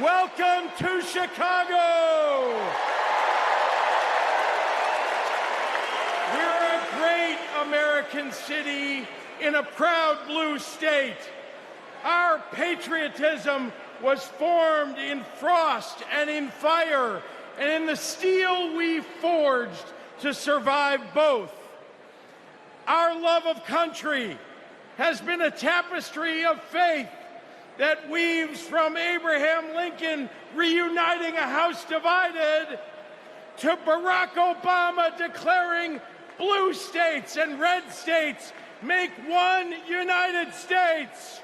Welcome to Chicago. We're a great American city in a proud blue state. Our patriotism was formed in frost and in fire, and in the steel we forged to survive both. Our love of country has been a tapestry of faith that weaves from Abraham Lincoln reuniting a house divided to Barack Obama declaring blue states and red states make one United States.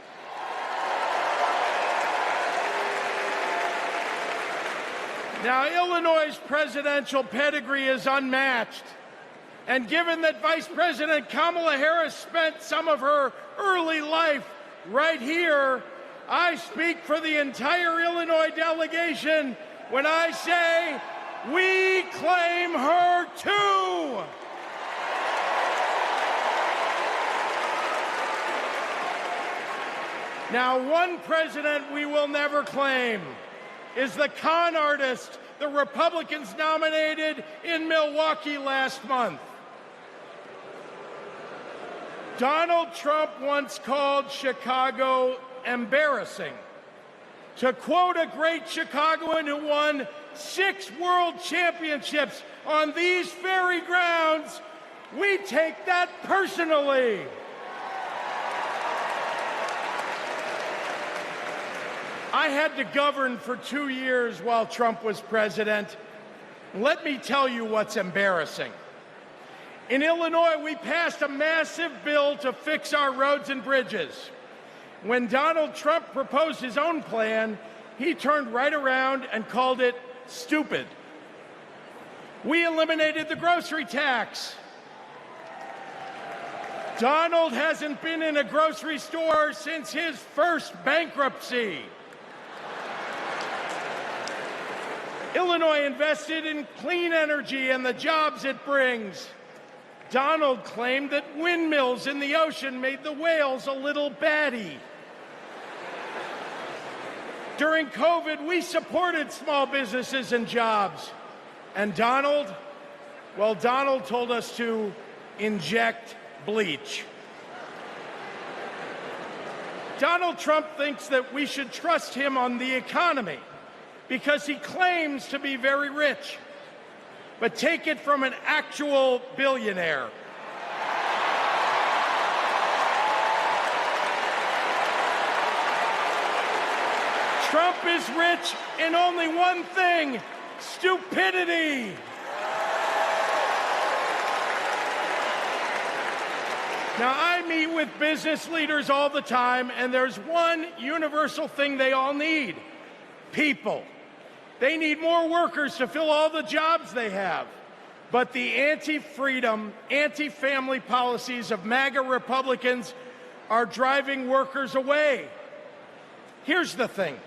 Now, Illinois' presidential pedigree is unmatched. And given that Vice President Kamala Harris spent some of her early life right here, I speak for the entire Illinois delegation when I say we claim her too. Now, one president we will never claim is the con artist the Republicans nominated in Milwaukee last month. Donald Trump once called Chicago embarrassing. To quote a great Chicagoan who won 6 world championships on these very grounds, we take that personally. I had to govern for 2 years while Trump was president. Let me tell you what's embarrassing. In Illinois, we passed a massive bill to fix our roads and bridges. When Donald Trump proposed his own plan, he turned right around and called it stupid. We eliminated the grocery tax. Donald hasn't been in a grocery store since his first bankruptcy. Illinois invested in clean energy and the jobs it brings. Donald claimed that windmills in the ocean made the whales a little batty. During COVID, we supported small businesses and jobs. And Donald told us to inject bleach. Donald Trump thinks that we should trust him on the economy because he claims to be very rich. But take it from an actual billionaire. Trump is rich in only one thing: stupidity. Now, I meet with business leaders all the time, and there's one universal thing they all need: people. They need more workers to fill all the jobs they have. But the anti-freedom, anti-family policies of MAGA Republicans are driving workers away. Here's the thing.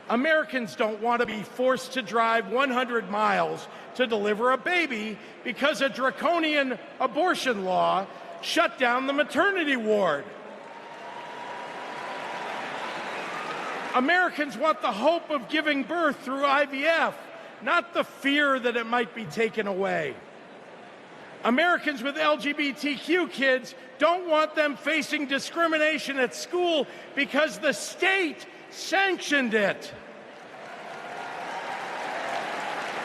Americans don't want to be forced to drive 100 miles to deliver a baby because a draconian abortion law shut down the maternity ward. Americans want the hope of giving birth through IVF, not the fear that it might be taken away. Americans with LGBTQ kids don't want them facing discrimination at school because the state sanctioned it.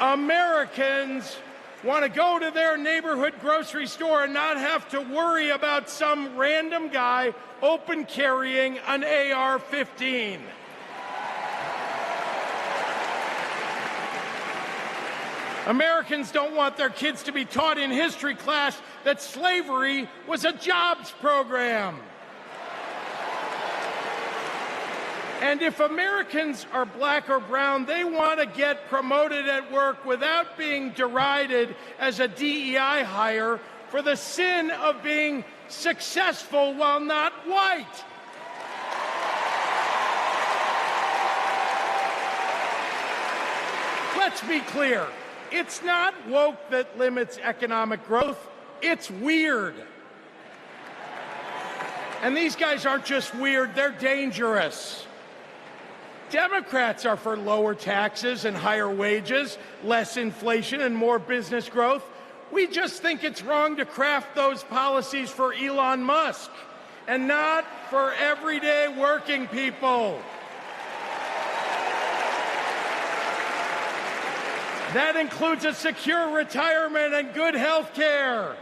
Americans want to go to their neighborhood grocery store and not have to worry about some random guy open carrying an AR-15. Americans don't want their kids to be taught in history class that slavery was a jobs program. And if Americans are black or brown, they want to get promoted at work without being derided as a DEI hire for the sin of being successful while not white. Let's be clear. It's not woke that limits economic growth. It's weird. And these guys aren't just weird, they're dangerous. Democrats are for lower taxes and higher wages, less inflation and more business growth. We just think it's wrong to craft those policies for Elon Musk and not for everyday working people. That includes a secure retirement and good health care.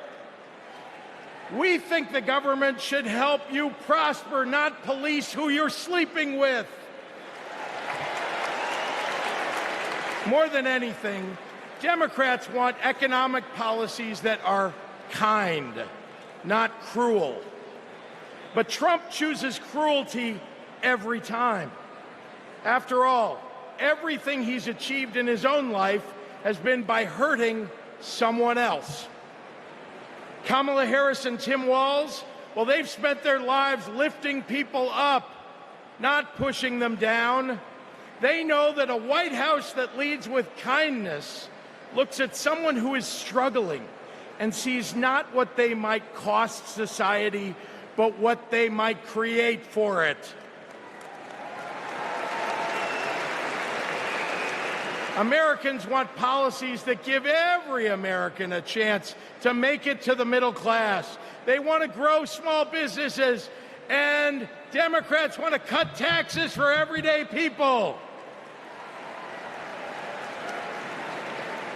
We think the government should help you prosper, not police who you're sleeping with. More than anything, Democrats want economic policies that are kind, not cruel. But Trump chooses cruelty every time. After all, everything he's achieved in his own life has been by hurting someone else. Kamala Harris and Tim Walz, well, they've spent their lives lifting people up, not pushing them down. They know that a White House that leads with kindness looks at someone who is struggling and sees not what they might cost society, but what they might create for it. Americans want policies that give every American a chance to make it to the middle class. They want to grow small businesses, and Democrats want to cut taxes for everyday people.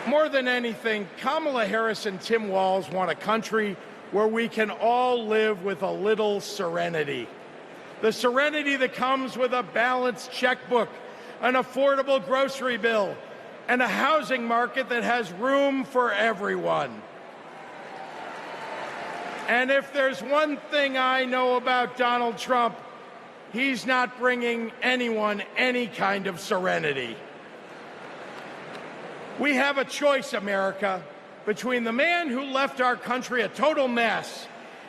More than anything, Kamala Harris and Tim Walz want a country where we can all live with a little serenity. The serenity that comes with a balanced checkbook, an affordable grocery bill, and a housing market that has room for everyone. And if there's one thing I know about Donald Trump, he's not bringing anyone any kind of serenity. We have a choice, America, between the man who left our country a total mess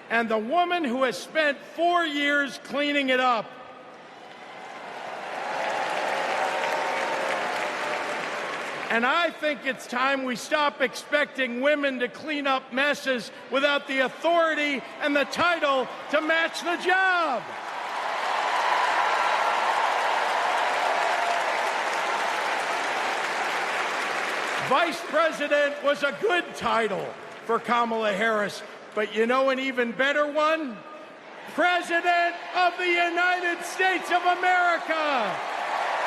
and the woman who has spent 4 years cleaning it up. And I think it's time we stop expecting women to clean up messes without the authority and the title to match the job. Vice President was a good title for Kamala Harris, but you know an even better one? President of the United States of America.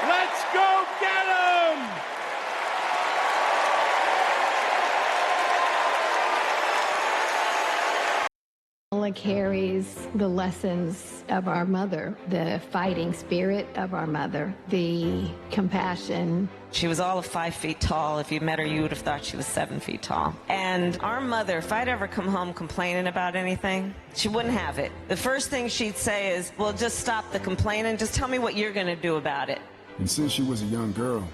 Let's go get him! Kamala carries the lessons of our mother, the fighting spirit of our mother, the compassion. She was all of 5 feet tall. If you met her, you would have thought she was 7 feet tall. And our mother, if I'd ever come home complaining about anything, she wouldn't have it. The first thing she'd say is, well, just stop the complaining. Just tell me what you're going to do about it. And since she was a young girl,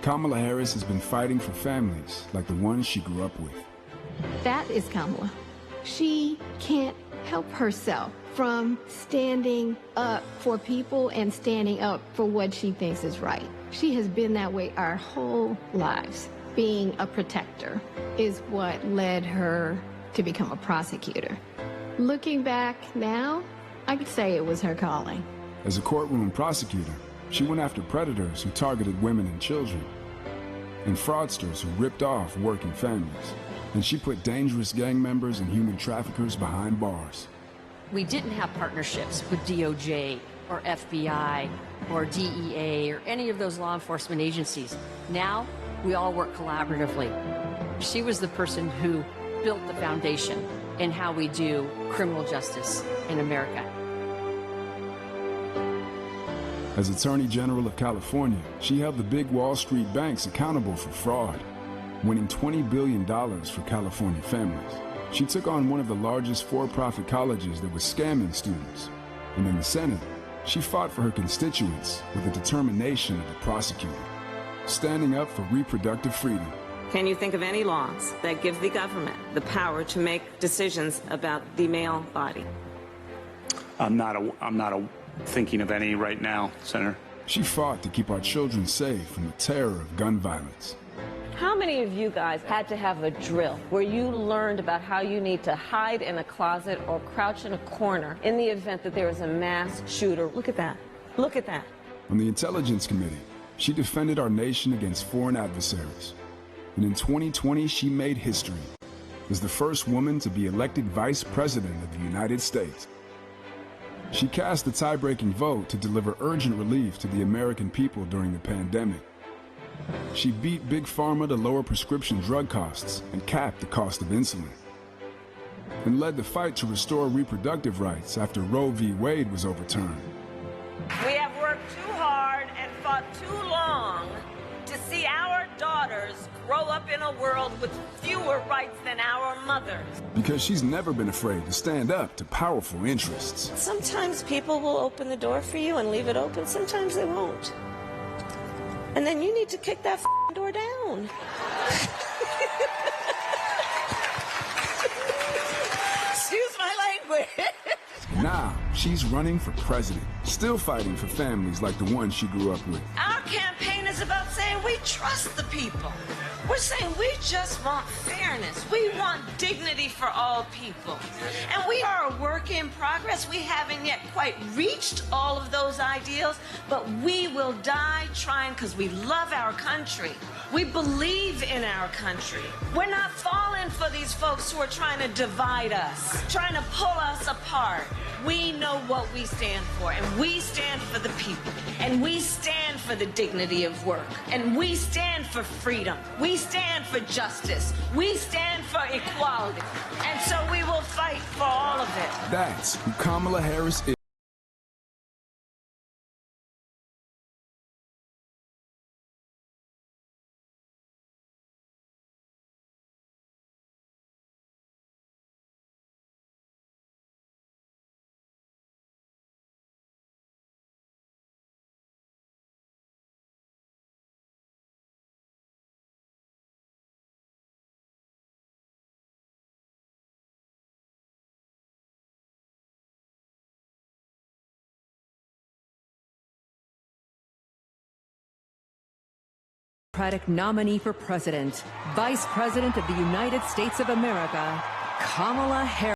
Kamala Harris has been fighting for families like the ones she grew up with. That is Kamala. She can't help herself from standing up for people and standing up for what she thinks is right. She has been that way our whole lives. Being a protector is what led her to become a prosecutor. Looking back now, I could say it was her calling. As a courtroom prosecutor, she went after predators who targeted women and children, and fraudsters who ripped off working families. And she put dangerous gang members and human traffickers behind bars. We didn't have partnerships with DOJ or FBI or DEA or any of those law enforcement agencies. Now, we all work collaboratively. She was the person who built the foundation in how we do criminal justice in America. As Attorney General of California, she held the big Wall Street banks accountable for fraud, winning $20 billion for California families. She took on one of the largest for-profit colleges that was scamming students. And in the Senate, she fought for her constituents with the determination of a prosecutor, standing up for reproductive freedom. Can you think of any laws that give the government the power to make decisions about the male body? I'm not thinking of any right now, Senator. She fought to keep our children safe from the terror of gun violence. How many of you guys had to have a drill where you learned about how you need to hide in a closet or crouch in a corner in the event that there is a mass shooter? Look at that. Look at that. On the Intelligence Committee, she defended our nation against foreign adversaries. And in 2020, she made history as the first woman to be elected Vice President of the United States. She cast the tie-breaking vote to deliver urgent relief to the American people during the pandemic. She beat Big Pharma to lower prescription drug costs and cap the cost of insulin, and led the fight to restore reproductive rights after Roe v. Wade was overturned. We have worked too hard and fought too long to see our daughters grow up in a world with fewer rights than our mothers. Because she's never been afraid to stand up to powerful interests. Sometimes people will open the door for you and leave it open. Sometimes they won't. And then you need to kick that door down. Excuse my language. Now, she's running for president, still fighting for families like the one she grew up with. Our campaign is about saying we trust the people. We're saying we just want fairness. We want dignity for all people. And we are a work in progress. We haven't yet quite reached all of those ideals, but we will die trying because we love our country. We believe in our country. We're not falling for these folks who are trying to divide us, trying to pull us apart. We know what we stand for, and we stand for the people, and we stand for the dignity of work, and we stand for freedom. We stand for justice. We stand for equality. And so we will fight for all of it. That's who Kamala Harris is. Democratic nominee for president, Vice President of the United States of America, Kamala Harris.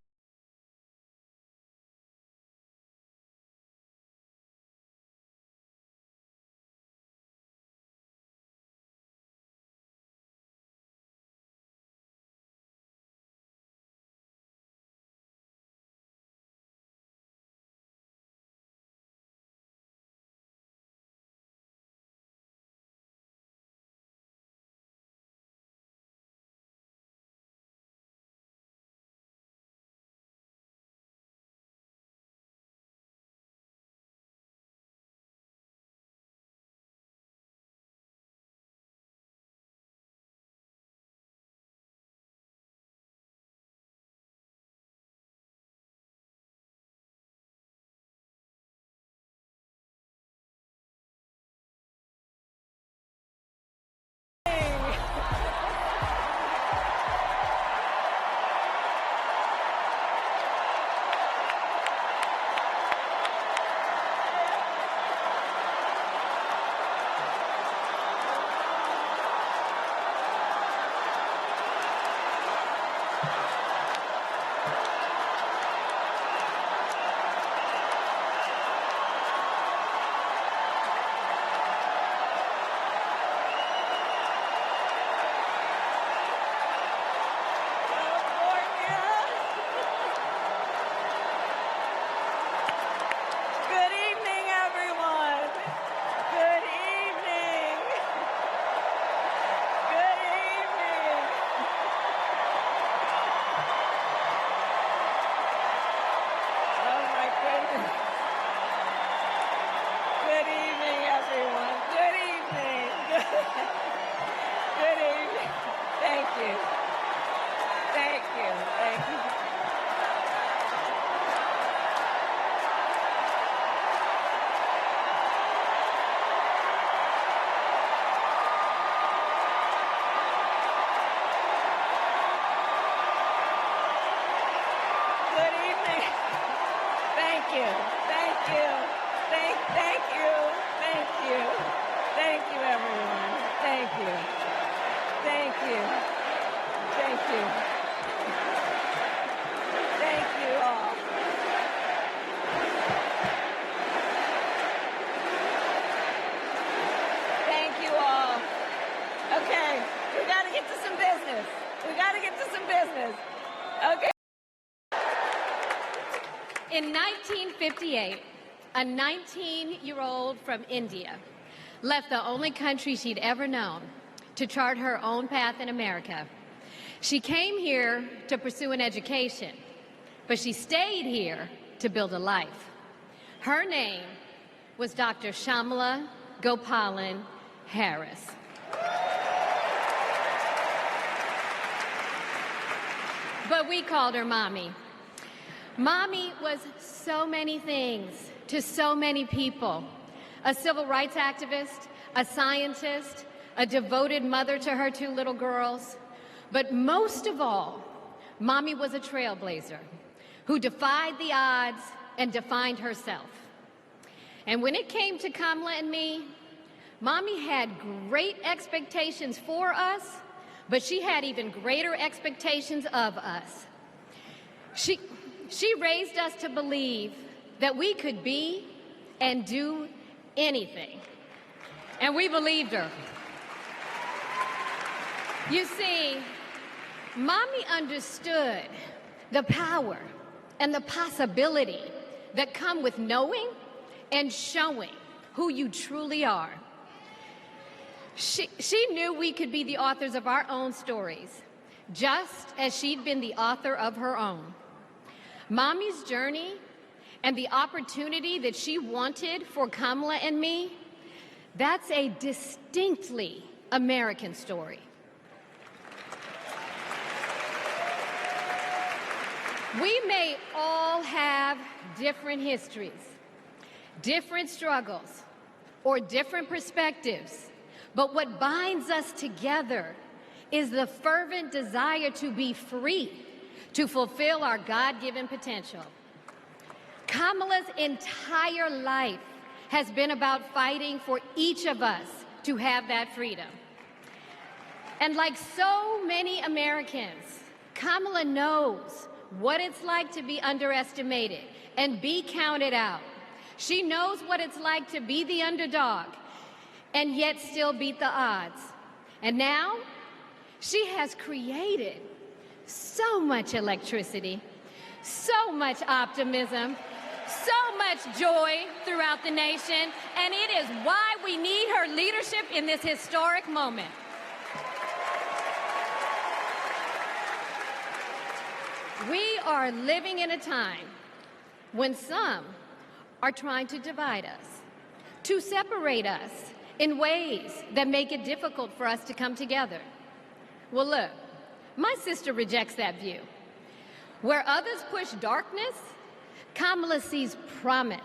Okay. In 1958, a 19-year-old from India left the only country she'd ever known to chart her own path in America. She came here to pursue an education, but she stayed here to build a life. Her name was Dr. Shamala Gopalan Harris. But we called her Mommy. Mommy was so many things to so many people. A civil rights activist, a scientist, a devoted mother to her 2 little girls. But most of all, Mommy was a trailblazer who defied the odds and defined herself. And when it came to Kamala and me, Mommy had great expectations for us, but she had even greater expectations of us. She raised us to believe that we could be and do anything. And we believed her. You see, Mommy understood the power and the possibility that come with knowing and showing who you truly are. She knew we could be the authors of our own stories, just as she'd been the author of her own. Mommy's journey and the opportunity that she wanted for Kamala and me, that's a distinctly American story. We may all have different histories, different struggles, or different perspectives, but what binds us together is the fervent desire to be free, to fulfill our God-given potential. Kamala's entire life has been about fighting for each of us to have that freedom. And like so many Americans, Kamala knows what it's like to be underestimated and be counted out. She knows what it's like to be the underdog and yet still beat the odds. And now, she has created so much electricity, so much optimism, so much joy throughout the nation, and it is why we need her leadership in this historic moment. We are living in a time when some are trying to divide us, to separate us in ways that make it difficult for us to come together. Well, look, my sister rejects that view. Where others push darkness, Kamala sees promise.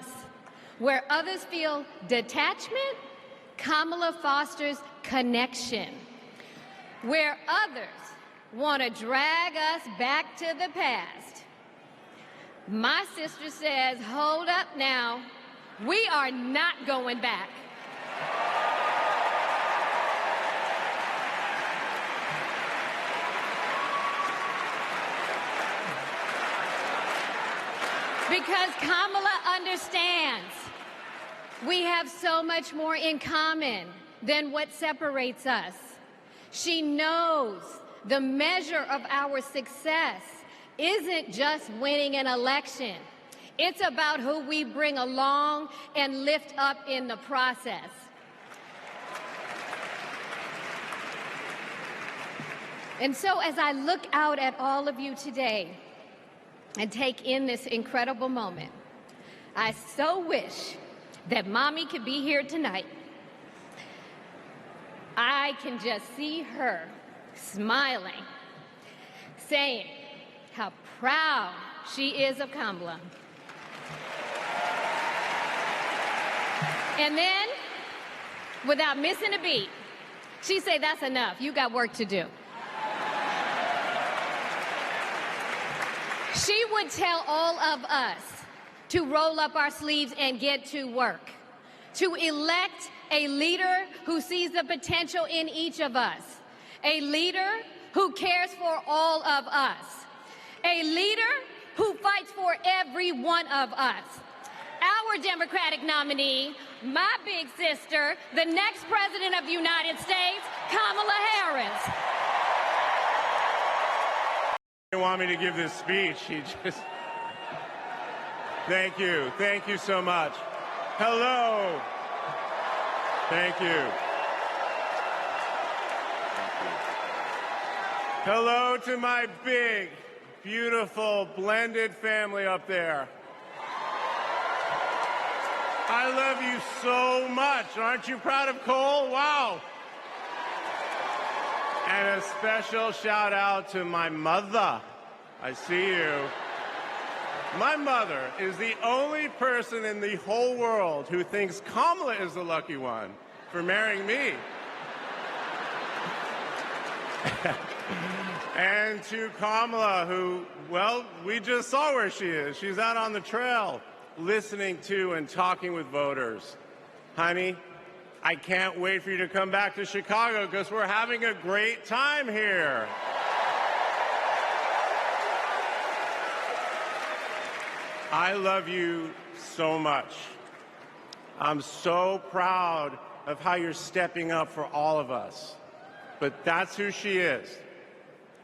Where others feel detachment, Kamala fosters connection. Where others want to drag us back to the past, my sister says, hold up now, we are not going back. Because Kamala understands we have so much more in common than what separates us. She knows the measure of our success isn't just winning an election. It's about who we bring along and lift up in the process. And so as I look out at all of you today and take in this incredible moment, I so wish that Mommy could be here tonight. I can just see her smiling, saying how proud she is of Kamala. And then, without missing a beat, she say, that's enough, you got work to do. She would tell all of us to roll up our sleeves and get to work, to elect a leader who sees the potential in each of us, a leader who cares for all of us, a leader who fights for every one of us. Our Democratic nominee, my big sister, the next President of the United States, Kamala Harris. didn't want me to give this speech. He just... Thank you. Thank you so much. Hello. Thank you. Hello to my big, beautiful, blended family up there. I love you so much. Aren't you proud of Cole? Wow. And a special shout out to my mother. I see you. My mother is the only person in the whole world who thinks Kamala is the lucky one for marrying me. And to Kamala, who, well, we just saw where she is. She's out on the trail listening to and talking with voters. Honey, I can't wait for you to come back to Chicago because we're having a great time here. I love you so much. I'm so proud of how you're stepping up for all of us. But that's who she is.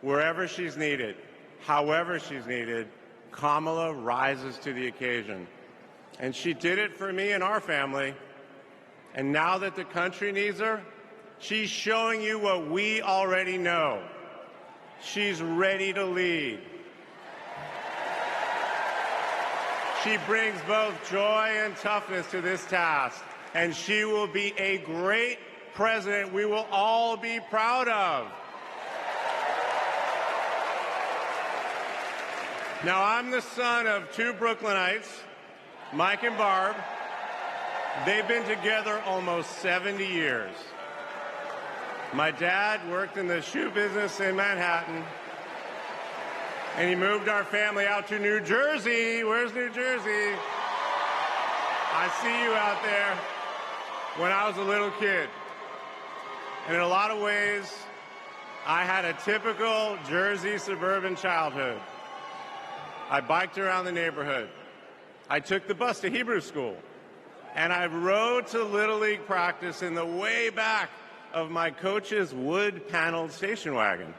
Wherever she's needed, however she's needed, Kamala rises to the occasion. And she did it for me and our family. And now that the country needs her, she's showing you what we already know. She's ready to lead. She brings both joy and toughness to this task, and she will be a great president we will all be proud of. Now, I'm the son of two Brooklynites, Mike and Barb. They've been together almost 70 years. My dad worked in the shoe business in Manhattan, and he moved our family out to New Jersey. Where's New Jersey? I see you out there. When I was a little kid. And in a lot of ways, I had a typical Jersey suburban childhood. I biked around the neighborhood. I took the bus to Hebrew school. And I rode to Little League practice in the way back of my coach's wood-paneled station wagon.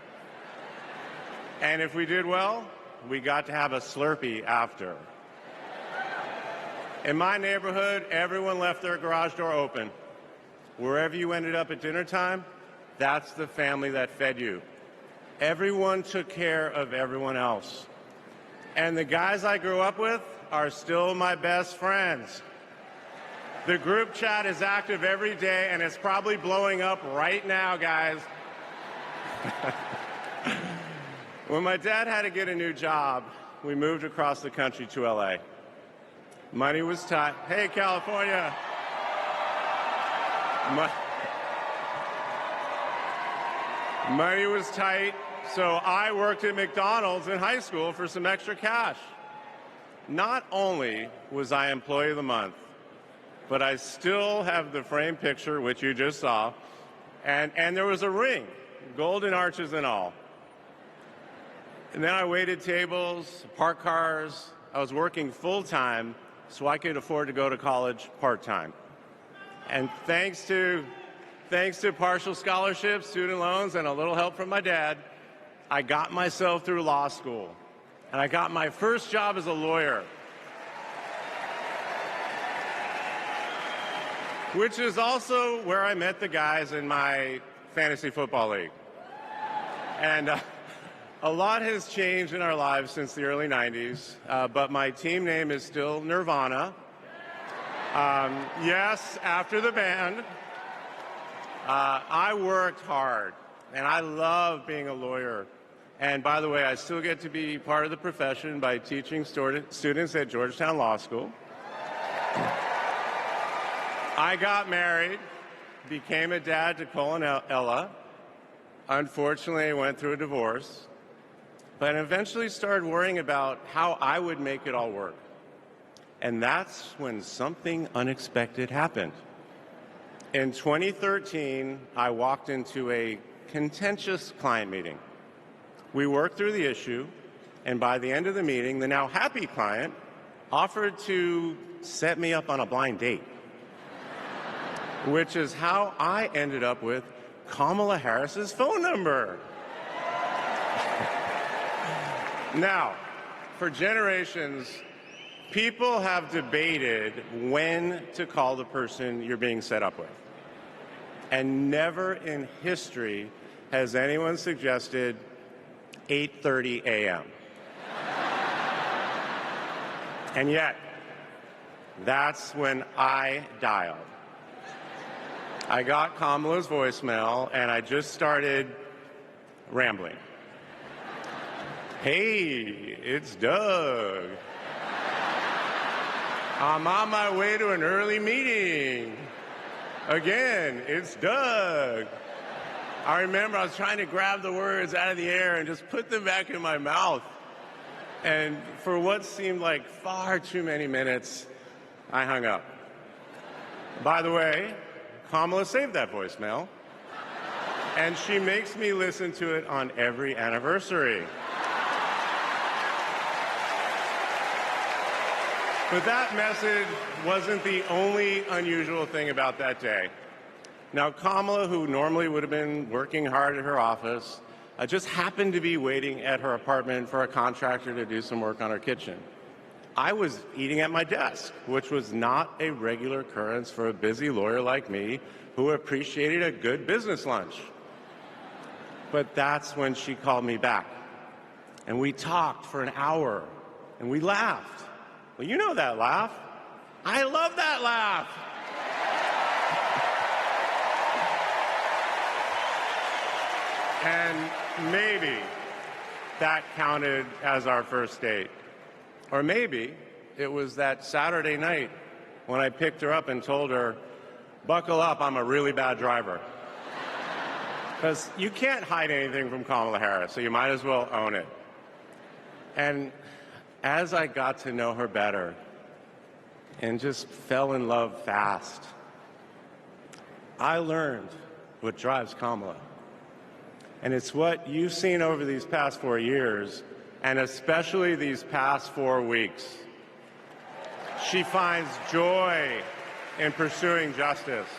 And if we did well, we got to have a Slurpee after. In my neighborhood, everyone left their garage door open. Wherever you ended up at dinner time, that's the family that fed you. Everyone took care of everyone else. And the guys I grew up with are still my best friends. The group chat is active every day, and it's probably blowing up right now, guys. When my dad had to get a new job, we moved across the country to LA. Money was tight. Hey, California. Money was tight, so I worked at McDonald's in high school for some extra cash. Not only was I Employee of the Month, but I still have the framed picture, which you just saw, and there was a ring, golden arches and all. And then I waited tables, parked cars. I was working full-time so I could afford to go to college part-time. And thanks to partial scholarships, student loans, and a little help from my dad, I got myself through law school. And I got my first job as a lawyer, which is also where I met the guys in my fantasy football league. And a lot has changed in our lives since the early 90s, but my team name is still Nirvana. Yes, after the band. I worked hard, and I love being a lawyer. And by the way, I still get to be part of the profession by teaching students at Georgetown Law School. I got married, became a dad to Cole and Ella. Unfortunately, I went through a divorce, but eventually started worrying about how I would make it all work. And that's when something unexpected happened. In 2013, I walked into a contentious client meeting. We worked through the issue, and by the end of the meeting, the now happy client offered to set me up on a blind date, which is how I ended up with Kamala Harris's phone number. Now, for generations, people have debated when to call the person you're being set up with. And never in history has anyone suggested 8:30 a.m. And yet, that's when I dialed. I got Kamala's voicemail, and I just started rambling. Hey, it's Doug. I'm on my way to an early meeting. Again, it's Doug. I remember I was trying to grab the words out of the air and just put them back in my mouth. And for what seemed like far too many minutes, I hung up. By the way, Kamala saved that voicemail, and she makes me listen to it on every anniversary. But that message wasn't the only unusual thing about that day. Now, Kamala, who normally would have been working hard at her office, just happened to be waiting at her apartment for a contractor to do some work on her kitchen. I was eating at my desk, which was not a regular occurrence for a busy lawyer like me who appreciated a good business lunch. But that's when she called me back. And we talked for an hour, and we laughed. Well, you know that laugh. I love that laugh. And maybe that counted as our first date. Or maybe it was that Saturday night when I picked her up and told her, buckle up, I'm a really bad driver. Because you can't hide anything from Kamala Harris, so you might as well own it. And as I got to know her better and just fell in love fast, I learned what drives Kamala. And it's what you've seen over these past 4 years, and especially these past 4 weeks. She finds joy in pursuing justice.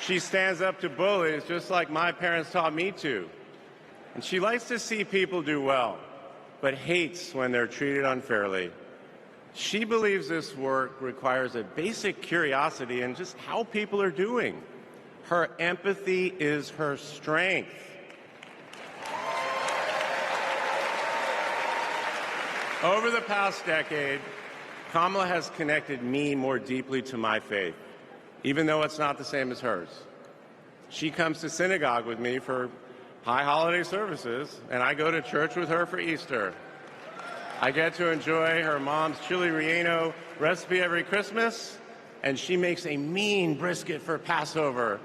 She stands up to bullies just like my parents taught me to. And she likes to see people do well, but hates when they're treated unfairly. She believes this work requires a basic curiosity in just how people are doing. Her empathy is her strength. Over the past decade, Kamala has connected me more deeply to my faith, even though it's not the same as hers. She comes to synagogue with me for high holiday services, and I go to church with her for Easter. I get to enjoy her mom's chili relleno recipe every Christmas, and she makes a mean brisket for Passover.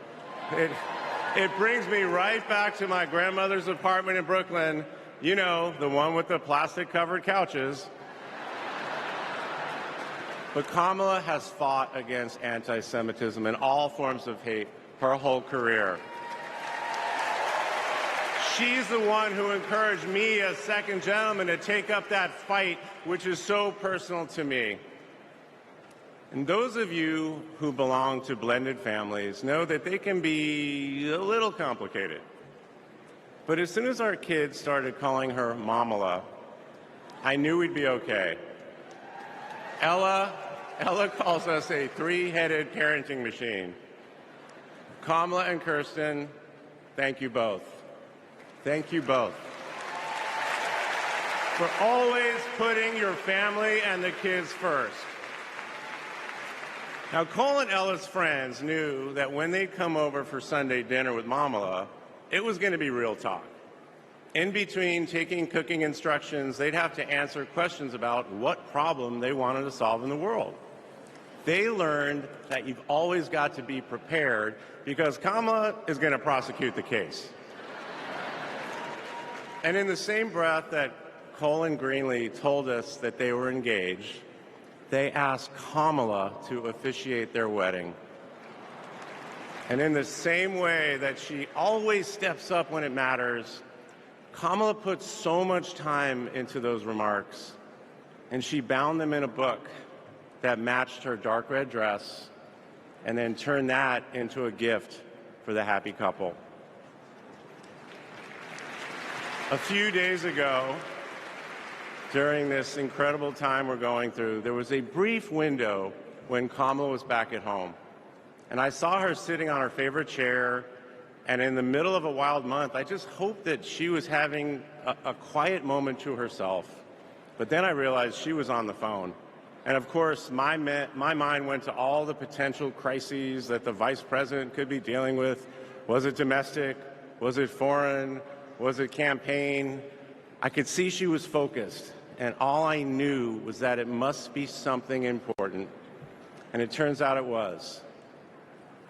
It brings me right back to my grandmother's apartment in Brooklyn, you know, the one with the plastic-covered couches. But Kamala has fought against anti-Semitism and all forms of hate her whole career. She's the one who encouraged me as second gentleman to take up that fight, which is so personal to me. And those of you who belong to blended families know that they can be a little complicated. But as soon as our kids started calling her Mamala, I knew we'd be okay. Ella calls us a three-headed parenting machine. Kamala and Kirsten, thank you both. Thank you both for always putting your family and the kids first. Now, Cole and Ella's friends knew that when they'd come over for Sunday dinner with Mamala, it was going to be real talk. In between taking cooking instructions, they'd have to answer questions about what problem they wanted to solve in the world. They learned that you've always got to be prepared because Kamala is going to prosecute the case. And in the same breath that Cole and Greenlee told us that they were engaged, they asked Kamala to officiate their wedding. And in the same way that she always steps up when it matters, Kamala put so much time into those remarks, and she bound them in a book that matched her dark red dress and then turned that into a gift for the happy couple. A few days ago, during this incredible time we're going through, there was a brief window when Kamala was back at home. And I saw her sitting on her favorite chair, and in the middle of a wild month, I just hoped that she was having a quiet moment to herself. But then I realized she was on the phone. And of course, my mind went to all the potential crises that the vice president could be dealing with. Was it domestic? Was it foreign? Was it campaign? I could see she was focused, and all I knew was that it must be something important. And it turns out it was.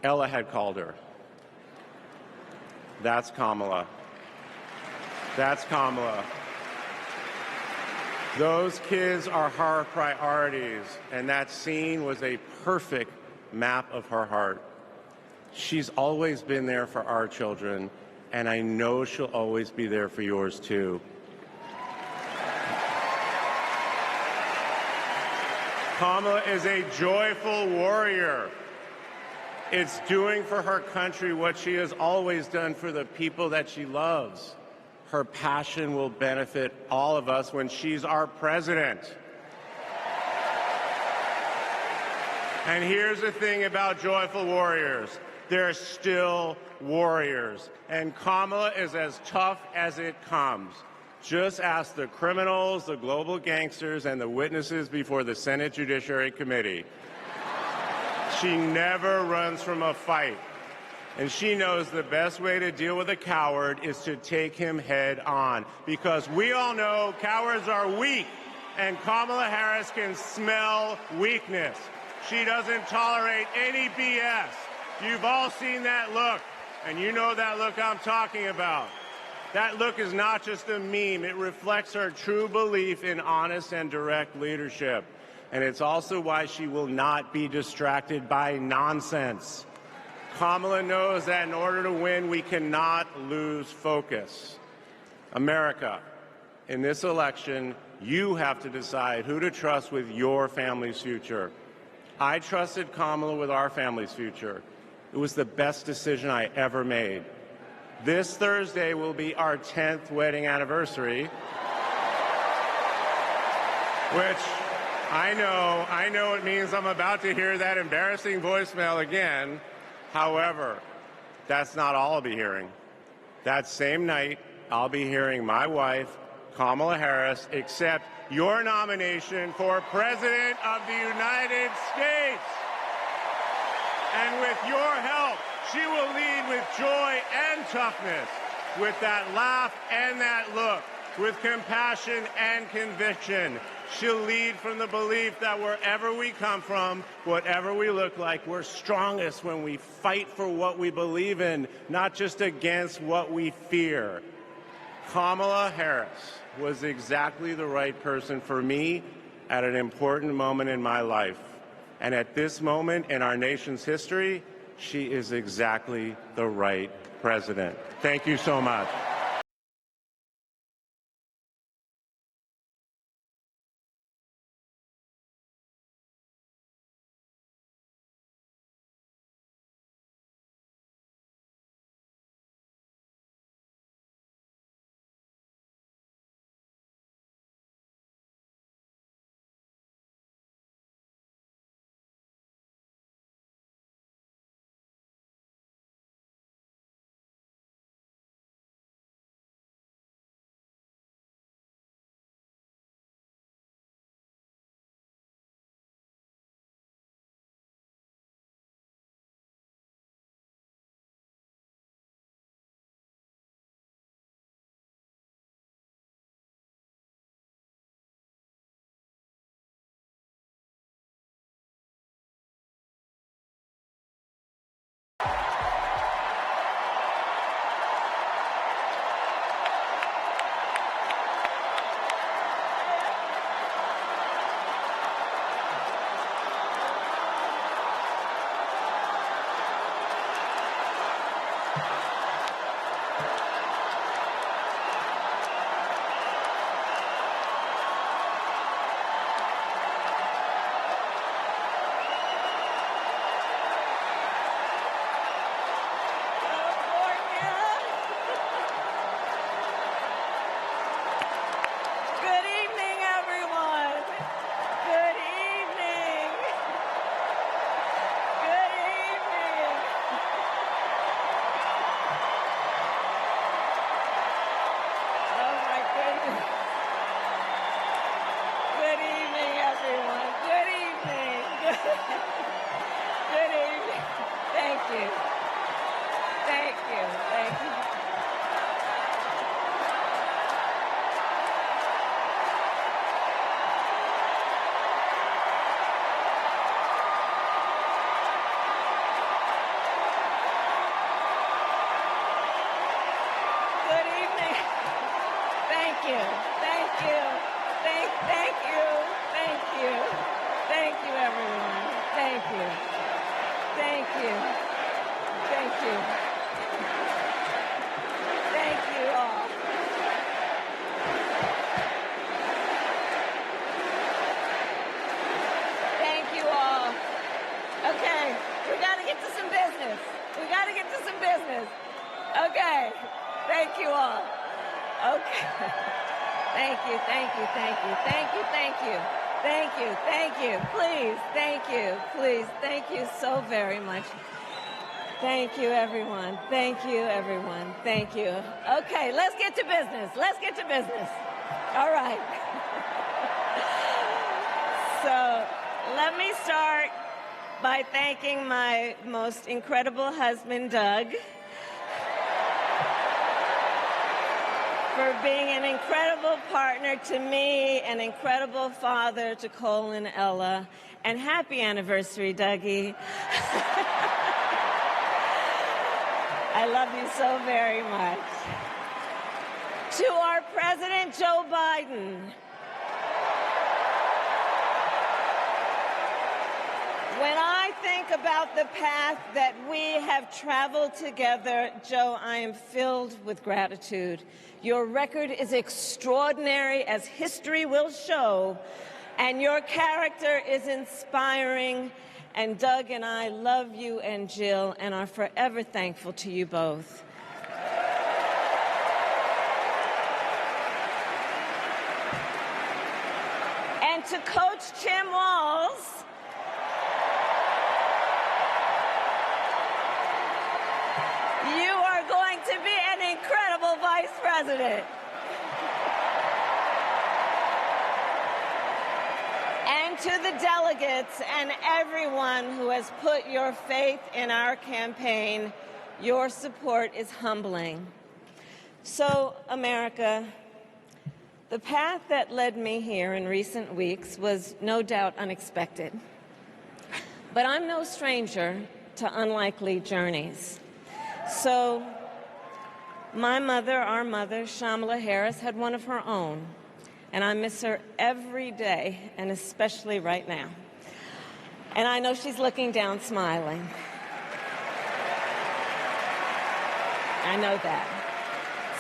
Ella had called her. That's Kamala. That's Kamala. Those kids are her priorities, and that scene was a perfect map of her heart. She's always been there for our children, and I know she'll always be there for yours too. Kamala is a joyful warrior. It's doing for her country what she has always done for the people that she loves. Her passion will benefit all of us when she's our president. And here's the thing about joyful warriors. They're still warriors. And Kamala is as tough as it comes. Just ask the criminals, the global gangsters, and the witnesses before the Senate Judiciary Committee. She never runs from a fight. And she knows the best way to deal with a coward is to take him head on. Because we all know cowards are weak, and Kamala Harris can smell weakness. She doesn't tolerate any BS. You've all seen that look, and you know that look I'm talking about. That look is not just a meme. It reflects her true belief in honest and direct leadership. And it's also why she will not be distracted by nonsense. Kamala knows that in order to win, we cannot lose focus. America, in this election, you have to decide who to trust with your family's future. I trusted Kamala with our family's future. It was the best decision I ever made. This Thursday will be our 10th wedding anniversary, which I know it means I'm about to hear that embarrassing voicemail again. However, that's not all I'll be hearing. That same night, I'll be hearing my wife, Kamala Harris, accept your nomination for President of the United States. And with your help, she will lead with joy and toughness, with that laugh and that look, with compassion and conviction. She'll lead from the belief that wherever we come from, whatever we look like, we're strongest when we fight for what we believe in, not just against what we fear. Kamala Harris was exactly the right person for me at an important moment in my life. And at this moment in our nation's history, she is exactly the right president. Thank you so much. business. Okay. Thank you all. Okay. Thank you, thank you, thank you, thank you, thank you. Thank you, thank you. Please, thank you, please. Thank you so very much. Thank you, everyone. Thank you, everyone. Thank you. Okay, let's get to business. Let's get to business. All right. So let me start by thanking my most incredible husband, Doug, for being an incredible partner to me, an incredible father to Cole and Ella, and happy anniversary, Dougie. I love you so very much. To our President, Joe Biden. When I think about the path that we have traveled together, Joe, I am filled with gratitude. Your record is extraordinary, as history will show, and your character is inspiring. And Doug and I love you and Jill and are forever thankful to you both. And to Coach Tim Walz, you are going to be an incredible vice president. And to the delegates and everyone who has put your faith in our campaign, your support is humbling. So, America, the path that led me here in recent weeks was no doubt unexpected. But I'm no stranger to unlikely journeys. So, my mother, our mother, Kamala Harris, had one of her own. And I miss her every day, and especially right now. And I know she's looking down smiling. I know that.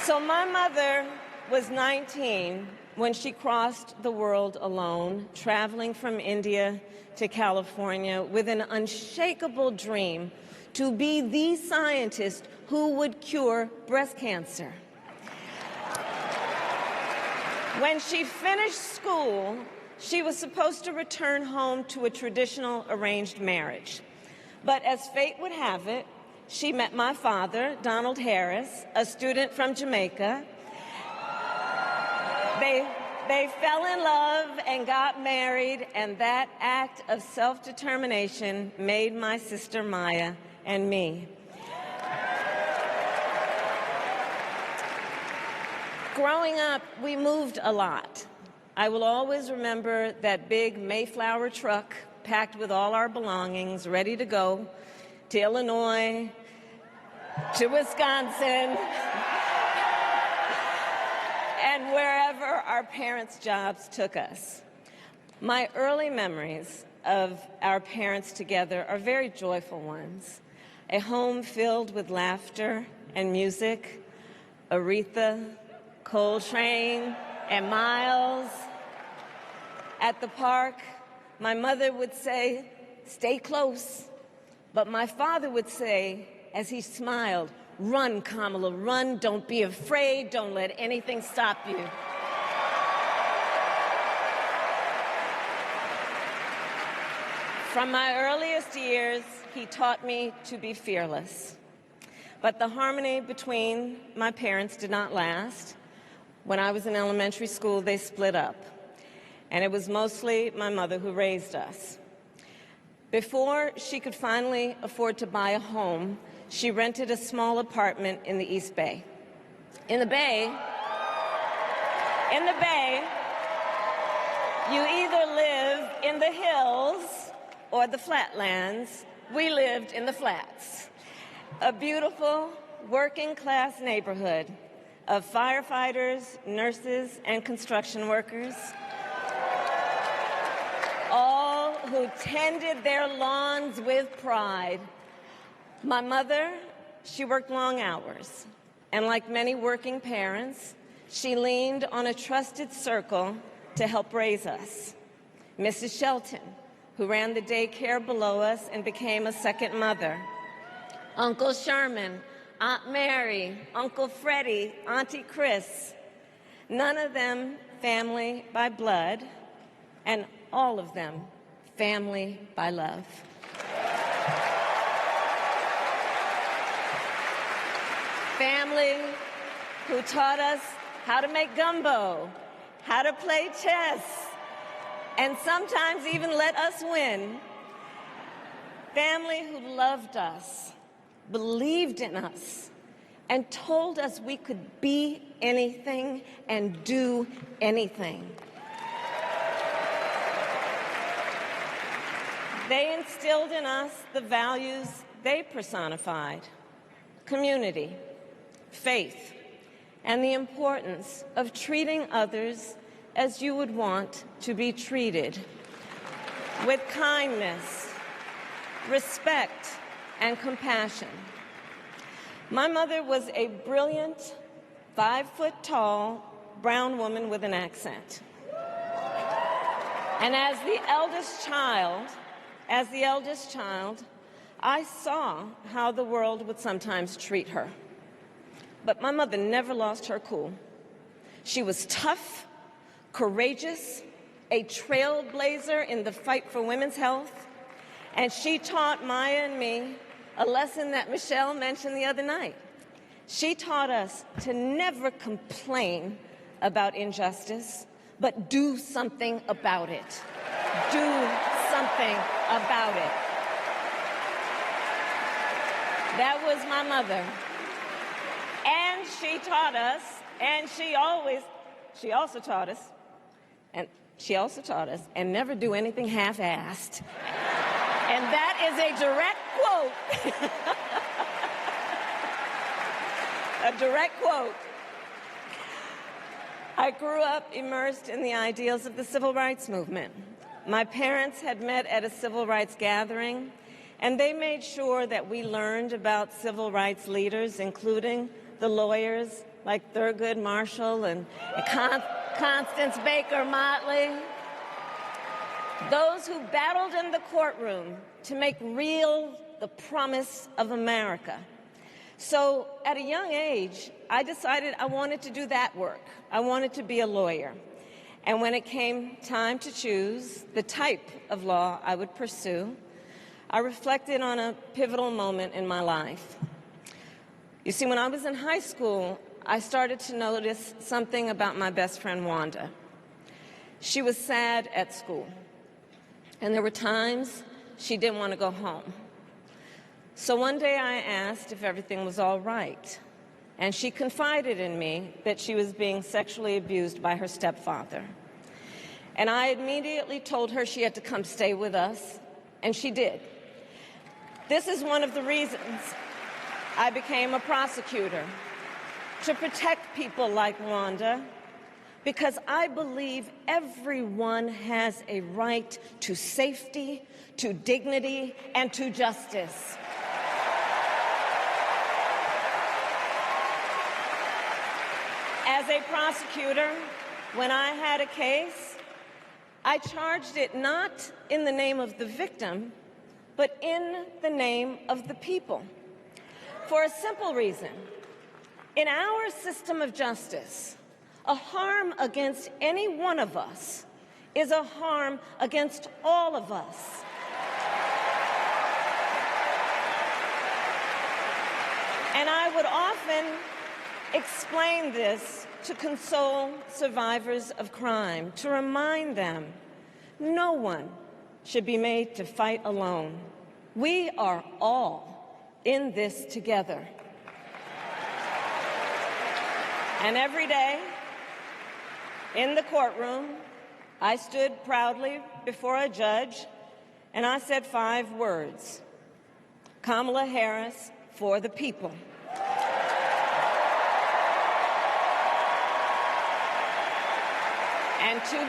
So my mother was 19 when she crossed the world alone, traveling from India to California with an unshakable dream to be the scientist who would cure breast cancer. When she finished school, she was supposed to return home to a traditional arranged marriage. But as fate would have it, she met my father, Donald Harris, a student from Jamaica. They fell in love and got married, and that act of self-determination made my sister Maya and me. Growing up, we moved a lot. I will always remember that big Mayflower truck packed with all our belongings, ready to go to Illinois, to Wisconsin, and wherever our parents' jobs took us. My early memories of our parents together are very joyful ones. A home filled with laughter and music, Aretha, Coltrane, and Miles. At the park, my mother would say, "Stay close." But my father would say, as he smiled, "Run, Kamala, run. Don't be afraid. Don't let anything stop you." From my earliest years, he taught me to be fearless. But the harmony between my parents did not last. When I was in elementary school, they split up. And it was mostly my mother who raised us. Before she could finally afford to buy a home, she rented a small apartment in the East Bay. In the Bay, you either live in the hills or the flatlands. We lived in the flats. A beautiful working-class neighborhood of firefighters, nurses, and construction workers, all who tended their lawns with pride. My mother, she worked long hours, and like many working parents, she leaned on a trusted circle to help raise us. Mrs. Shelton, who ran the daycare below us and became a second mother. Uncle Sherman, Aunt Mary, Uncle Freddie, Auntie Chris. None of them family by blood, and all of them family by love. Family who taught us how to make gumbo, how to play chess, and sometimes even let us win. Family who loved us, believed in us, and told us we could be anything and do anything. They instilled in us the values they personified: community, faith, and the importance of treating others as you would want to be treated, with kindness, respect, and compassion. My mother was a brilliant, 5-foot-tall, brown woman with an accent. And as the eldest child, I saw how the world would sometimes treat her. But my mother never lost her cool. She was tough, courageous, a trailblazer in the fight for women's health, and she taught Maya and me a lesson that Michelle mentioned the other night. She taught us to never complain about injustice, but do something about it. Do something about it. That was my mother. And she taught us, and she also taught us, and never do anything half-assed. And that is a direct quote. A direct quote. I grew up immersed in the ideals of the civil rights movement. My parents had met at a civil rights gathering, and they made sure that we learned about civil rights leaders, including the lawyers like Thurgood Marshall and Constance Baker Motley, those who battled in the courtroom to make real the promise of America. So at a young age, I decided I wanted to do that work. I wanted to be a lawyer. And when it came time to choose the type of law I would pursue, I reflected on a pivotal moment in my life. You see, when I was in high school, I started to notice something about my best friend, Wanda. She was sad at school, and there were times she didn't want to go home. So one day I asked if everything was all right, and she confided in me that she was being sexually abused by her stepfather. And I immediately told her she had to come stay with us, and she did. This is one of the reasons I became a prosecutor, to protect people like Wanda, because I believe everyone has a right to safety, to dignity, and to justice. As a prosecutor, when I had a case, I charged it not in the name of the victim, but in the name of the people. For a simple reason. In our system of justice, a harm against any one of us is a harm against all of us. And I would often explain this to console survivors of crime, to remind them no one should be made to fight alone. We are all in this together. And every day, in the courtroom, I stood proudly before a judge, and I said 5 words: Kamala Harris for the people. And to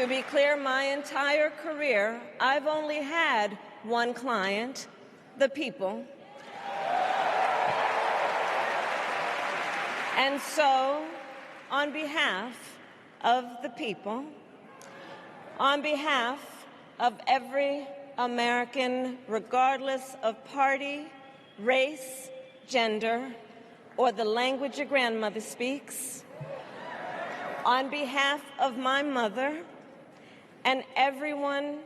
be clear, my entire career, I've only had one client, the people. And so, on behalf of the people, on behalf of every American, regardless of party, race, gender, or the language your grandmother speaks, on behalf of my mother and everyone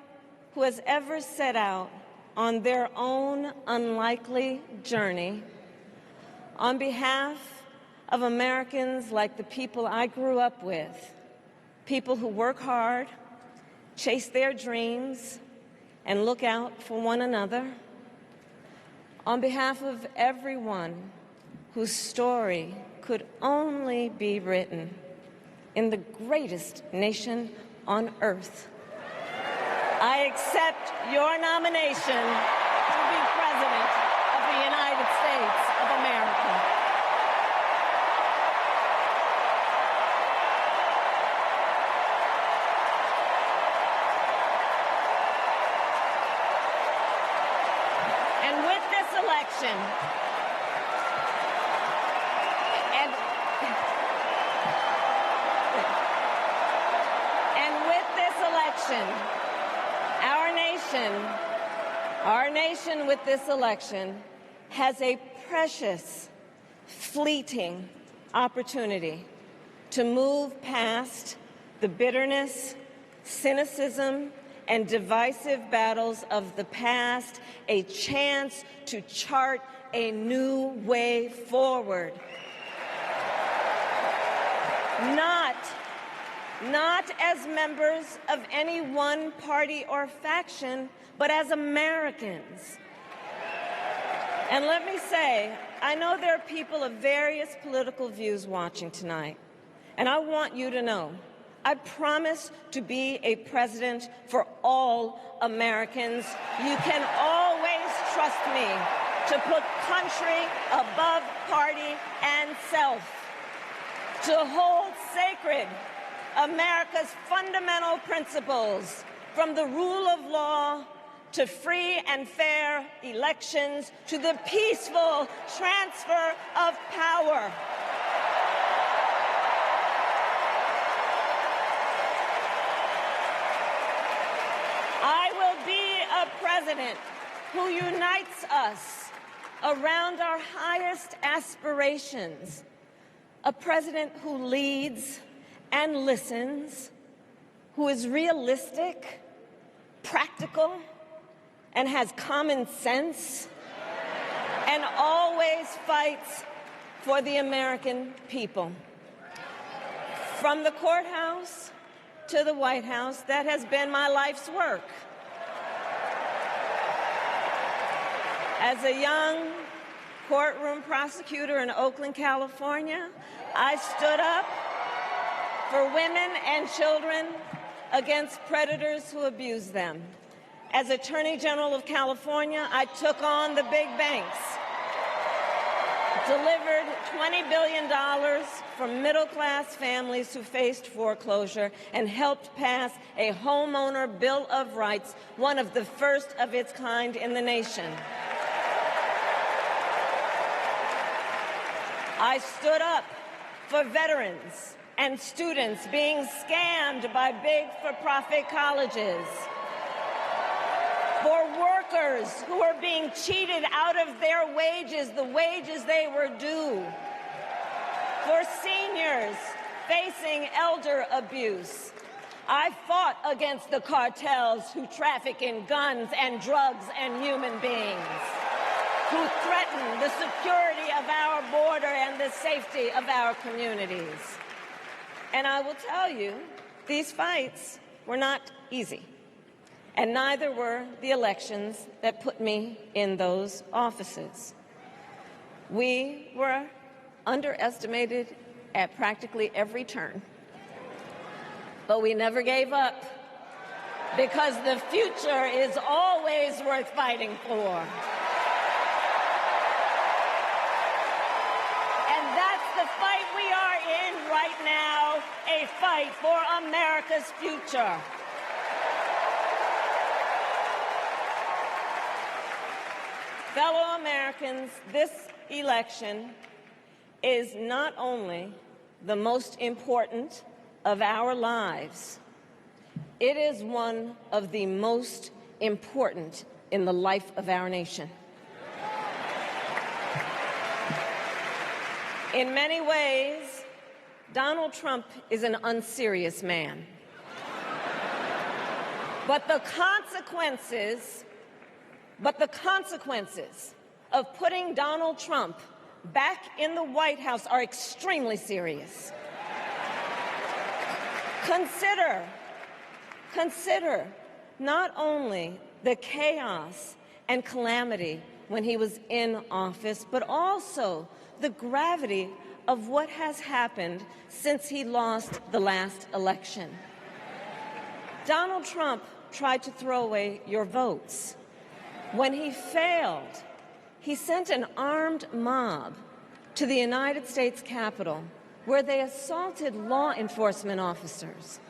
who has ever set out on their own unlikely journey, on behalf of Americans like the people I grew up with, people who work hard, chase their dreams, and look out for one another, on behalf of everyone whose story could only be written in the greatest nation on earth, I accept your nomination to be President of the United States of America. And with this election, our nation with this election has a precious, fleeting opportunity to move past the bitterness, cynicism, and divisive battles of the past, a chance to chart a new way forward. Not as members of any one party or faction, but as Americans. And let me say, I know there are people of various political views watching tonight, and I want you to know, I promise to be a president for all Americans. You can always trust me to put country above party and self, to hold sacred America's fundamental principles, from the rule of law to free and fair elections to the peaceful transfer of power. I will be a president who unites us around our highest aspirations, a president who leads and listens, who is realistic, practical, and has common sense, and always fights for the American people. From the courthouse to the White House, that has been my life's work. As a young courtroom prosecutor in Oakland, California, I stood up for women and children against predators who abuse them. As Attorney General of California, I took on the big banks, delivered $20 billion for middle-class families who faced foreclosure, and helped pass a homeowner Bill of Rights, one of the first of its kind in the nation. I stood up for veterans and students being scammed by big for-profit colleges, for workers who are being cheated out of their wages, the wages they were due, for seniors facing elder abuse. I fought against the cartels who traffic in guns and drugs and human beings, who threaten the security of our border and the safety of our communities. And I will tell you, these fights were not easy, and neither were the elections that put me in those offices. We were underestimated at practically every turn, but we never gave up, because the future is always worth fighting for. The fight we are in right now, a fight for America's future. Fellow Americans, this election is not only the most important of our lives, it is one of the most important in the life of our nation. In many ways, Donald Trump is an unserious man. But the consequences of putting Donald Trump back in the White House are extremely serious. Consider not only the chaos and calamity when he was in office, but also the gravity of what has happened since he lost the last election. Donald Trump tried to throw away your votes. When he failed, he sent an armed mob to the United States Capitol, where they assaulted law enforcement officers.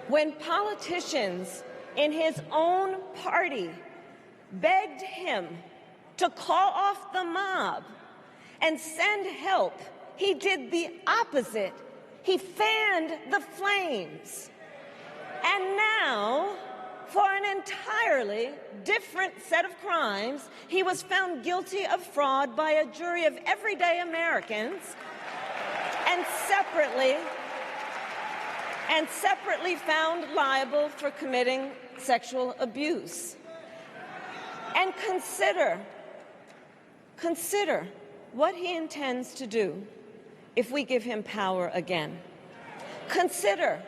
When politicians in his own party begged him to call off the mob and send help, he did the opposite. He fanned the flames. And now, for an entirely different set of crimes, he was found guilty of fraud by a jury of everyday Americans and separately found liable for committing sexual abuse. And consider what he intends to do if we give him power again. Consider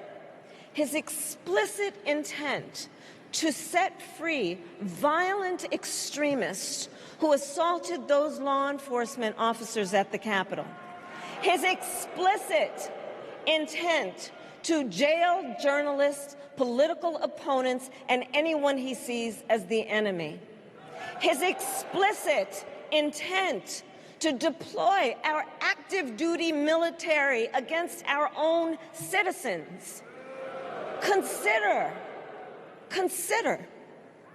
his explicit intent to set free violent extremists who assaulted those law enforcement officers at the Capitol. His explicit intent to jail journalists, political opponents, and anyone he sees as the enemy. His explicit intent to deploy our active duty military against our own citizens. Consider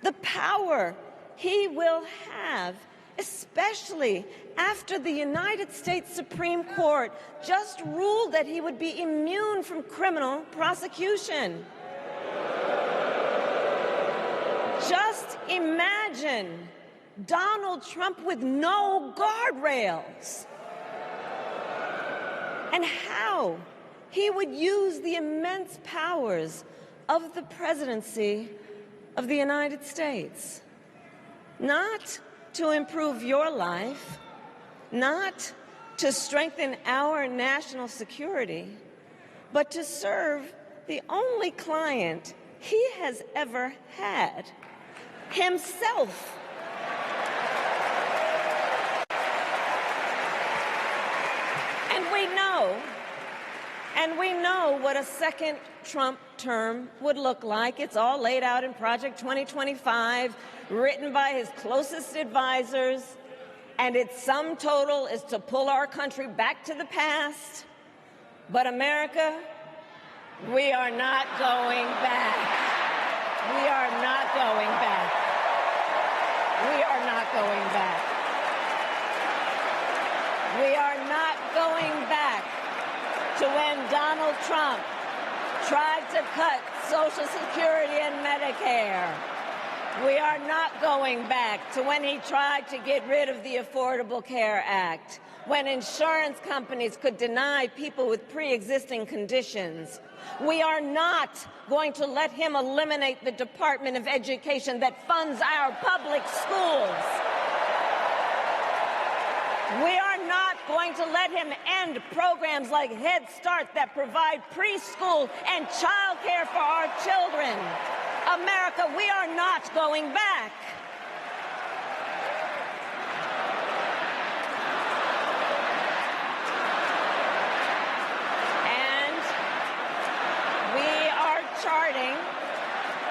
the power he will have, especially after the United States Supreme Court just ruled that he would be immune from criminal prosecution. Just imagine Donald Trump with no guardrails, and how he would use the immense powers of the presidency of the United States, not to improve your life, not to strengthen our national security, but to serve the only client he has ever had, himself. And we know what a second Trump term would look like. It's all laid out in Project 2025, written by his closest advisors, and its sum total is to pull our country back to the past. But America, we are not going back. We are not going back. We are not going back. We are not going back to when Donald Trump tried to cut Social Security and Medicare. We are not going back to when he tried to get rid of the Affordable Care Act, when insurance companies could deny people with pre-existing conditions. We are not going to let him eliminate the Department of Education that funds our public schools. We are not going to let him end programs like Head Start that provide preschool and child care for our children. America, we are not going back.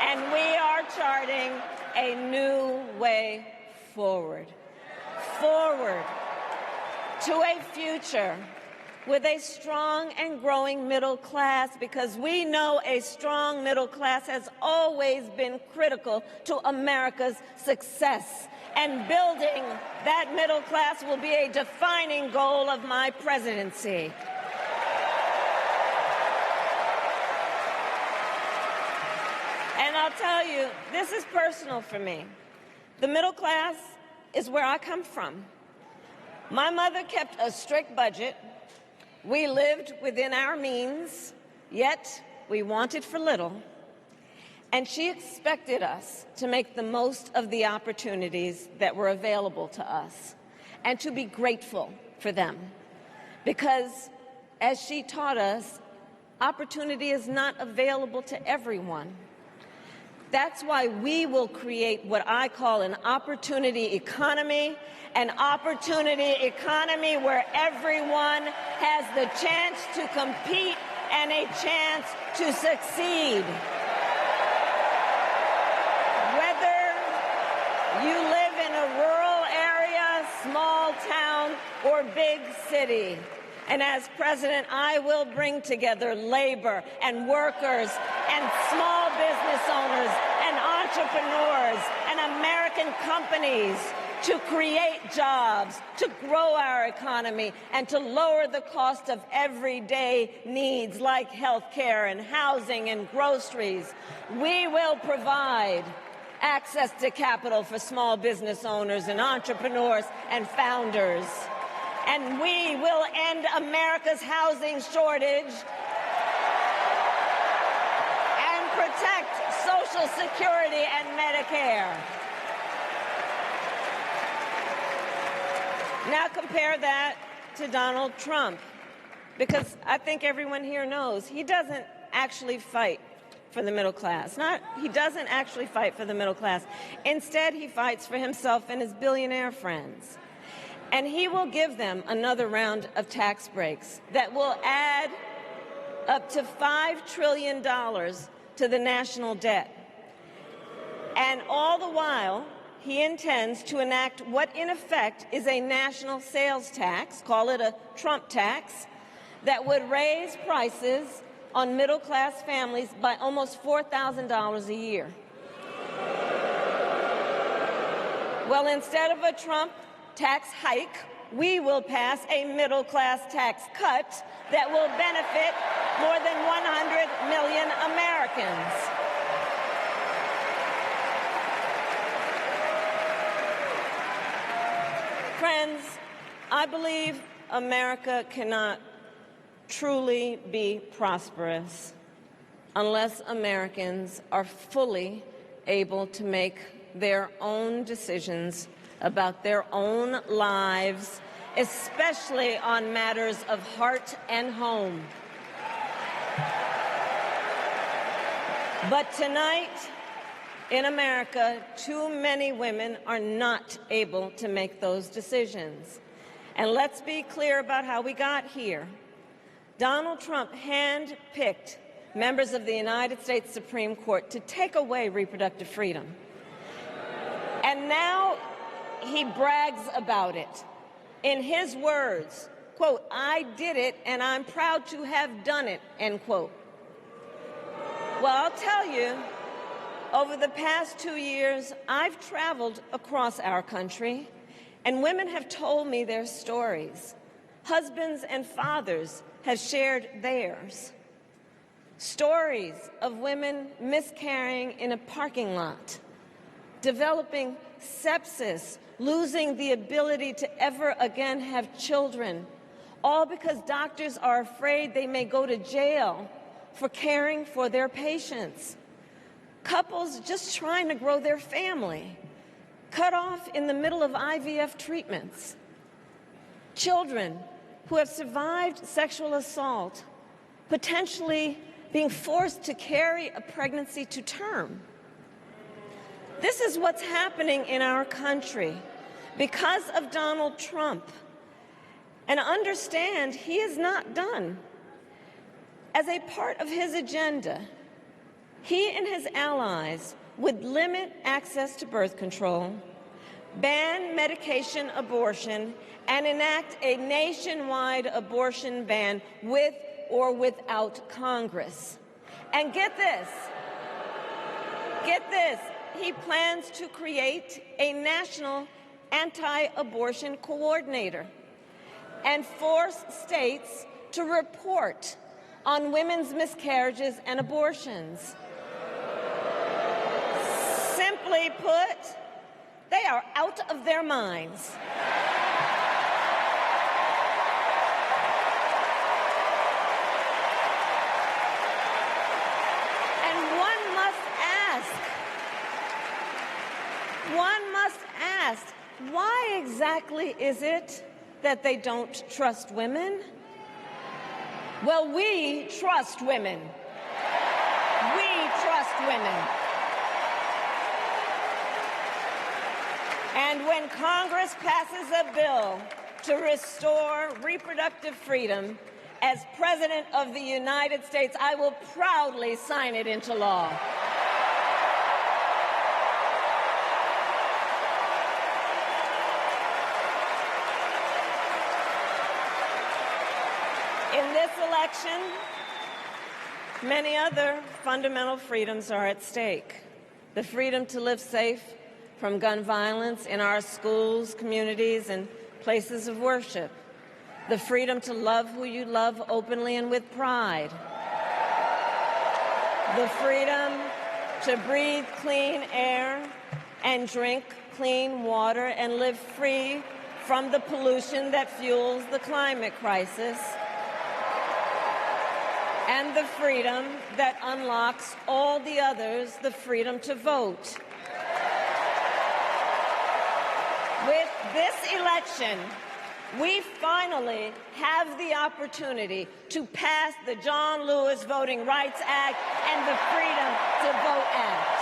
And we are charting a new way forward. To a future with a strong and growing middle class, because we know a strong middle class has always been critical to America's success. And building that middle class will be a defining goal of my presidency. And I'll tell you, this is personal for me. The middle class is where I come from. My mother kept a strict budget. We lived within our means, yet we wanted for little. And she expected us to make the most of the opportunities that were available to us and to be grateful for them. Because, as she taught us, opportunity is not available to everyone. That's why we will create what I call an opportunity economy where everyone has the chance to compete and a chance to succeed. Whether you live in a rural area, small town, or big city. And as president, I will bring together labor and workers and small business owners and entrepreneurs and American companies to create jobs, to grow our economy, and to lower the cost of everyday needs like health care and housing and groceries. We will provide access to capital for small business owners and entrepreneurs and founders. And we will end America's housing shortage and protect Social Security and Medicare. Now compare that to Donald Trump, because I think everyone here knows he doesn't actually fight for the middle class. He doesn't actually fight for the middle class. Instead, he fights for himself and his billionaire friends. And he will give them another round of tax breaks that will add up to $5 trillion to the national debt. And all the while, he intends to enact what in effect is a national sales tax, call it a Trump tax, that would raise prices on middle-class families by almost $4,000 a year. Well, instead of a Trump tax hike, we will pass a middle-class tax cut that will benefit more than 100 million Americans. Friends, I believe America cannot truly be prosperous unless Americans are fully able to make their own decisions about their own lives, especially on matters of heart and home. But tonight, in America, too many women are not able to make those decisions. And let's be clear about how we got here. Donald Trump handpicked members of the United States Supreme Court to take away reproductive freedom. And now he brags about it. In his words, quote, "I did it and I'm proud to have done it," end quote. Well, I'll tell you, over the past 2 years, I've traveled across our country, and women have told me their stories. Husbands and fathers have shared theirs. Stories of women miscarrying in a parking lot, developing sepsis, losing the ability to ever again have children, all because doctors are afraid they may go to jail for caring for their patients. Couples just trying to grow their family, cut off in the middle of IVF treatments. Children who have survived sexual assault, potentially being forced to carry a pregnancy to term. This is what's happening in our country because of Donald Trump. And understand, he is not done. As a part of his agenda, he and his allies would limit access to birth control, ban medication abortion, and enact a nationwide abortion ban with or without Congress. And get this, he plans to create a national anti-abortion coordinator and force states to report on women's miscarriages and abortions. Simply put, they are out of their minds. must ask, why exactly is it that they don't trust women? Well, we trust women. We trust women. And when Congress passes a bill to restore reproductive freedom, as President of the United States, I will proudly sign it into law. In this election, many other fundamental freedoms are at stake. The freedom to live safe from gun violence in our schools, communities, and places of worship. The freedom to love who you love openly and with pride. The freedom to breathe clean air and drink clean water and live free from the pollution that fuels the climate crisis. And the freedom that unlocks all the others, the freedom to vote. With this election, we finally have the opportunity to pass the John Lewis Voting Rights Act and the Freedom to Vote Act.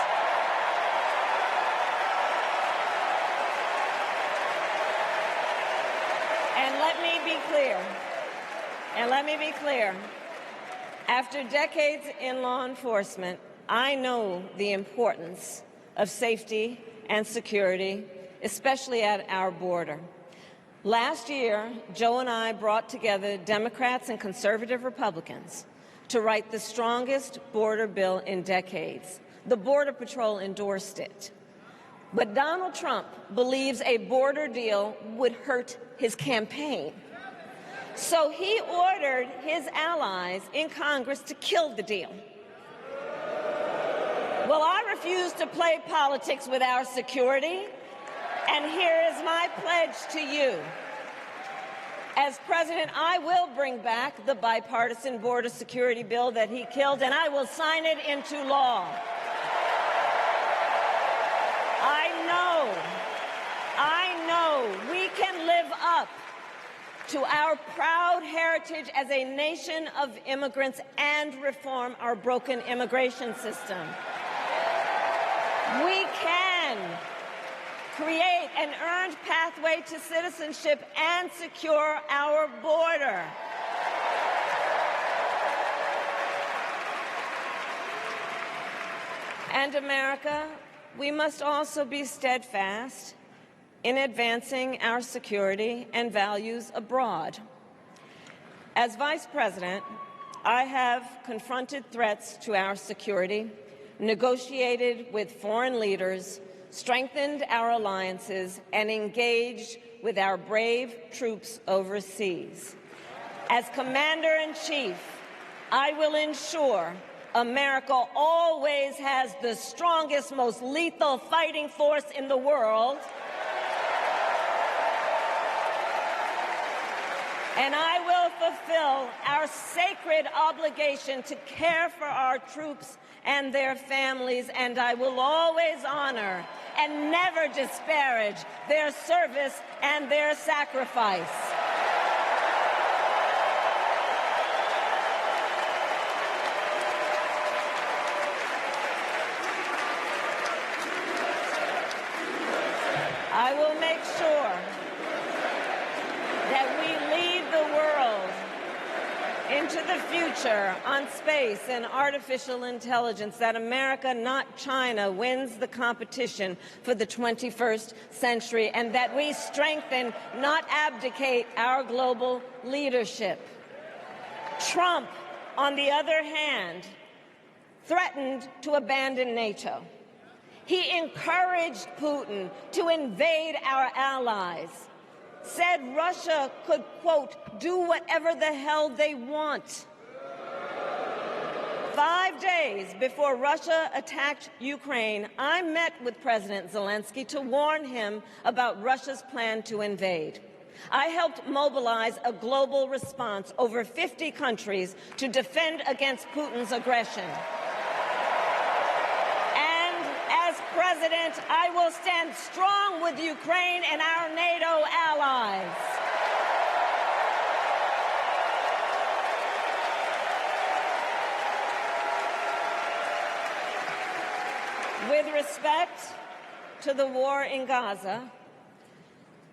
And let me be clear, after decades in law enforcement, I know the importance of safety and security, especially at our border. Last year, Joe and I brought together Democrats and conservative Republicans to write the strongest border bill in decades. The Border Patrol endorsed it. But Donald Trump believes a border deal would hurt his campaign. So he ordered his allies in Congress to kill the deal. Well, I refuse to play politics with our security. And here is my pledge to you. As president, I will bring back the bipartisan border security bill that he killed, and I will sign it into law. I know we can live up to our proud heritage as a nation of immigrants and reform our broken immigration system. We can create an earned pathway to citizenship and secure our border. And America, we must also be steadfast in advancing our security and values abroad. As Vice President, I have confronted threats to our security, negotiated with foreign leaders, strengthened our alliances, and engaged with our brave troops overseas. As Commander-in-Chief, I will ensure America always has the strongest, most lethal fighting force in the world. And I will fulfill our sacred obligation to care for our troops and their families, and I will always honor and never disparage their service and their sacrifice. I will make sure that we lead the world into the future on space and artificial intelligence, that America, not China, wins the competition for the 21st century, and that we strengthen, not abdicate, our global leadership. Trump, on the other hand, threatened to abandon NATO. He encouraged Putin to invade our allies, said Russia could, quote, do whatever the hell they want. 5 days before Russia attacked Ukraine, I met with President Zelensky to warn him about Russia's plan to invade. I helped mobilize a global response, over 50 countries, to defend against Putin's aggression. And as President, I will stand strong with Ukraine and our NATO allies. With respect to the war in Gaza,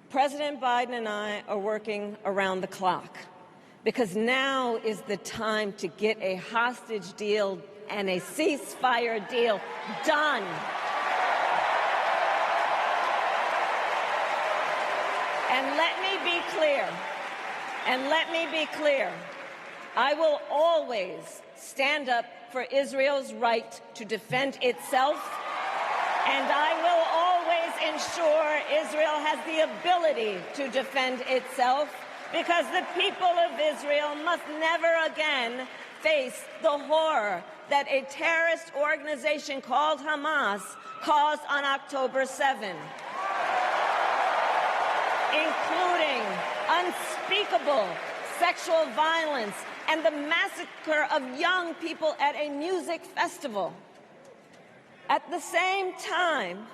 President Biden and I are working around the clock because now is the time to get a hostage deal and a ceasefire deal done. And let me be clear, I will always stand up for Israel's right to defend itself, and I will always ensure Israel has the ability to defend itself, because the people of Israel must never again face the horror that a terrorist organization called Hamas caused on October 7, including unspeakable sexual violence and the massacre of young people at a music festival. At the same time,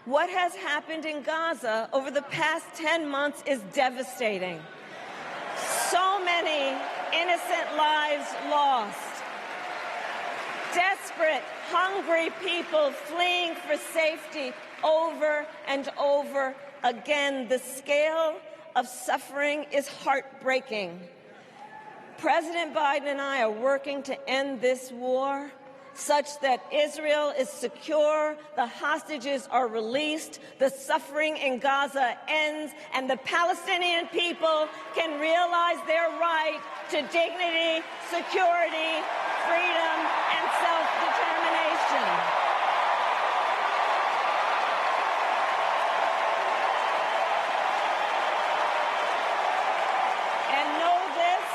what has happened in Gaza over the past 10 months is devastating. So many innocent lives lost. Desperate, hungry people fleeing for safety over and over again. The scale of suffering is heartbreaking. President Biden and I are working to end this war such that Israel is secure, the hostages are released, the suffering in Gaza ends, and the Palestinian people can realize their right to dignity, security, freedom, and self-determination. And know this,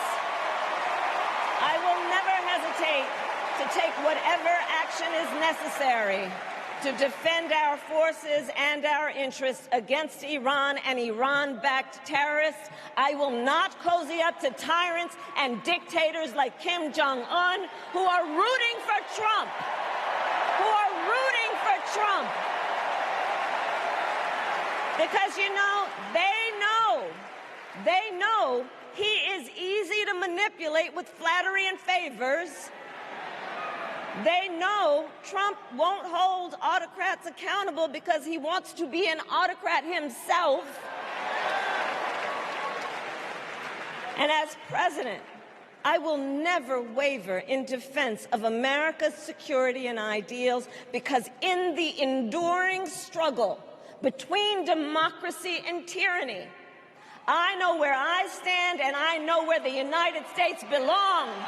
I will never hesitate to take whatever action is necessary to defend our forces and our interests against Iran and Iran-backed terrorists. I will not cozy up to tyrants and dictators like Kim Jong-un who are rooting for Trump, Because, you know, they know he is easy to manipulate with flattery and favors. They know Trump won't hold autocrats accountable because he wants to be an autocrat himself. And as president, I will never waver in defense of America's security and ideals, because in the enduring struggle between democracy and tyranny, I know where I stand and I know where the United States belongs.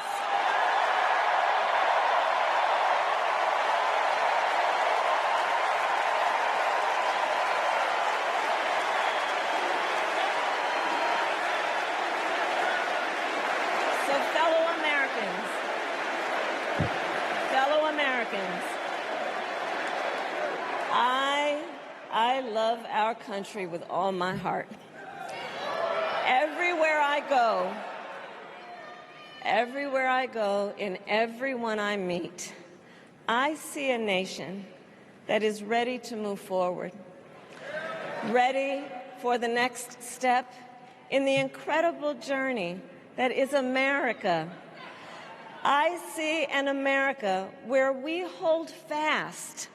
I love our country with all my heart. Everywhere I go, in everyone I meet, I see a nation that is ready to move forward, ready for the next step in the incredible journey that is America. I see an America where we hold fast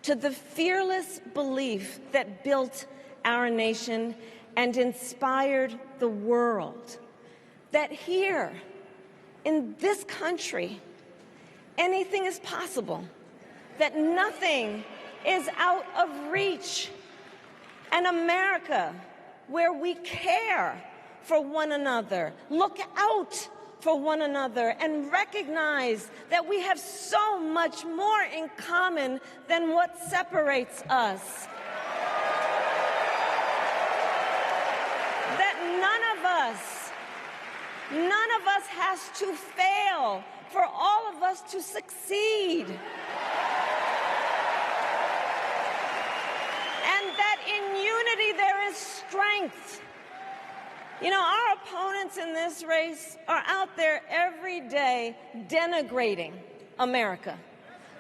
to the fearless belief that built our nation and inspired the world, that here, in this country, anything is possible, that nothing is out of reach. An America where we care for one another, look out for one another, and recognize that we have so much more in common than what separates us. That none of us has to fail for all of us to succeed. And that in unity there is strength. You know, our opponents in this race are out there every day denigrating America,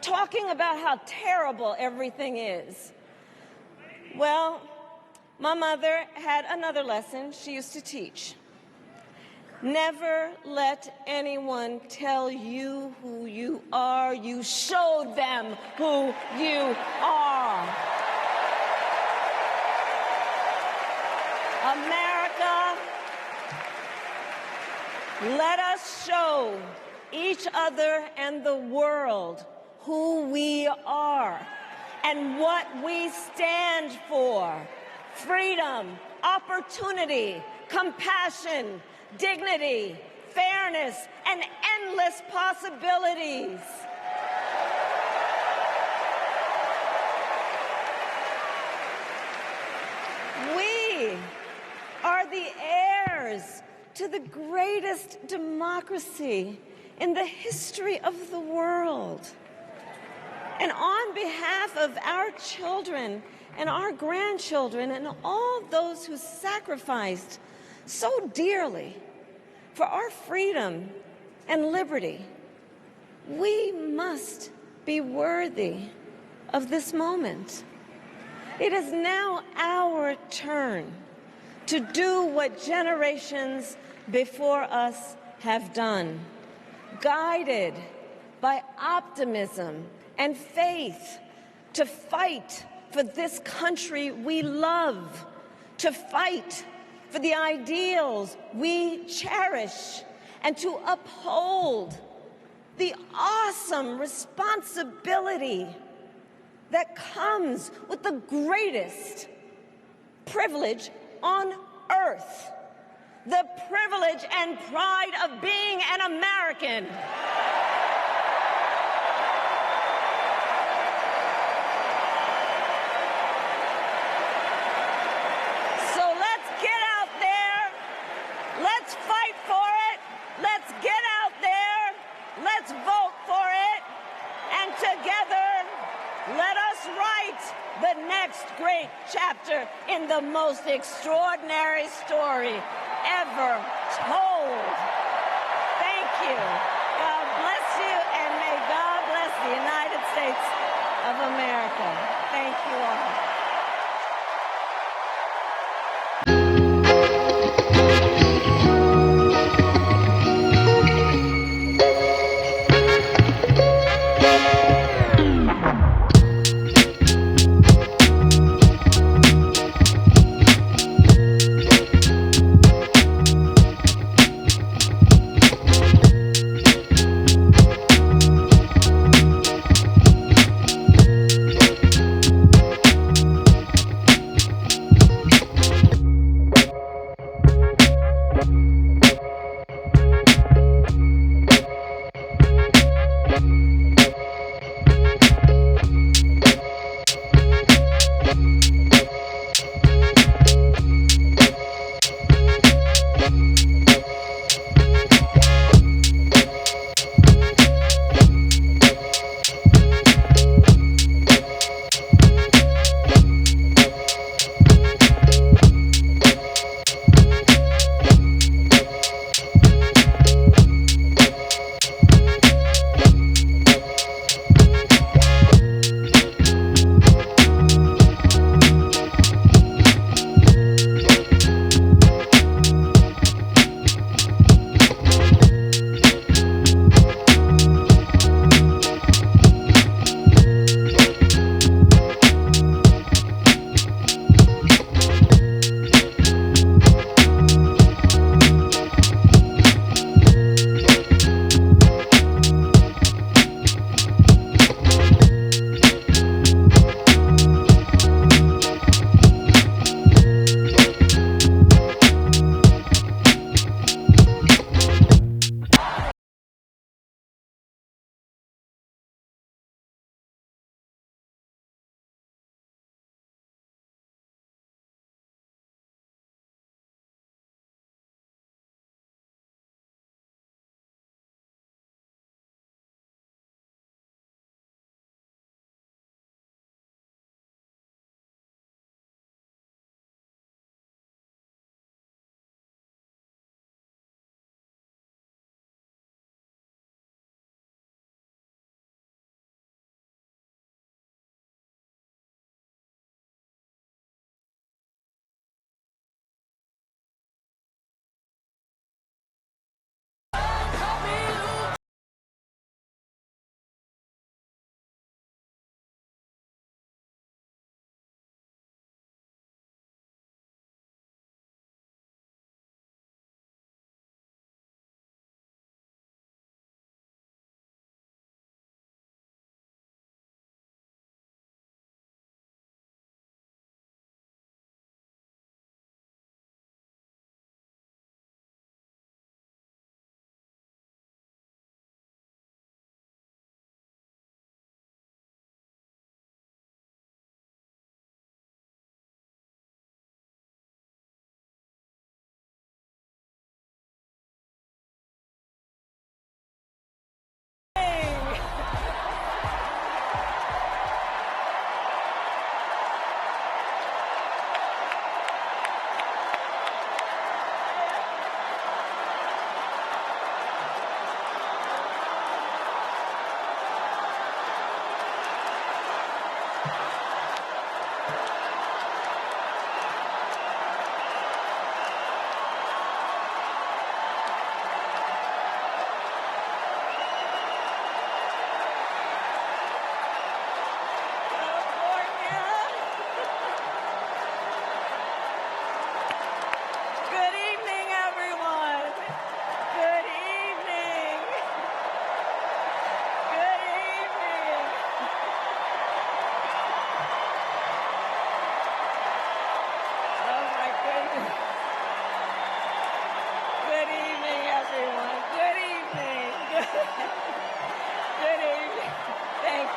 talking about how terrible everything is. Well, my mother had another lesson she used to teach. Never let anyone tell you who you are. You show them who you are. America, let us show each other and the world who we are and what we stand for. Freedom, opportunity, compassion, dignity, fairness, and endless possibilities. We are the heirs to the greatest democracy in the history of the world. And on behalf of our children and our grandchildren and all those who sacrificed so dearly for our freedom and liberty, we must be worthy of this moment. It is now our turn to do what generations before us have done, guided by optimism and faith, to fight for this country we love, to fight for the ideals we cherish, and to uphold the awesome responsibility that comes with the greatest privilege on earth, the privilege and pride of being an American. So let's get out there, let's fight for it, let's get out there, let's vote for it, and together let us write the next great chapter in the most extraordinary story ever told. Thank you. God bless you, and may God bless the United States of America. Thank you all.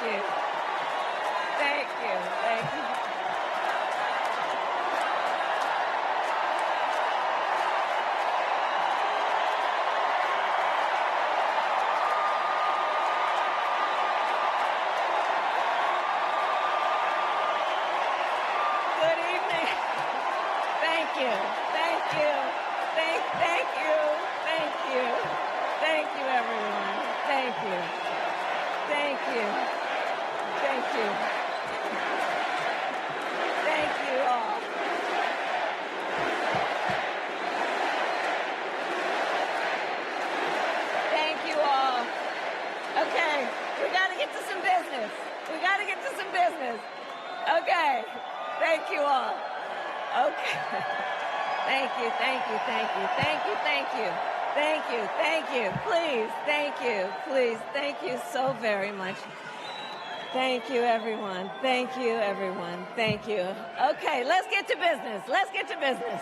you. Thank you. Thank you. Good evening. Thank you. Thank you. Thank you. Thank you. Thank you, everyone. Thank you. Thank you. Thank you. Thank you all. Thank you all. Okay, we got to get to some business. We got to get to some business. Okay, thank you all. Okay. Thank you, thank you, thank you, thank you, thank you. Thank you, thank you, please, thank you, please, thank you so very much. Thank you, everyone. Thank you, everyone. Thank you. Okay, let's get to business. Let's get to business.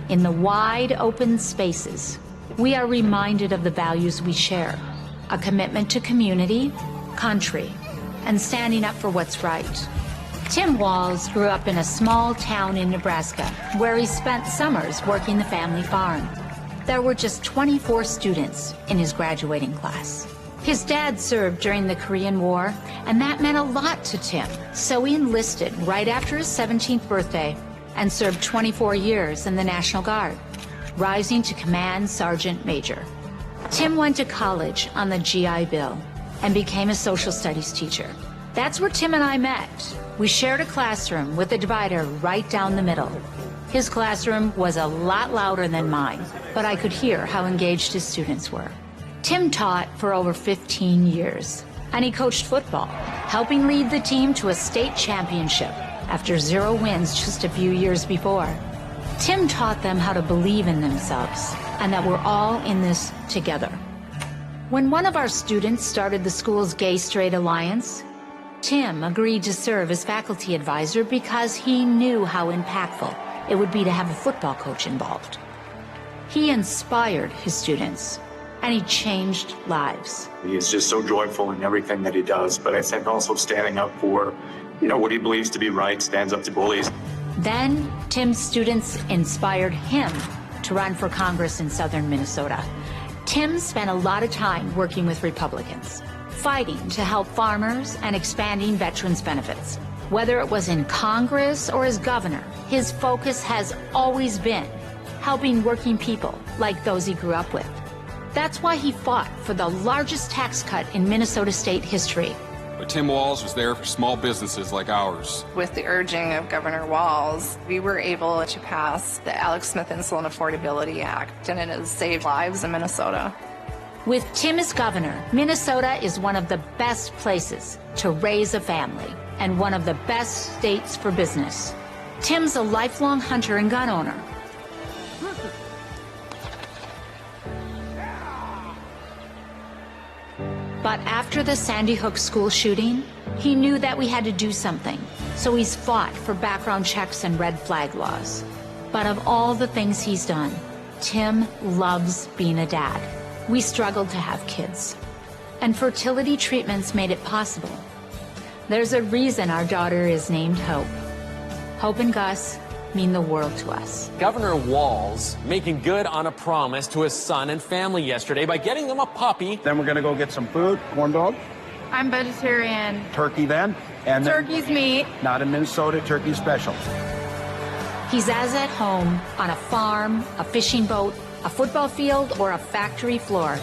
In the wide open spaces, we are reminded of the values we share, a commitment to community, country, and standing up for what's right. Tim Walz grew up in a small town in Nebraska, where he spent summers working the family farm. There were just 24 students in his graduating class. His dad served during the Korean War, and that meant a lot to Tim. So he enlisted right after his 17th birthday and served 24 years in the National Guard, rising to Command Sergeant Major. Tim went to college on the GI Bill and became a social studies teacher. That's where Tim and I met. We shared a classroom with a divider right down the middle. His classroom was a lot louder than mine, but I could hear how engaged his students were. Tim taught for over 15 years, and he coached football, helping lead the team to a state championship after 0 wins just a few years before. Tim taught them how to believe in themselves and that we're all in this together. When one of our students started the school's Gay-Straight Alliance, Tim agreed to serve as faculty advisor because he knew how impactful it would be to have a football coach involved. He inspired his students, and he changed lives. He is just so joyful in everything that he does, but I think also standing up for, what he believes to be right, stands up to bullies. Then, Tim's students inspired him to run for Congress in southern Minnesota. Tim spent a lot of time working with Republicans, fighting to help farmers and expanding veterans' benefits. Whether it was in Congress or as governor, his focus has always been helping working people like those he grew up with. That's why he fought for the largest tax cut in Minnesota state history. But Tim Walz was there for small businesses like ours. With the urging of Governor Walz, we were able to pass the Alex Smith Insulin Affordability Act, and it has saved lives in Minnesota. With Tim as governor, Minnesota is one of the best places to raise a family and one of the best states for business. Tim's a lifelong hunter and gun owner. But after the Sandy Hook school shooting, he knew that we had to do something. So he's fought for background checks and red flag laws. But of all the things he's done, Tim loves being a dad. We struggled to have kids, and fertility treatments made it possible. There's a reason our daughter is named Hope. Hope and Gus mean the world to us. Governor Walz making good on a promise to his son and family yesterday by getting them a puppy. Then we're going to go get some food, corn dog. I'm vegetarian. Turkey then. And Turkey's meat. Not in Minnesota, turkey special. He's as at home on a farm, a fishing boat, a football field, or a factory floor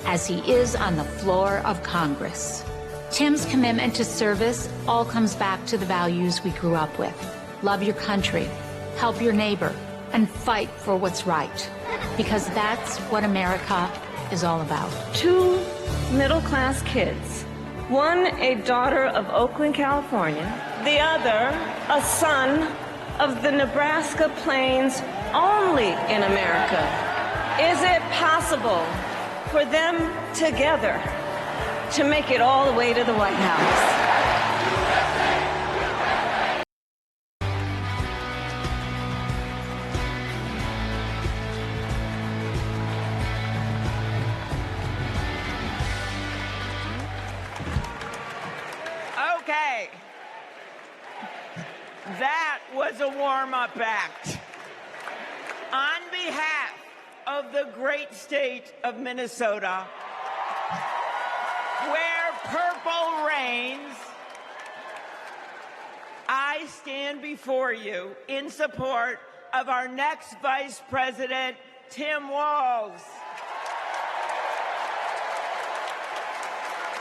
as he is on the floor of Congress. Tim's commitment to service all comes back to the values we grew up with. Love your country, help your neighbor, and fight for what's right. Because that's what America is all about. 2 middle-class kids. One, a daughter of Oakland, California. The other, a son of the Nebraska Plains, only in America. Is it possible for them together to make it all the way to the White House? Okay. That was a warm-up act. On behalf of the great state of Minnesota, where purple reigns, I stand before you in support of our next Vice President, Tim Walz.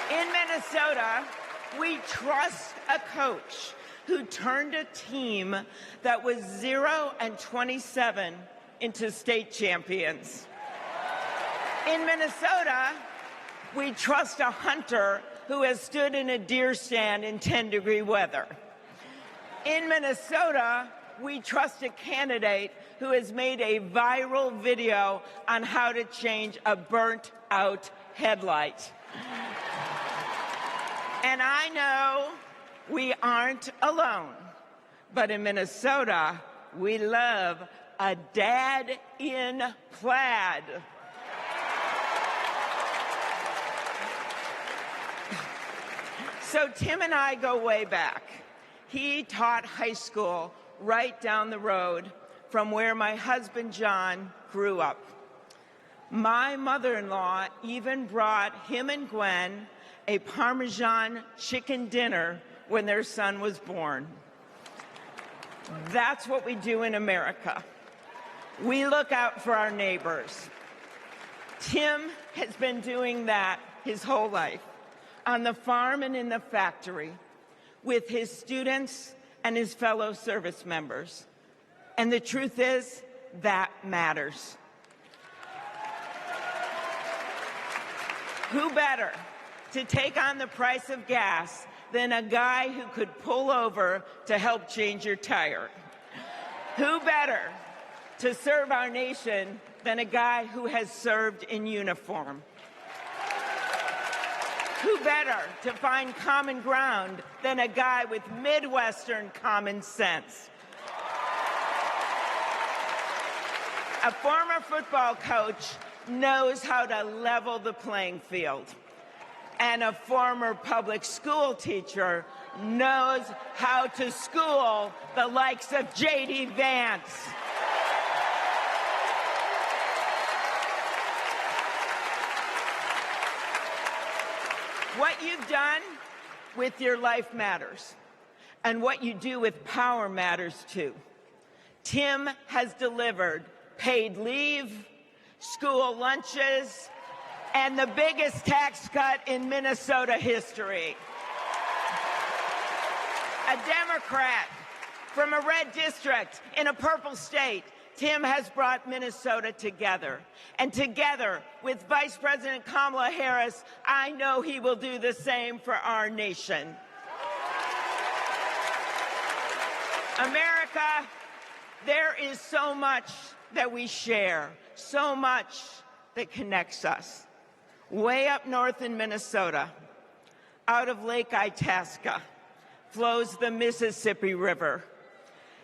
In Minnesota, we trust a coach who turned a team that was 0-27 into state champions. In Minnesota, we trust a hunter who has stood in a deer stand in 10-degree weather. In Minnesota, we trust a candidate who has made a viral video on how to change a burnt-out headlight. And I know we aren't alone, but in Minnesota, we love a dad in plaid. So Tim and I go way back. He taught high school right down the road from where my husband John grew up. My mother-in-law even brought him and Gwen a Parmesan chicken dinner when their son was born. That's what we do in America. We look out for our neighbors. Tim has been doing that his whole life, on the farm and in the factory, with his students and his fellow service members. And the truth is, that matters. Who better to take on the price of gas than a guy who could pull over to help change your tire? Who better to serve our nation than a guy who has served in uniform? Who better to find common ground than a guy with Midwestern common sense? A former football coach knows how to level the playing field. And a former public school teacher knows how to school the likes of J.D. Vance. What you've done with your life matters, and what you do with power matters too. Tim has delivered paid leave, school lunches, and the biggest tax cut in Minnesota history. A Democrat from a red district in a purple state, Tim has brought Minnesota together. And together with Vice President Kamala Harris, I know he will do the same for our nation. America, there is so much that we share, so much that connects us. Way up north in Minnesota, out of Lake Itasca, flows the Mississippi River.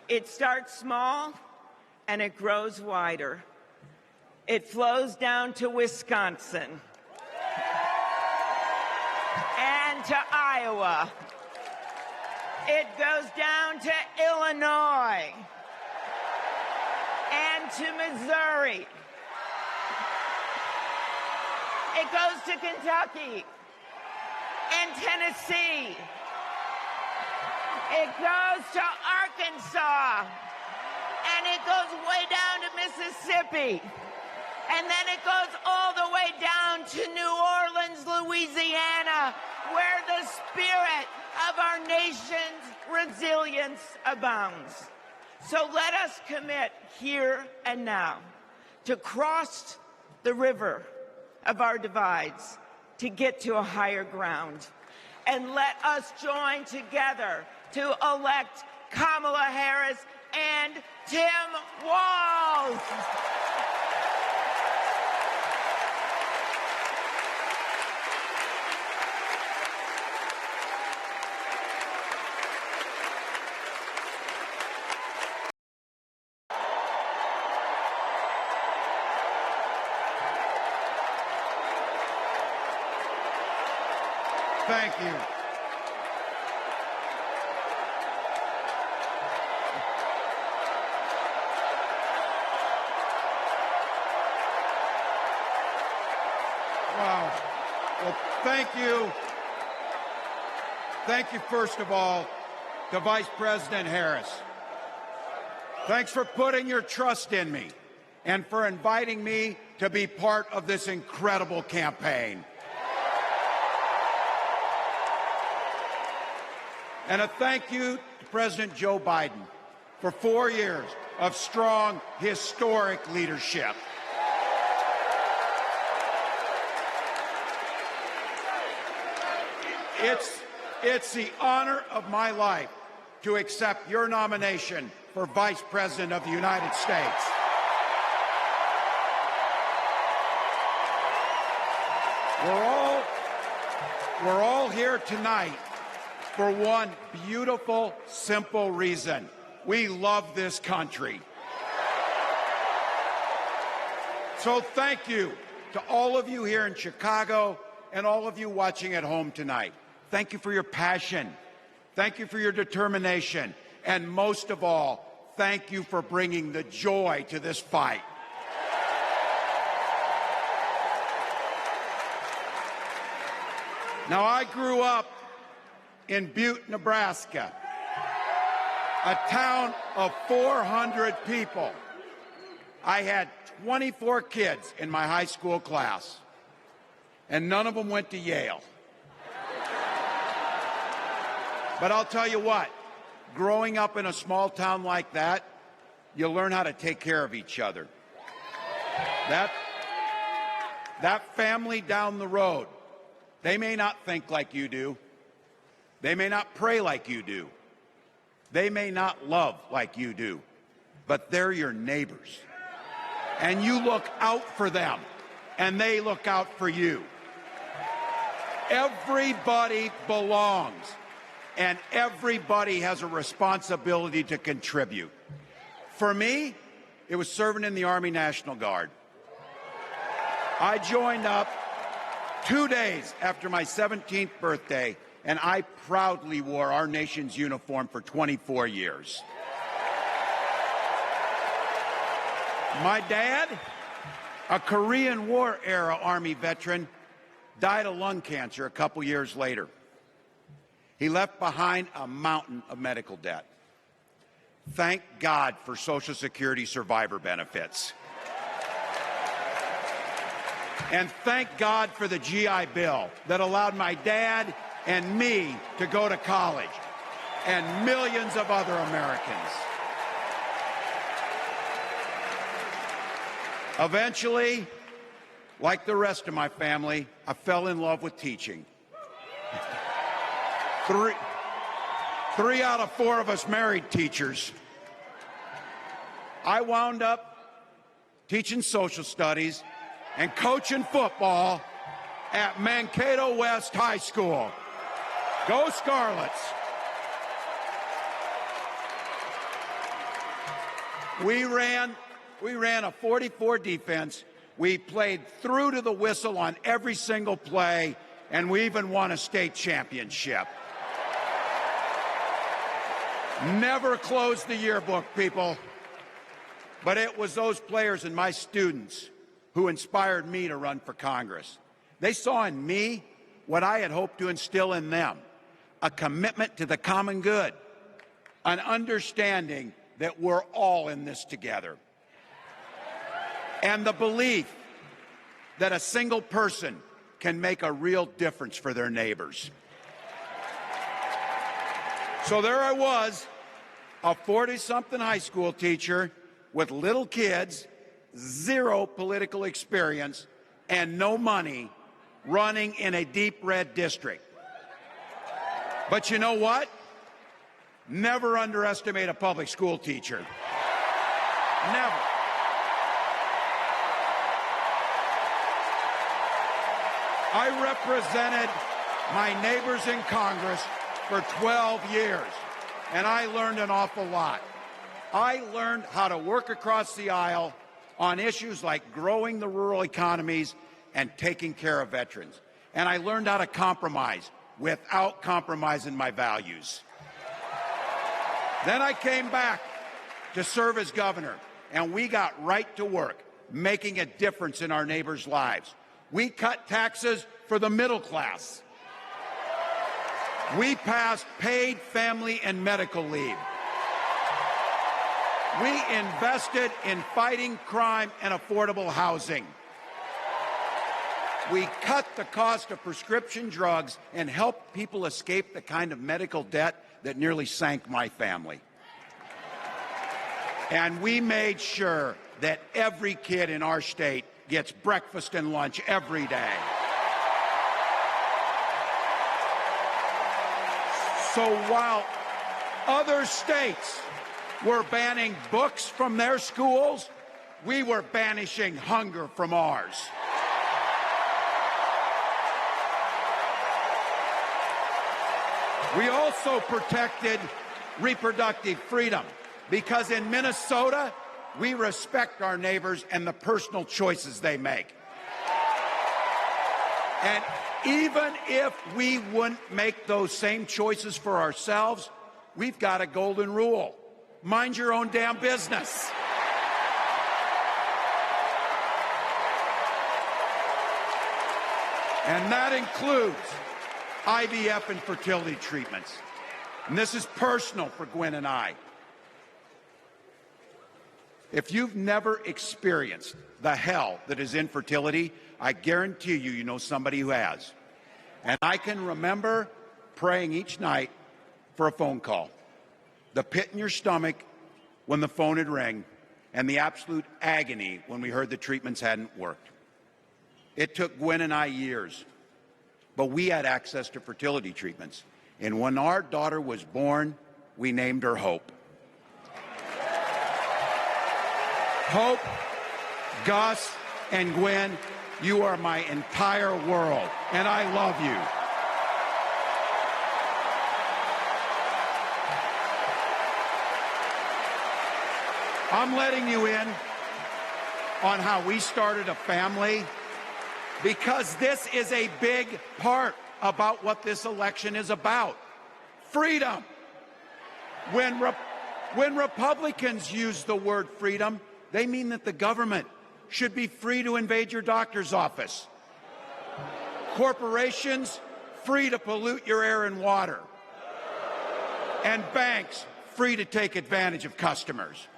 It starts small and it grows wider. It flows down to Wisconsin and to Iowa. It goes down to Illinois and to Missouri. It goes to Kentucky and Tennessee. It goes to Arkansas, and it goes way down to Mississippi. And then it goes all the way down to New Orleans, Louisiana, where the spirit of our nation's resilience abounds. So let us commit here and now to cross the river of our divides to get to a higher ground. And let us join together to elect Kamala Harris and Tim Walz. Thank you. thank you. Thank you, first of all, to Vice President Harris. Thanks for putting your trust in me and for inviting me to be part of this incredible campaign. And a thank you to President Joe Biden for 4 years of strong, historic leadership. It's the honor of my life to accept your nomination for Vice President of the United States. We're all here tonight for one beautiful, simple reason. We love this country. So thank you to all of you here in Chicago and all of you watching at home tonight. Thank you for your passion. Thank you for your determination. And most of all, thank you for bringing the joy to this fight. Now, I grew up in Butte, Nebraska, a town of 400 people. I had 24 kids in my high school class, and none of them went to Yale. But I'll tell you what, growing up in a small town like that, you learn how to take care of each other. That family down the road, they may not think like you do. They may not pray like you do. They may not love like you do. But they're your neighbors. And you look out for them, and they look out for you. Everybody belongs, and everybody has a responsibility to contribute. For me, it was serving in the Army National Guard. I joined up 2 days after my 17th birthday, and I proudly wore our nation's uniform for 24 years. My dad, a Korean War-era Army veteran, died of lung cancer a couple years later. He left behind a mountain of medical debt. Thank God for Social Security survivor benefits. And thank God for the GI Bill that allowed my dad and me to go to college, and millions of other Americans. Eventually, like the rest of my family, I fell in love with teaching. Three out of 4 of us married teachers. I wound up teaching social studies and coaching football at Mankato West High School. Go Scarlets! We ran a 44 defense. We played through to the whistle on every single play, and we even won a state championship. Never closed the yearbook, people. But it was those players and my students who inspired me to run for Congress. They saw in me what I had hoped to instill in them, a commitment to the common good, an understanding that we're all in this together, and the belief that a single person can make a real difference for their neighbors. So there I was, a 40-something high school teacher with little kids, 0 political experience, and no money, running in a deep red district. But you know what? Never underestimate a public school teacher. Never. I represented my neighbors in Congress for 12 years, and I learned an awful lot. I learned how to work across the aisle on issues like growing the rural economies and taking care of veterans. And I learned how to compromise without compromising my values. Then I came back to serve as governor, and we got right to work, making a difference in our neighbors' lives. We cut taxes for the middle class. We passed paid family and medical leave. We invested in fighting crime and affordable housing. We cut the cost of prescription drugs and helped people escape the kind of medical debt that nearly sank my family. And we made sure that every kid in our state gets breakfast and lunch every day. So while other states were banning books from their schools, we were banishing hunger from ours. We also protected reproductive freedom because in Minnesota, we respect our neighbors and the personal choices they make. And even if we wouldn't make those same choices for ourselves, we've got a golden rule. Mind your own damn business. And that includes IVF and fertility treatments. And this is personal for Gwen and I. If you've never experienced the hell that is infertility, I guarantee you, you know somebody who has. And I can remember praying each night for a phone call. The pit in your stomach when the phone had rang, and the absolute agony when we heard the treatments hadn't worked. It took Gwen and I years, but we had access to fertility treatments. And when our daughter was born, we named her Hope. Hope, Gus, and Gwen, you are my entire world, and I love you. I'm letting you in on how we started a family because this is a big part about what this election is about. Freedom. When Republicans use the word freedom, they mean that the government should be free to invade your doctor's office. Corporations free to pollute your air and water. And banks free to take advantage of customers.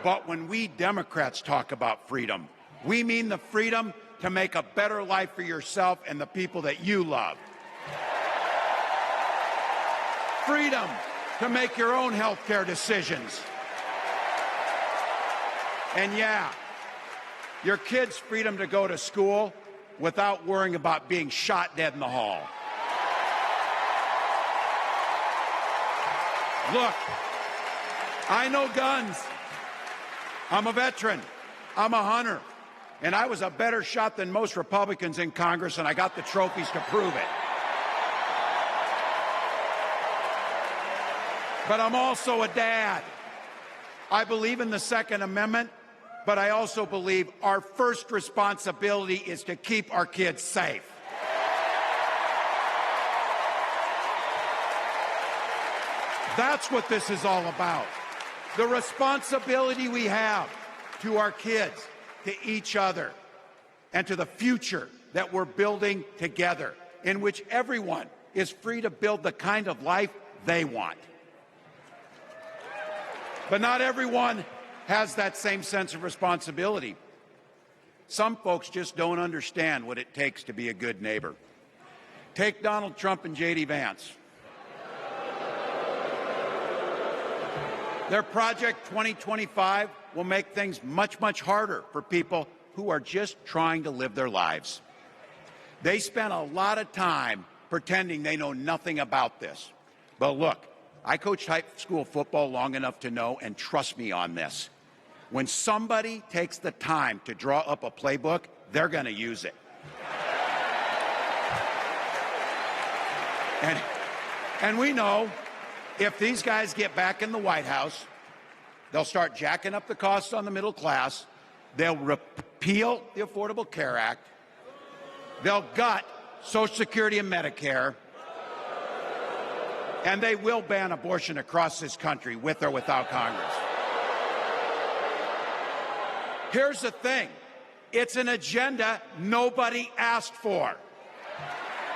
But when we Democrats talk about freedom, we mean the freedom to make a better life for yourself and the people that you love. Freedom to make your own health care decisions. And yeah, your kids' freedom to go to school without worrying about being shot dead in the hall. Look, I know guns. I'm a veteran. I'm a hunter. And I was a better shot than most Republicans in Congress, and I got the trophies to prove it. But I'm also a dad. I believe in the Second Amendment, but I also believe our first responsibility is to keep our kids safe. That's what this is all about. The responsibility we have to our kids, to each other, and to the future that we're building together, in which everyone is free to build the kind of life they want. But not everyone has that same sense of responsibility. Some folks just don't understand what it takes to be a good neighbor. Take Donald Trump and J.D. Vance. Their Project 2025 will make things much, much harder for people who are just trying to live their lives. They spent a lot of time pretending they know nothing about this. But look, I coached high school football long enough to know, and trust me on this, when somebody takes the time to draw up a playbook, they're going to use it. And we know if these guys get back in the White House, they'll start jacking up the costs on the middle class, they'll repeal the Affordable Care Act, they'll gut Social Security and Medicare, and they will ban abortion across this country with or without Congress. Here's the thing. It's an agenda nobody asked for.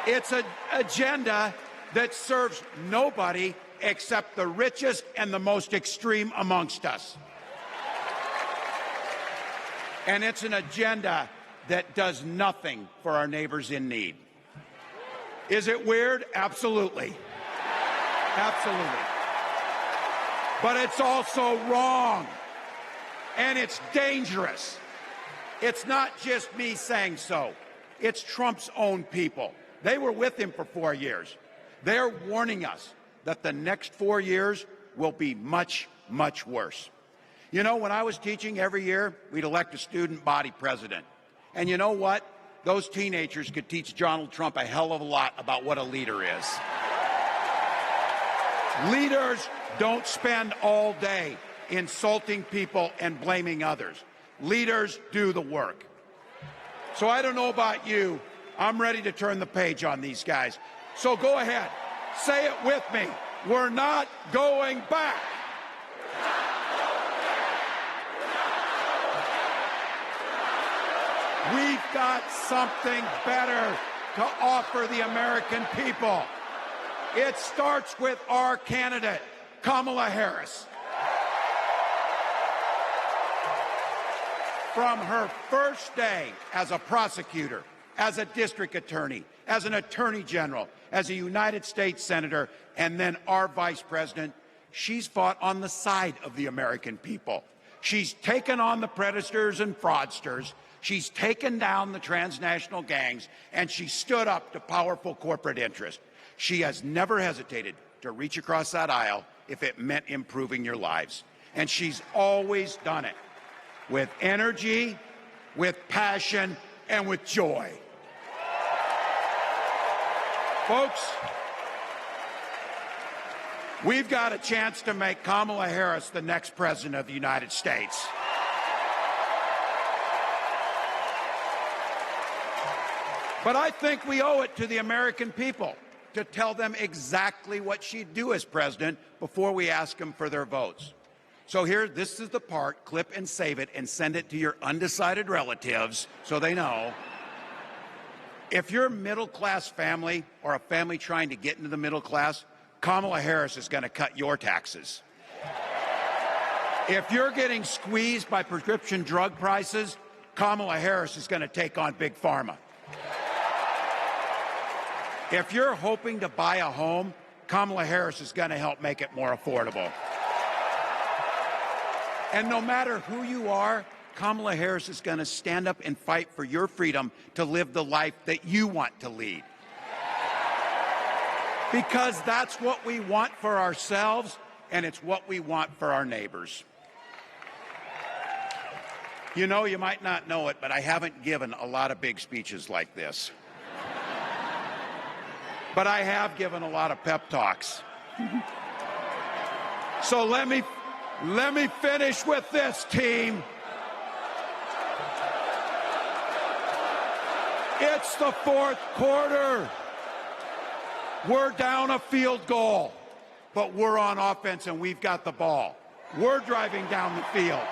It's an agenda that serves nobody except the richest and the most extreme amongst us. And it's an agenda that does nothing for our neighbors in need. Is it weird? Absolutely. Absolutely. But it's also wrong. And it's dangerous. It's not just me saying so. It's Trump's own people. They were with him for 4 years. They're warning us that the next 4 years will be much, much worse. You know, when I was teaching every year, we'd elect a student body president. And you know what? Those teenagers could teach Donald Trump a hell of a lot about what a leader is. Leaders don't spend all day insulting people and blaming others. Leaders do the work. So I don't know about you. I'm ready to turn the page on these guys. So go ahead. Say it with me. We're not going back. We've got something better to offer the American people. It starts with our candidate, Kamala Harris. From her first day as a prosecutor, as a district attorney, as an attorney general, as a United States senator, and then our vice president, she's fought on the side of the American people. She's taken on the predators and fraudsters. She's taken down the transnational gangs, and she stood up to powerful corporate interests. She has never hesitated to reach across that aisle if it meant improving your lives. And she's always done it with energy, with passion, and with joy. Folks, we've got a chance to make Kamala Harris the next president of the United States. But I think we owe it to the American people to tell them exactly what she'd do as president before we ask them for their votes. So here, this is the part, clip and save it and send it to your undecided relatives so they know. If you're a middle-class family or a family trying to get into the middle class, Kamala Harris is going to cut your taxes. If you're getting squeezed by prescription drug prices, Kamala Harris is going to take on Big Pharma. If you're hoping to buy a home, Kamala Harris is going to help make it more affordable. And no matter who you are, Kamala Harris is going to stand up and fight for your freedom to live the life that you want to lead. Because that's what we want for ourselves, and it's what we want for our neighbors. You know, you might not know it, but I haven't given a lot of big speeches like this. But I have given a lot of pep talks. So let me finish with this, team. It's the fourth quarter. We're down a field goal, but we're on offense and we've got the ball. We're driving down the field.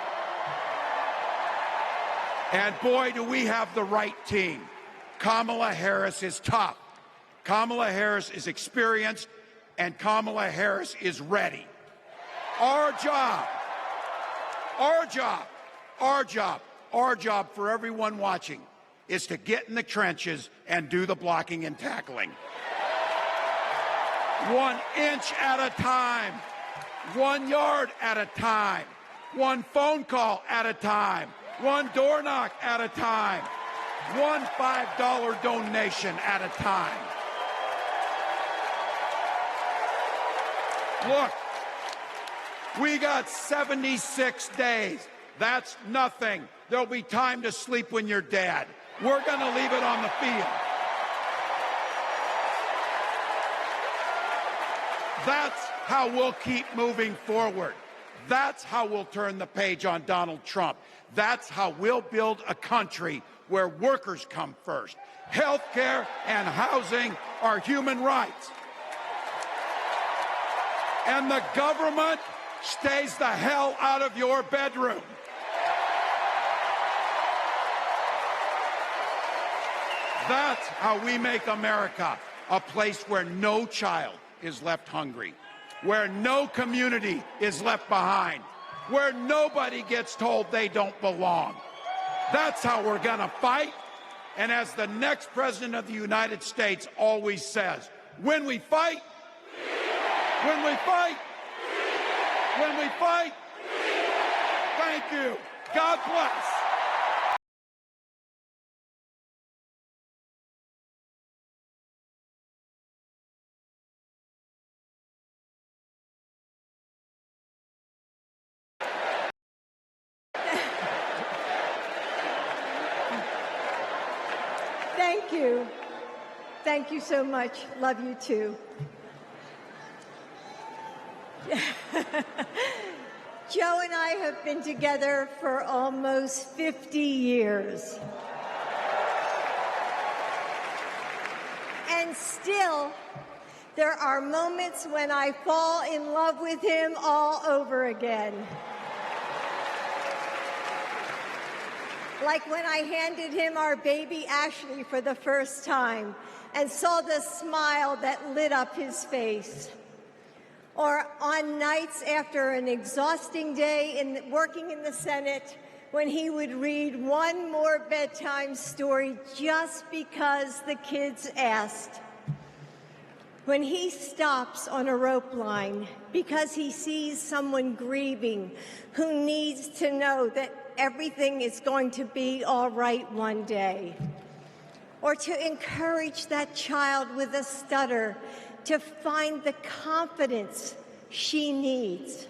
And boy, do we have the right team. Kamala Harris is tough. Kamala Harris is experienced, and Kamala Harris is ready. Our job for everyone watching is to get in the trenches and do the blocking and tackling. 1 inch at a time, 1 yard at a time, 1 phone call at a time, 1 door knock at a time, 1 $5 donation at a time. Look, we got 76 days. That's nothing. There'll be time to sleep when you're dead. We're going to leave it on the field. That's how we'll keep moving forward. That's how we'll turn the page on Donald Trump. That's how we'll build a country where workers come first. Health care and housing are human rights. And the government stays the hell out of your bedroom. That's how we make America a place where no child is left hungry, where no community is left behind, where nobody gets told they don't belong. That's how we're going to fight. And as the next President of the United States always says, when we fight, when we fight, when we fight, thank you. God bless. Thank you. Thank you so much. Love you too. Joe and I have been together for almost 50 years. And still, there are moments when I fall in love with him all over again. Like when I handed him our baby Ashley for the first time and saw the smile that lit up his face. Or on nights after an exhausting day working in the Senate, when he would read one more bedtime story just because the kids asked. When he stops on a rope line because he sees someone grieving who needs to know that everything is going to be all right one day. Or to encourage that child with a stutter to find the confidence she needs.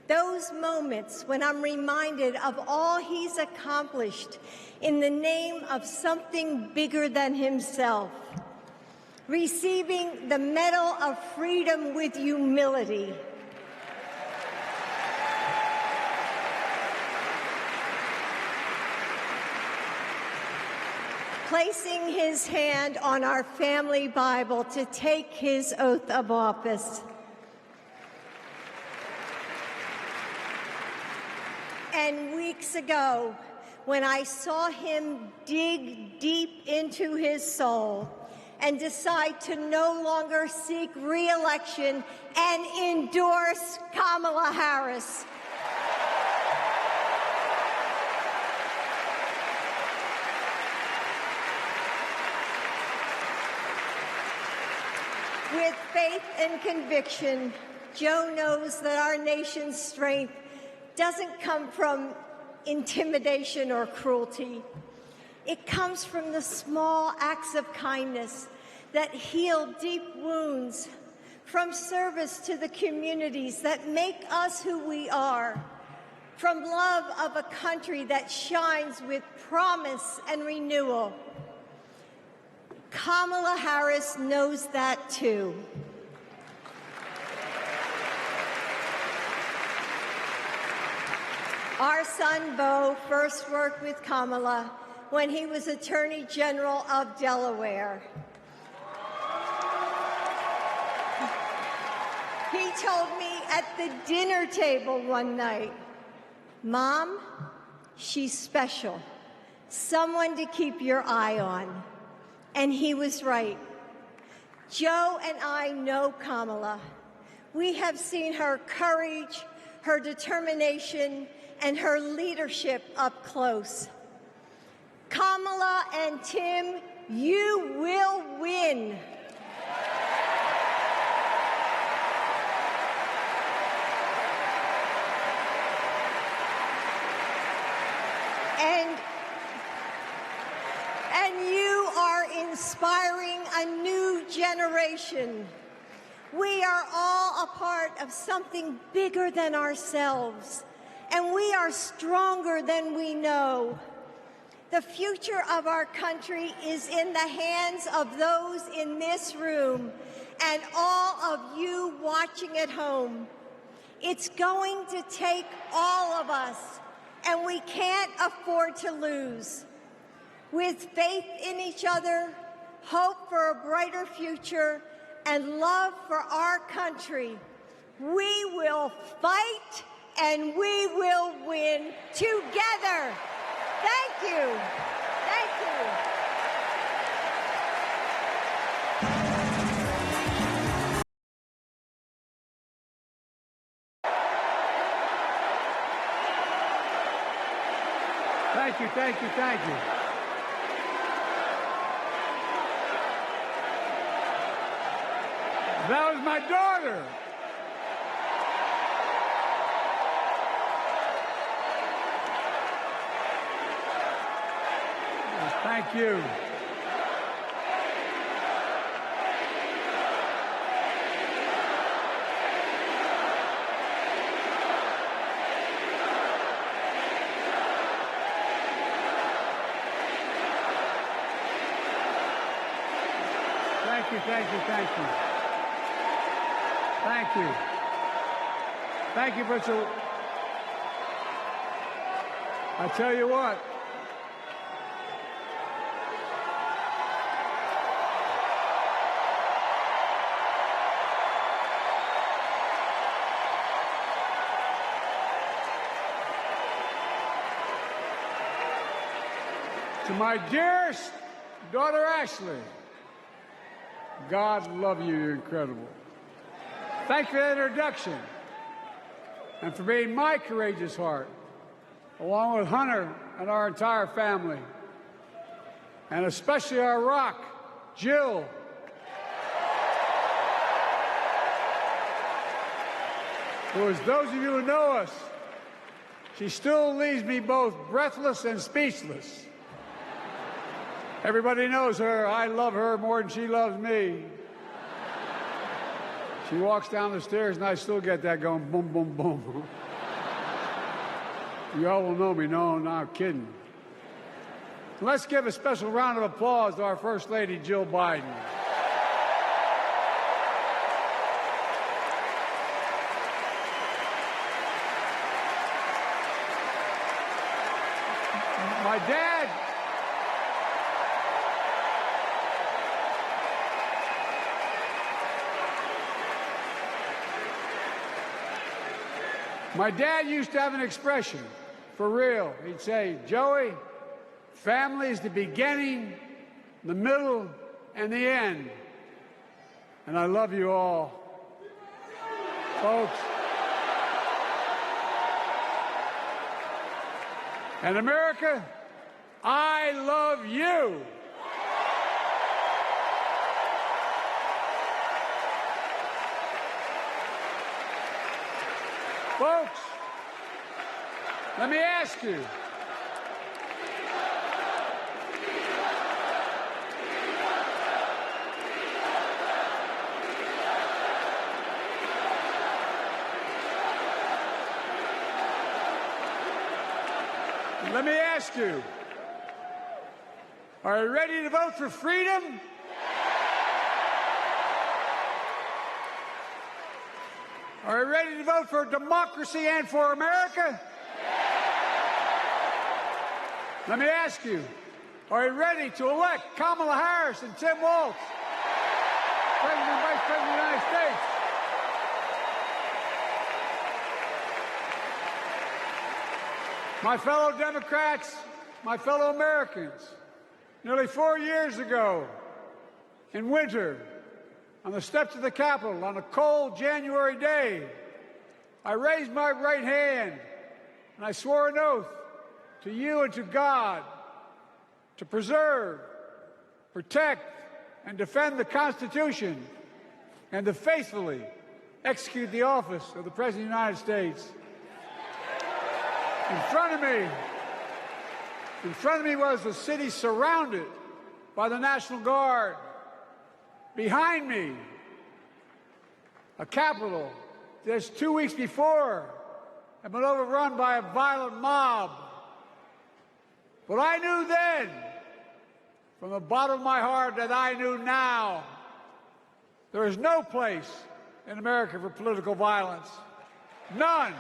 Those moments when I'm reminded of all he's accomplished in the name of something bigger than himself. Receiving the Medal of Freedom with humility. Placing his hand on our family Bible to take his oath of office. And weeks ago, when I saw him dig deep into his soul and decide to no longer seek re-election and endorse Kamala Harris, with faith and conviction, Joe knows that our nation's strength doesn't come from intimidation or cruelty. It comes from the small acts of kindness that heal deep wounds, from service to the communities that make us who we are, from love of a country that shines with promise and renewal. Kamala Harris knows that too. Our son, Beau, first worked with Kamala when he was Attorney General of Delaware. He told me at the dinner table one night, "Mom, she's special, someone to keep your eye on." And he was right. Joe and I know Kamala. We have seen her courage, her determination, and her leadership up close. Kamala and Tim, you will win. And you are inspiring a new generation. We are all a part of something bigger than ourselves, and we are stronger than we know. The future of our country is in the hands of those in this room and all of you watching at home. It's going to take all of us, and we can't afford to lose. With faith in each other, hope for a brighter future, and love for our country, we will fight and we will win together. Thank you. Thank you. Thank you, thank you, thank you. That was my daughter. Thank you. Thank you, thank you, thank you. Thank you. Thank you for so. I tell you what. To my dearest daughter Ashley, God love you, you're incredible. Thanks for the introduction and for being my courageous heart, along with Hunter and our entire family, and especially our rock, Jill. Who, as those of you who know us, she still leaves me both breathless and speechless. Everybody knows her. I love her more than she loves me. She walks down the stairs, and I still get that going, boom, boom, boom. You all will know me. No, no, I'm kidding. Let's give a special round of applause to our First Lady, Jill Biden. My dad used to have an expression, for real. He'd say, Joey, family is the beginning, the middle, and the end. And I love you all. Folks. And America, I love you. Folks, let me ask you. Let me ask you. Are you ready to vote for freedom? Are you ready to vote for democracy and for America? Let me ask you, are you ready to elect Kamala Harris and Tim Walz, President and Vice President of the United States? My fellow Democrats, my fellow Americans, nearly 4 years ago, in winter, on the steps of the Capitol, on a cold January day, I raised my right hand and I swore an oath to you and to God to preserve, protect, and defend the Constitution and to faithfully execute the office of the President of the United States. In front of me was the city surrounded by the National Guard. Behind me, a Capitol just 2 weeks before had been overrun by a violent mob. But I knew then, from the bottom of my heart, that I knew now, there is no place in America for political violence. None.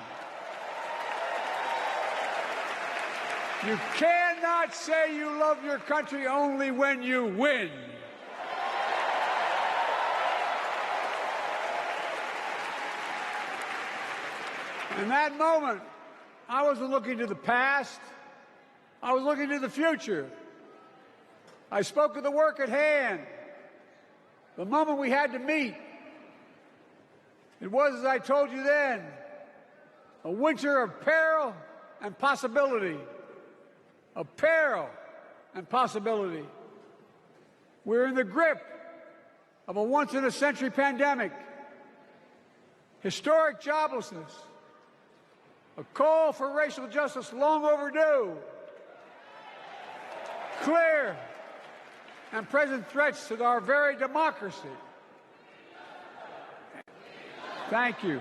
You cannot say you love your country only when you win. In that moment, I wasn't looking to the past. I was looking to the future. I spoke of the work at hand, the moment we had to meet. It was, as I told you then, a winter of peril and possibility. of peril and possibility. We're in the grip of a once-in-a-century pandemic, historic joblessness, a call for racial justice long overdue, clear and present threats to our very democracy. Thank you.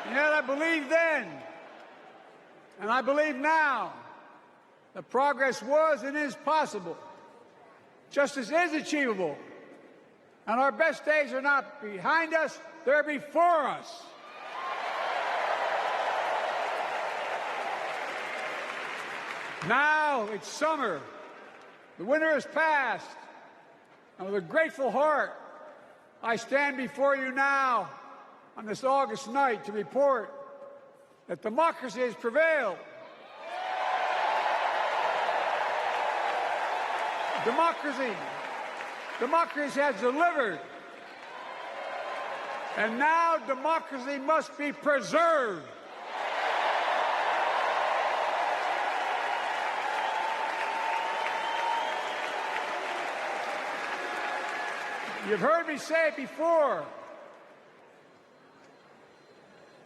And yet I believed then, and I believe now, that progress was and is possible. Justice is achievable, and our best days are not behind us, they're before us. Now it's summer. The winter has passed, and with a grateful heart, I stand before you now on this August night to report that democracy has prevailed. Democracy has delivered. And now democracy must be preserved. You've heard me say it before.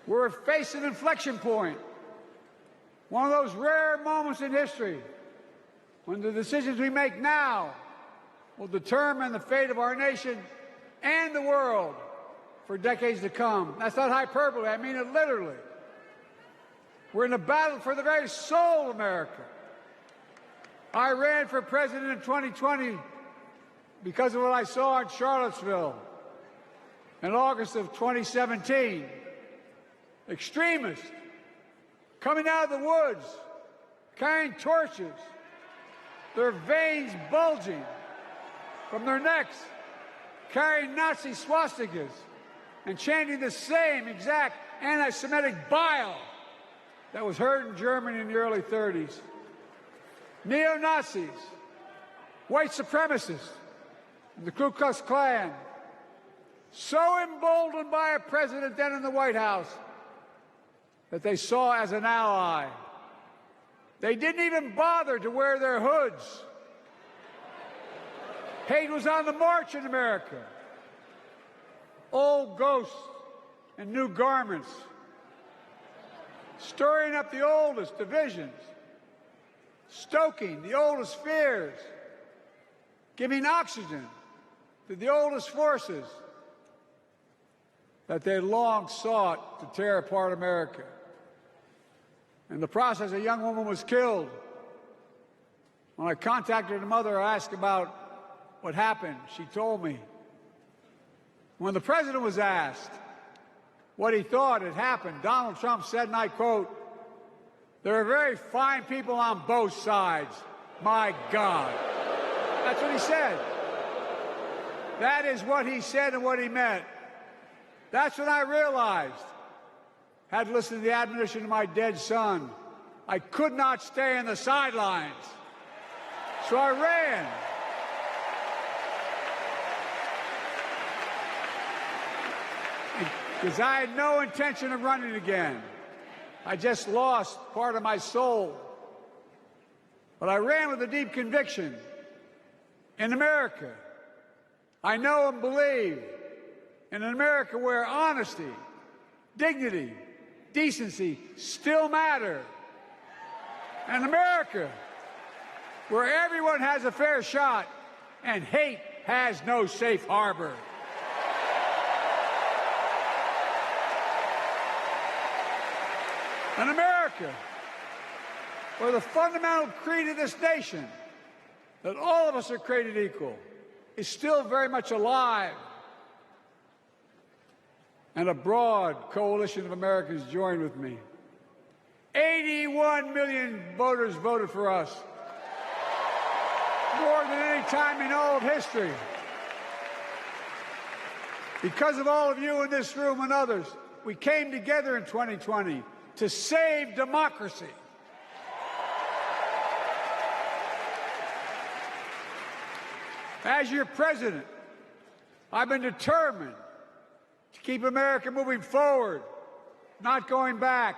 We're facing an inflection point. One of those rare moments in history when the decisions we make now will determine the fate of our nation and the world for decades to come. That's not hyperbole, I mean it literally. We're in a battle for the very soul of America. I ran for president in 2020 because of what I saw in Charlottesville in August of 2017. Extremists coming out of the woods, carrying torches, their veins bulging from their necks, carrying Nazi swastikas, and chanting the same exact anti-Semitic bile that was heard in Germany in the early 30s. Neo-Nazis, white supremacists, and the Ku Klux Klan, so emboldened by a president then in the White House that they saw as an ally. They didn't even bother to wear their hoods. Hate was on the march in America. Old ghosts and new garments, stirring up the oldest divisions, stoking the oldest fears, giving oxygen to the oldest forces that they long sought to tear apart America. In the process, a young woman was killed. When I contacted her mother, I asked about what happened. She told me. When the president was asked what he thought had happened, Donald Trump said, and I quote, "There are very fine people on both sides. My God." That's what he said. That is what he said and what he meant. That's when I realized, had listened to the admonition of my dead son, I could not stay in the sidelines. So I ran. Because I had no intention of running again. I just lost part of my soul. But I ran with a deep conviction. In America, I know and believe in an America where honesty, dignity, decency still matter. An America where everyone has a fair shot and hate has no safe harbor. An America where the fundamental creed of this nation, that all of us are created equal, is still very much alive. And a broad coalition of Americans joined with me. 81 million voters voted for us. More than any time in all of history. Because of all of you in this room and others, we came together in 2020 to save democracy. As your president, I've been determined to keep America moving forward, not going back,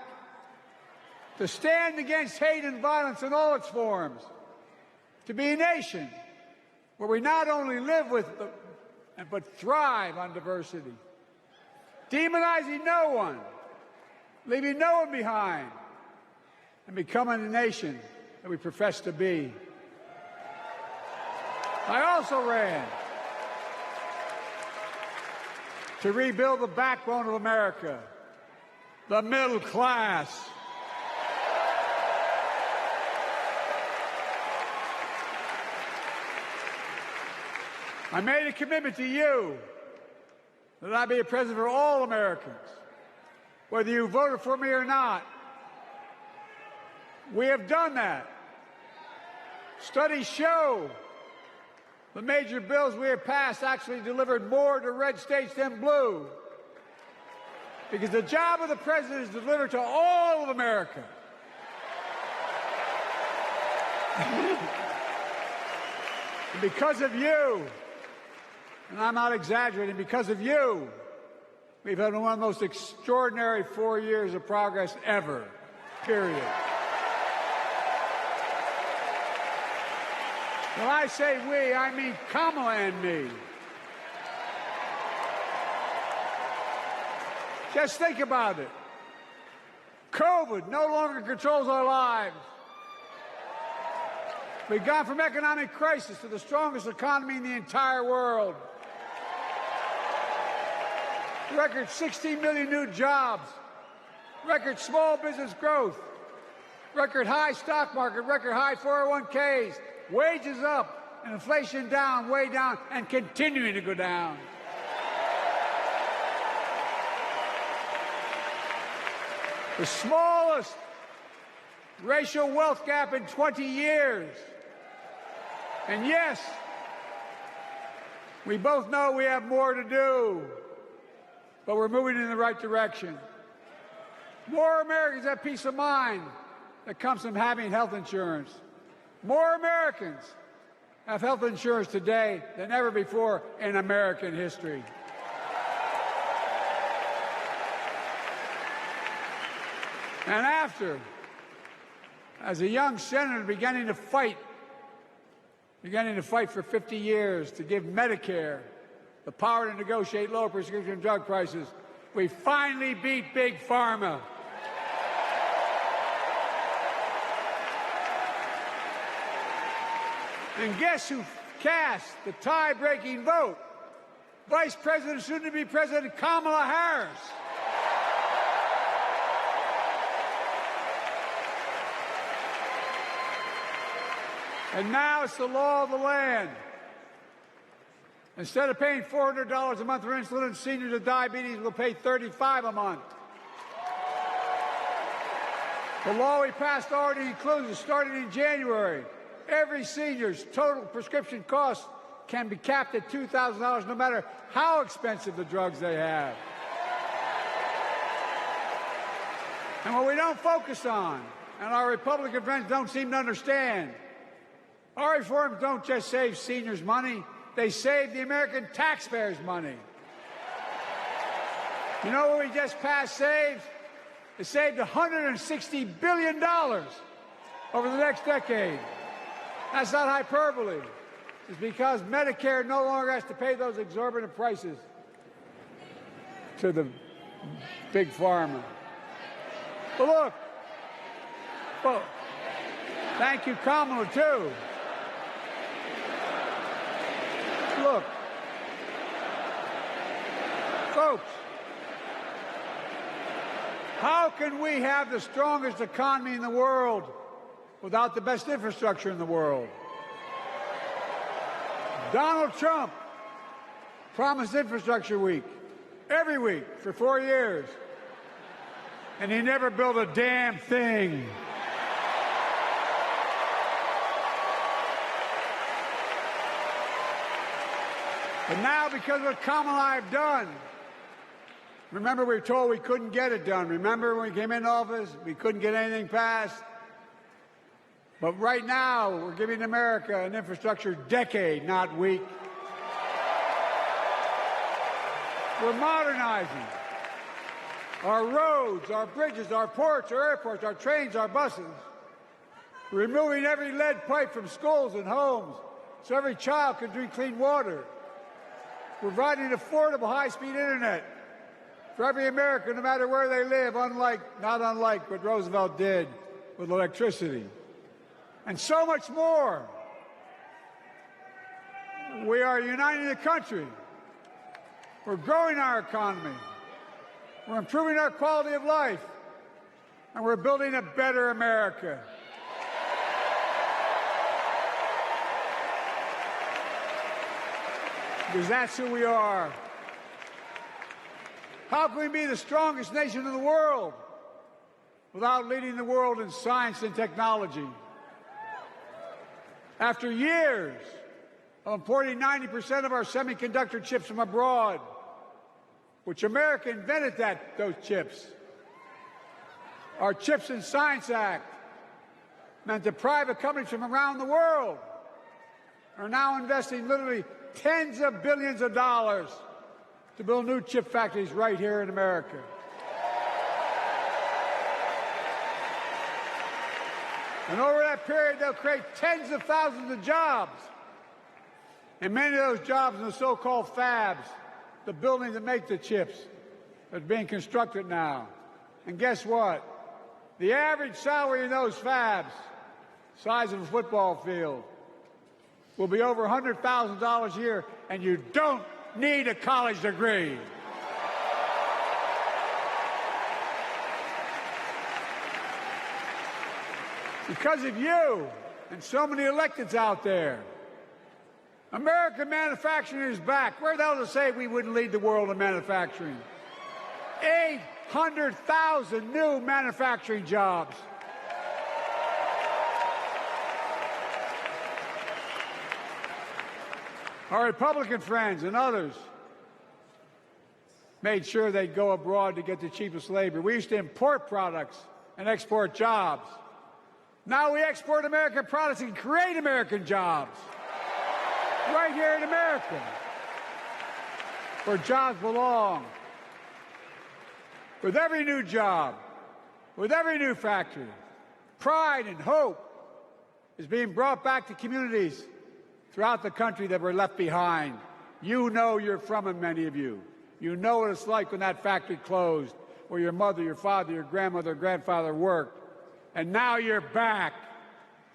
to stand against hate and violence in all its forms, to be a nation where we not only live with but thrive on diversity, demonizing no one, leaving no one behind, and becoming a nation that we profess to be. I also ran to rebuild the backbone of America, the middle class. I made a commitment to you that I be a president for all Americans, whether you voted for me or not. We have done that. Studies show the major bills we have passed actually delivered more to red states than blue, because the job of the president is to deliver to all of America. And because of you, and I'm not exaggerating, because of you, we've had one of the most extraordinary 4 years of progress ever, period. When I say we, I mean Kamala and me. Just think about it. COVID no longer controls our lives. We've gone from economic crisis to the strongest economy in the entire world. Record 16 million new jobs. Record small business growth. Record high stock market. Record high 401ks. Wages up, and inflation down, way down, and continuing to go down. The smallest racial wealth gap in 20 years. And yes, we both know we have more to do, but we're moving in the right direction. More Americans have peace of mind that comes from having health insurance. More Americans have health insurance today than ever before in American history. And after, as a young senator beginning to fight for 50 years to give Medicare the power to negotiate lower prescription drug prices, we finally beat Big Pharma. And guess who cast the tie-breaking vote? Vice President, soon-to-be President Kamala Harris. And now it's the law of the land. Instead of paying $400 a month for insulin, seniors with diabetes will pay $35 a month. The law we passed already includes, starting in January, every senior's total prescription cost can be capped at $2,000 no matter how expensive the drugs they have. And what we don't focus on, and our Republican friends don't seem to understand, our reforms don't just save seniors money, they save the American taxpayers money. You know what we just passed saved? It saved $160 billion over the next decade. That's not hyperbole. It's because Medicare no longer has to pay those exorbitant prices to the big pharma. But look, well, thank you, Kamala, too. Look, folks, how can we have the strongest economy in the world without the best infrastructure in the world? Donald Trump promised Infrastructure Week every week for 4 years, and he never built a damn thing. But now, because of what Kamala and I have done, remember we were told we couldn't get it done. Remember when we came into office, we couldn't get anything passed? But right now, we're giving America an infrastructure decade, not week. We're modernizing our roads, our bridges, our ports, our airports, our trains, our buses. We're removing every lead pipe from schools and homes so every child can drink clean water. We're providing affordable high-speed internet for every American, no matter where they live, not unlike what Roosevelt did with electricity. And so much more. We are uniting the country. We're growing our economy. We're improving our quality of life. And we're building a better America. Because that's who we are. How can we be the strongest nation in the world without leading the world in science and technology? After years of importing 90% of our semiconductor chips from abroad, which America invented those chips, our Chips and Science Act meant that private companies from around the world are now investing literally tens of billions of dollars to build new chip factories right here in America. And over that period, they'll create tens of thousands of jobs. And many of those jobs in the so-called fabs, the buildings that make the chips, that are being constructed now. And guess what? The average salary in those fabs, size of a football field, will be over $100,000 a year, and you don't need a college degree. Because of you and so many electeds out there, American manufacturing is back. Where the hell to say we wouldn't lead the world in manufacturing? 800,000 new manufacturing jobs. Our Republican friends and others made sure they'd go abroad to get the cheapest labor. We used to import products and export jobs. Now we export American products and create American jobs right here in America, where jobs belong. With every new job, with every new factory, pride and hope is being brought back to communities throughout the country that were left behind. You know you're from them, many of you. You know what it's like when that factory closed, where your mother, your father, your grandmother, grandfather worked. And now you're back,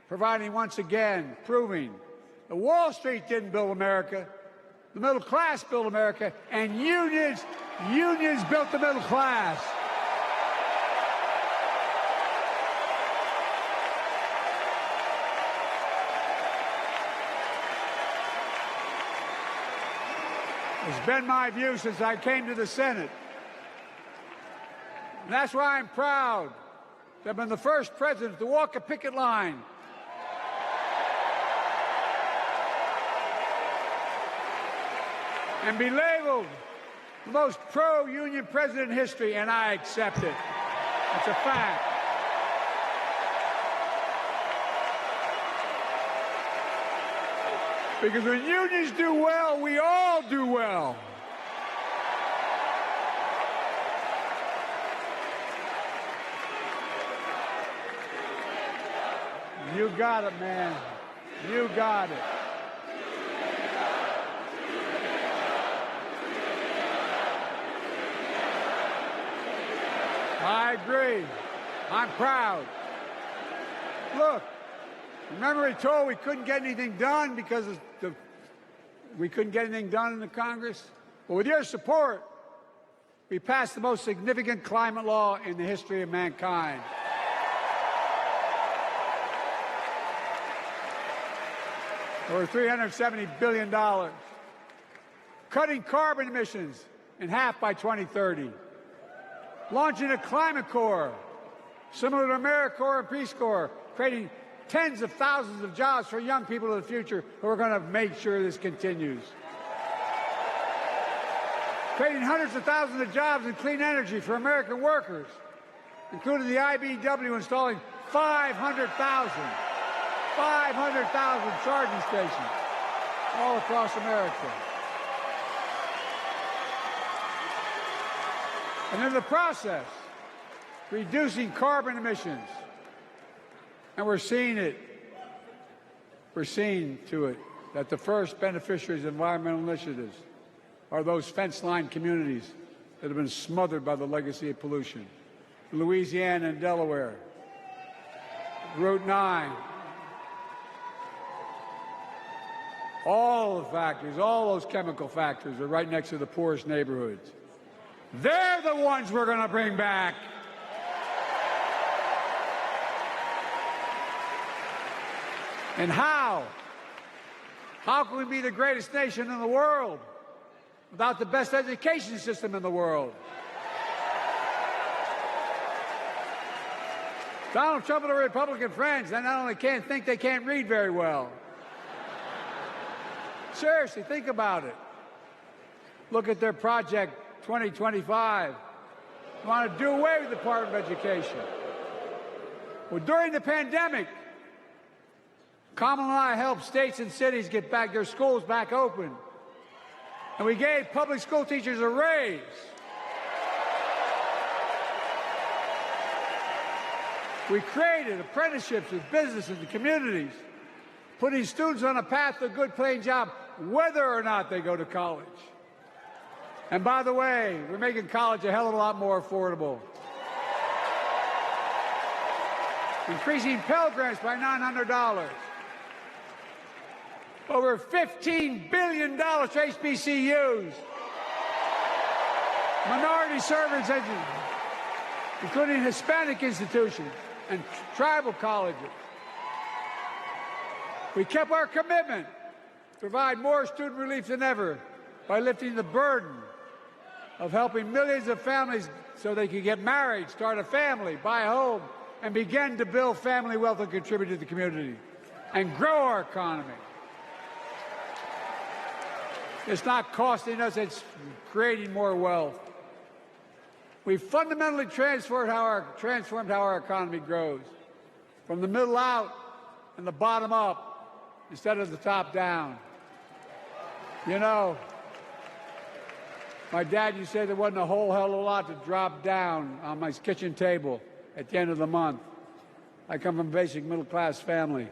providing once again, proving that Wall Street didn't build America, the middle class built America, and unions built the middle class. It's been my view since I came to the Senate. And that's why I'm proud to have been the first president to walk a picket line and be labeled the most pro-union president in history, and I accept it. It's a fact. Because when unions do well, we all do well. You got it, man. You got it. I agree. I'm proud. Look, remember we told we couldn't get anything done because we couldn't get anything done in the Congress? Well, with your support, we passed the most significant climate law in the history of mankind. Over $370 billion. Cutting carbon emissions in half by 2030. Launching a climate corps, similar to AmeriCorps and Peace Corps, creating tens of thousands of jobs for young people of the future who are going to make sure this continues. Creating hundreds of thousands of jobs in clean energy for American workers, including the IBEW installing 500,000 500,000 charging stations all across America. And in the process, reducing carbon emissions. And we're seeing it. We're seeing to it that the first beneficiaries of environmental initiatives are those fence-line communities that have been smothered by the legacy of pollution. Louisiana and Delaware, Route 9, all the factories, all those chemical factories are right next to the poorest neighborhoods. They're the ones we're going to bring back. And how? How can we be the greatest nation in the world without the best education system in the world? Donald Trump and the Republican friends, they not only can't think, they can't read very well. Seriously, think about it. Look at their Project 2025. They want to do away with the Department of Education. Well, during the pandemic, Kamala and I helped states and cities get back their schools back open. And we gave public school teachers a raise. We created apprenticeships with businesses and communities, putting students on a path to a good paying job, whether or not they go to college. And by the way, we're making college a hell of a lot more affordable. Increasing Pell Grants by $900. Over $15 billion to HBCUs. Minority service education, including Hispanic institutions and tribal colleges. We kept our commitment to provide more student relief than ever by lifting the burden of helping millions of families so they can get married, start a family, buy a home, and begin to build family wealth and contribute to the community and grow our economy. It's not costing us, it's creating more wealth. We've fundamentally transformed how our economy grows, from the middle out and the bottom up instead of the top down. You know, my dad used to say there wasn't a whole hell of a lot to drop down on my kitchen table at the end of the month. I come from a basic middle-class family,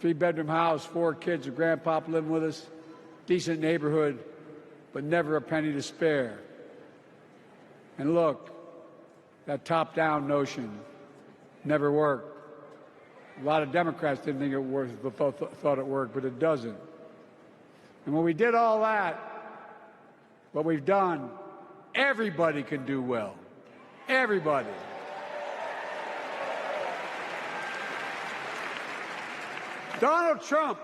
3-bedroom house, 4 kids, a grandpop living with us, decent neighborhood, but never a penny to spare. And look, that top-down notion never worked. A lot of Democrats didn't think it worked, thought it worked, but it doesn't. And when we did all that, what we've done, everybody can do well. Everybody. Donald Trump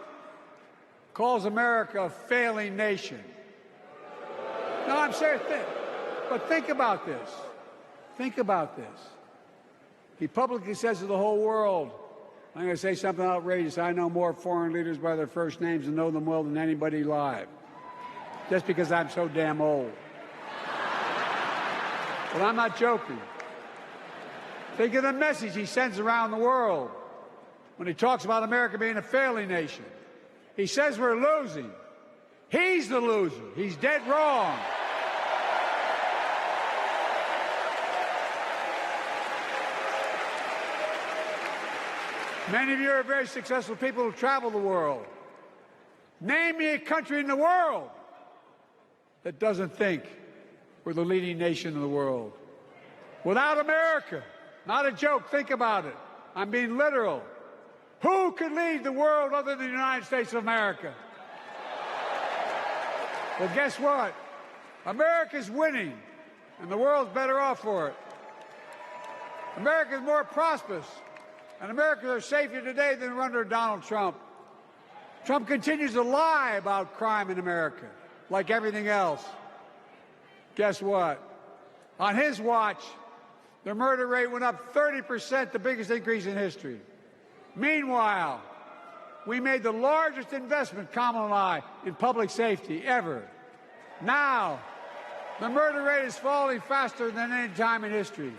calls America a failing nation. No, I'm serious. But think about this. Think about this. He publicly says to the whole world, I'm going to say something outrageous. I know more foreign leaders by their first names and know them well than anybody alive. Just because I'm so damn old. But I'm not joking. Think of the message he sends around the world when he talks about America being a failing nation. He says we're losing. He's the loser. He's dead wrong. Many of you are very successful people who travel the world. Name me a country in the world that doesn't think we're the leading nation in the world. Without America, not a joke, think about it. I'm being literal. Who could lead the world other than the United States of America? Well, guess what? America's winning, and the world's better off for it. America's more prosperous, and Americans are safer today than under Donald Trump. Trump continues to lie about crime in America, like everything else. Guess what? On his watch, the murder rate went up 30%, the biggest increase in history. Meanwhile, we made the largest investment, Kamala and I, in public safety ever. Now, the murder rate is falling faster than any time in history.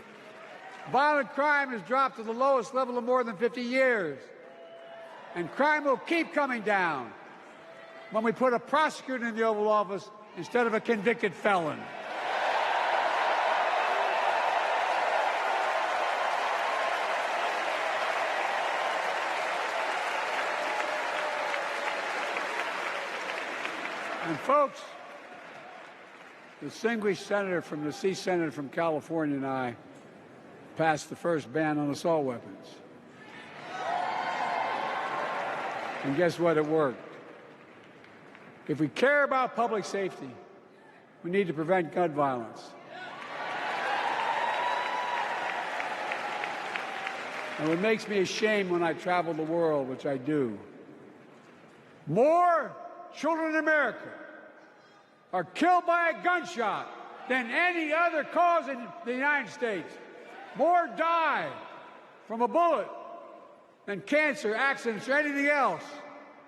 Violent crime has dropped to the lowest level of more than 50 years. And crime will keep coming down when we put a prosecutor in the Oval Office instead of a convicted felon. And folks, the distinguished senator from the C Senate from California and I passed the first ban on assault weapons. And guess what? It worked. If we care about public safety, we need to prevent gun violence. And what makes me ashamed when I travel the world, which I do, more children in America are killed by a gunshot than any other cause in the United States. More die from a bullet than cancer, accidents, or anything else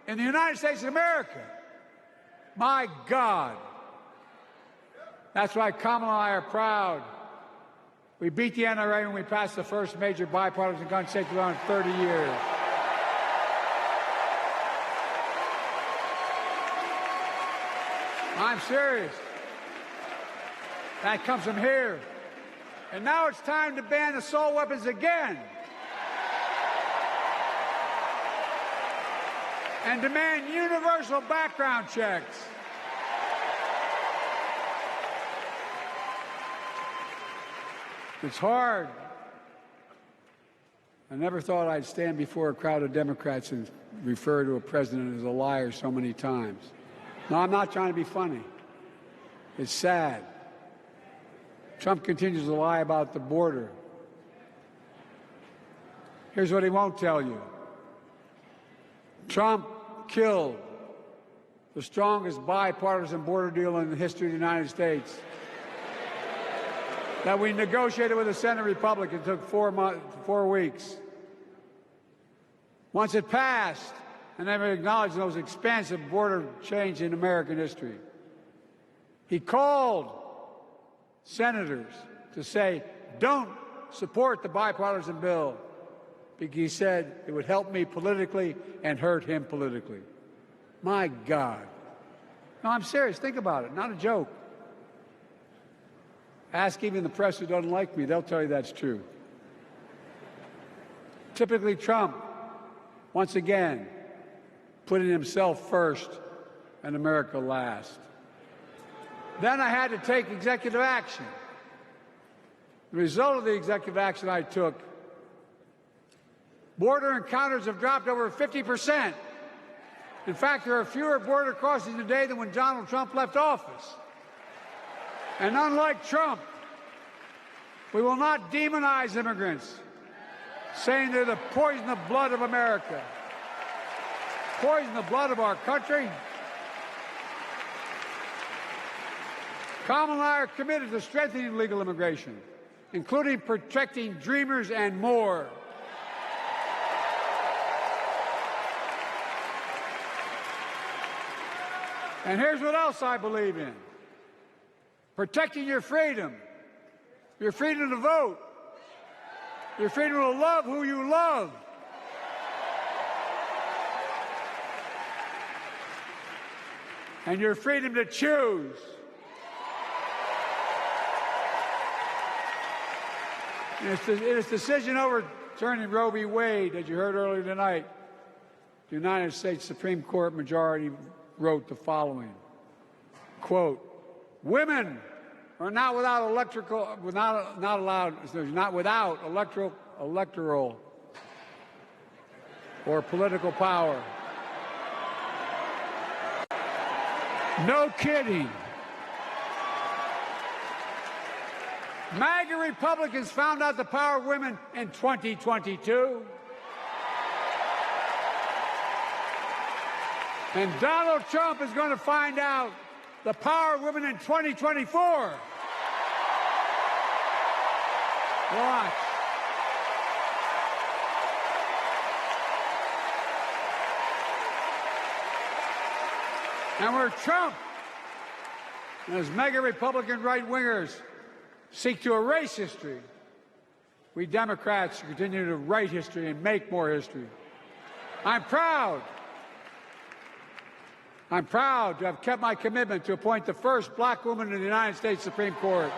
in the United States of America. My God. That's why Kamala and I are proud. We beat the NRA when we passed the first major bipartisan gun safety law in 30 years. I'm serious. That comes from here. And now it's time to ban assault weapons again. And demand universal background checks. It's hard. I never thought I'd stand before a crowd of Democrats and refer to a president as a liar so many times. No, I'm not trying to be funny. It's sad. Trump continues to lie about the border. Here's what he won't tell you. Trump killed the strongest bipartisan border deal in the history of the United States that we negotiated with the Senate Republican. It took 4 weeks. Once it passed, and never acknowledged the most expansive border change in American history. He called senators to say, don't support the bipartisan bill, because he said it would help me politically and hurt him politically. My God. No, I'm serious. Think about it. Not a joke. Ask even the press who doesn't like me. They'll tell you that's true. Typically, Trump, once again, putting himself first and America last. Then I had to take executive action. The result of the executive action I took, border encounters have dropped over 50%. In fact, there are fewer border crossings today than when Donald Trump left office. And unlike Trump, we will not demonize immigrants, saying they're the poison of blood of America. Poison the blood of our country. Kamala and I are committed to strengthening legal immigration, including protecting dreamers and more. And here's what else I believe in. Protecting your freedom to vote, your freedom to love who you love, and your freedom to choose. In its decision overturning Roe v. Wade, as you heard earlier tonight, the United States Supreme Court majority wrote the following, quote, women are not without electoral or political power. No kidding. MAGA Republicans found out the power of women in 2022. And Donald Trump is going to find out the power of women in 2024. Watch. And where Trump and his mega Republican right-wingers seek to erase history, we Democrats continue to write history and make more history. I'm proud to have kept my commitment to appoint the first black woman in the United States Supreme Court.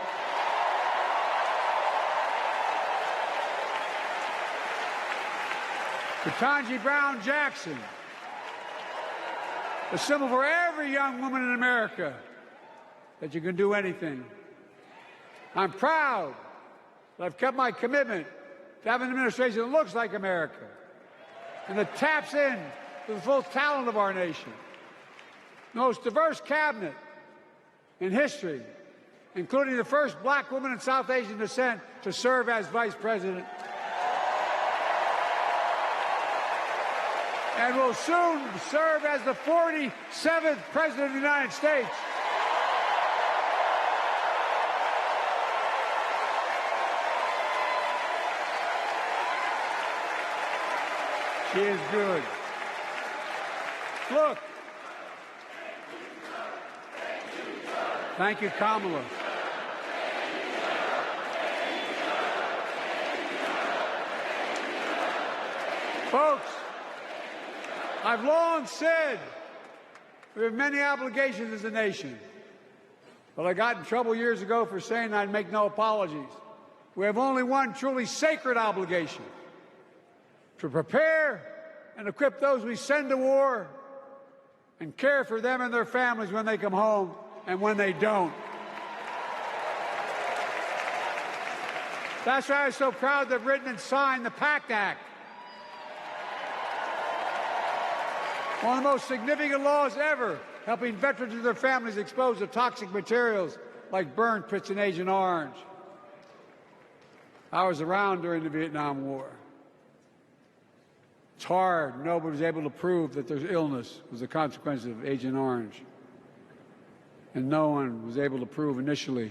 Ketanji Brown Jackson, a symbol for every young woman in America that you can do anything. I'm proud that I've kept my commitment to have an administration that looks like America and that taps in to the full talent of our nation. The most diverse cabinet in history, including the first black woman of South Asian descent to serve as vice president. And will soon serve as the 47th President of the United States. She is good. Look. Thank you, Kamala. Folks, I've long said we have many obligations as a nation, but I got in trouble years ago for saying I'd make no apologies. We have only one truly sacred obligation: to prepare and equip those we send to war and care for them and their families when they come home and when they don't. That's why I'm so proud to have written and signed the PACT Act, one of the most significant laws ever, helping veterans and their families exposed to toxic materials like burn pits and Agent Orange. I was around during the Vietnam War. It's hard. Nobody was able to prove that their illness was a consequence of Agent Orange. And no one was able to prove initially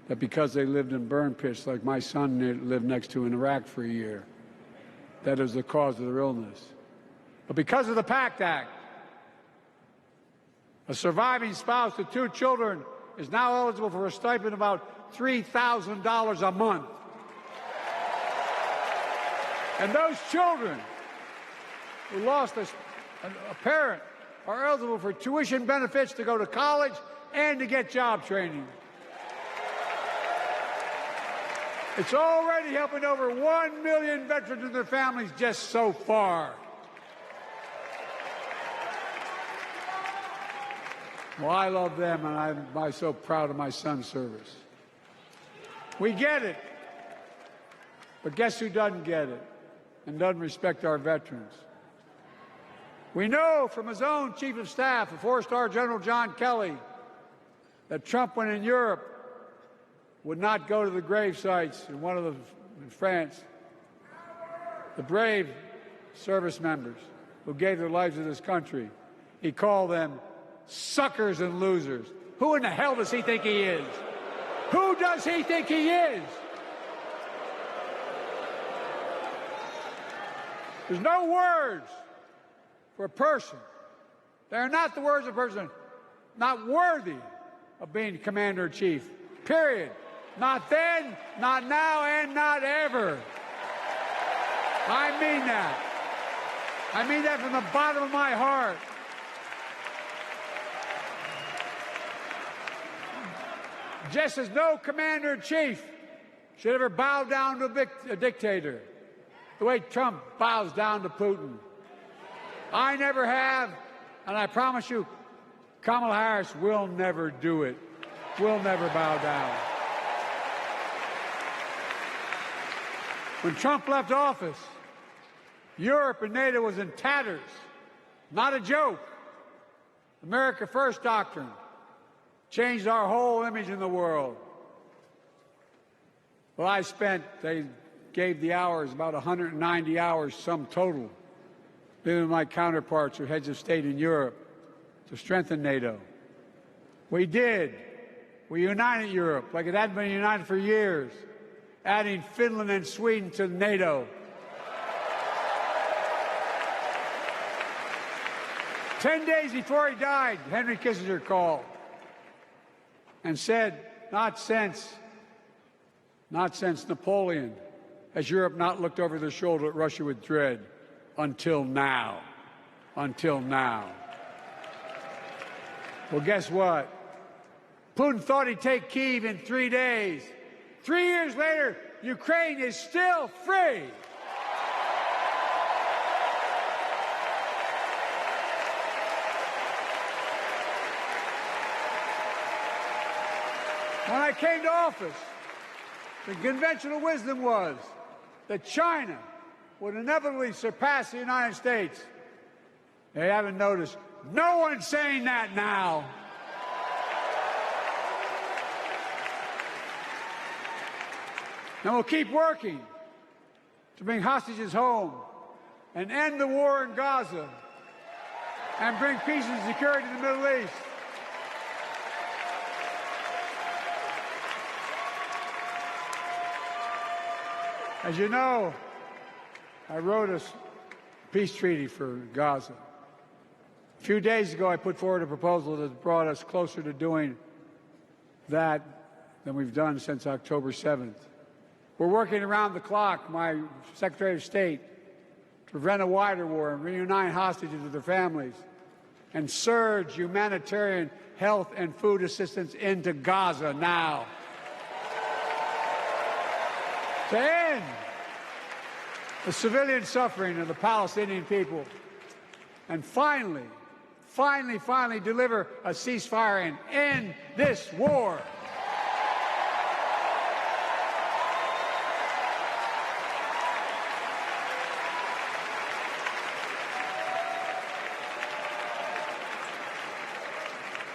that because they lived in burn pits like my son lived next to in Iraq for a year, that it was the cause of their illness. But because of the PACT Act, a surviving spouse with 2 children is now eligible for a stipend of about $3,000 a month. And those children who lost a parent are eligible for tuition benefits to go to college and to get job training. It's already helping over 1 million veterans and their families just so far. Well, I love them, and I'm so proud of my son's service. We get it. But guess who doesn't get it and doesn't respect our veterans? We know from his own Chief of Staff, the 4-star General John Kelly, that Trump, when in Europe, would not go to the grave sites in France. The brave service members who gave their lives to this country, he called them suckers and losers. Who in the hell does he think he is? Who does he think he is? There's no words for a person. They're not the words of a person not worthy of being commander-in-chief. Period. Not then, not now, and not ever. I mean that. I mean that from the bottom of my heart. Just as no commander-in-chief should ever bow down to a dictator, the way Trump bows down to Putin. I never have, and I promise you, Kamala Harris will never do it. Will never bow down. When Trump left office, Europe and NATO was in tatters. Not a joke. America First doctrine changed our whole image in the world. Well, they gave the hours, about 190 hours, sum total, dealing with my counterparts or heads of state in Europe to strengthen NATO. We did. We united Europe like it hadn't been united for years, adding Finland and Sweden to NATO. 10 days before he died, Henry Kissinger called and said, not since Napoleon has Europe not looked over their shoulder at Russia with dread. until now. Until now. Well, guess what? Putin thought he'd take Kyiv in 3 days. 3 years later, Ukraine is still free. When I came to office, the conventional wisdom was that China would inevitably surpass the United States. They haven't noticed. No one's saying that now. And we'll keep working to bring hostages home and end the war in Gaza and bring peace and security to the Middle East. As you know, I wrote a peace treaty for Gaza. A few days ago, I put forward a proposal that brought us closer to doing that than we've done since October 7th. We're working around the clock, my Secretary of State, to prevent a wider war and reunite hostages with their families and surge humanitarian health and food assistance into Gaza now. To end the civilian suffering of the Palestinian people, and finally deliver a ceasefire and end this war.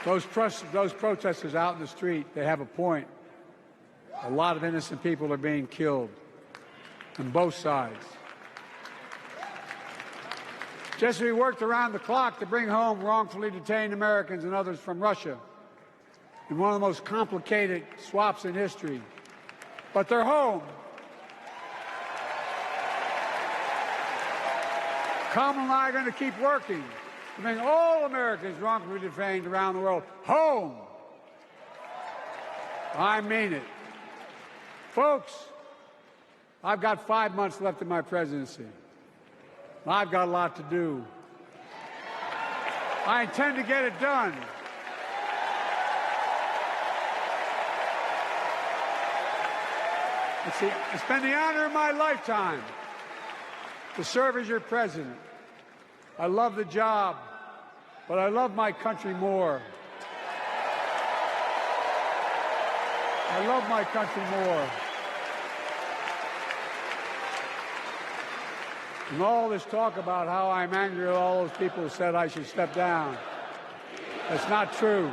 Those protesters out in the street, they have a point. A lot of innocent people are being killed on both sides. Just as we worked around the clock to bring home wrongfully detained Americans and others from Russia in one of the most complicated swaps in history, but they're home. Kamala and I are going to keep working to bring all Americans wrongfully detained around the world home. I mean it. Folks, I've got 5 months left in my presidency. I've got a lot to do. I intend to get it done. It's been the honor of my lifetime to serve as your president. I love the job, but I love my country more. I love my country more. And all this talk about how I'm angry at all those people who said I should step down, that's not true.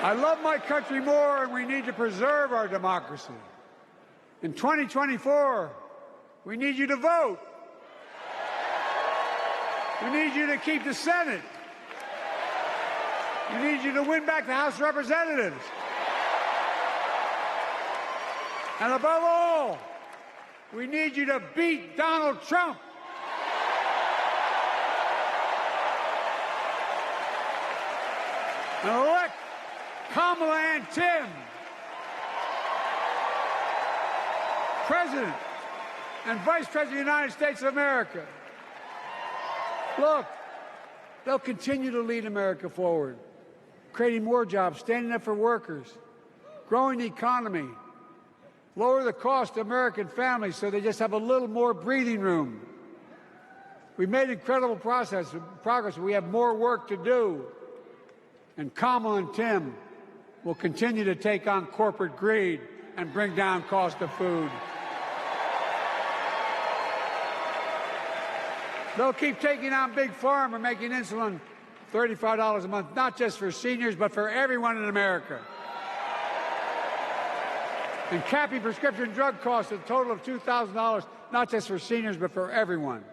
I love my country more, and we need to preserve our democracy. In 2024, we need you to vote. We need you to keep the Senate. We need you to win back the House of Representatives. And above all, we need you to beat Donald Trump. And elect Kamala and Tim, President and Vice President of the United States of America. Look, they'll continue to lead America forward, creating more jobs, standing up for workers, growing the economy, lower the cost to American families so they just have a little more breathing room. We've made incredible progress, but we have more work to do. And Kamala and Tim will continue to take on corporate greed and bring down cost of food. They'll keep taking on Big Pharma, making insulin $35 a month, not just for seniors, but for everyone in America. And capping prescription drug costs at a total of $2,000, not just for seniors, but for everyone.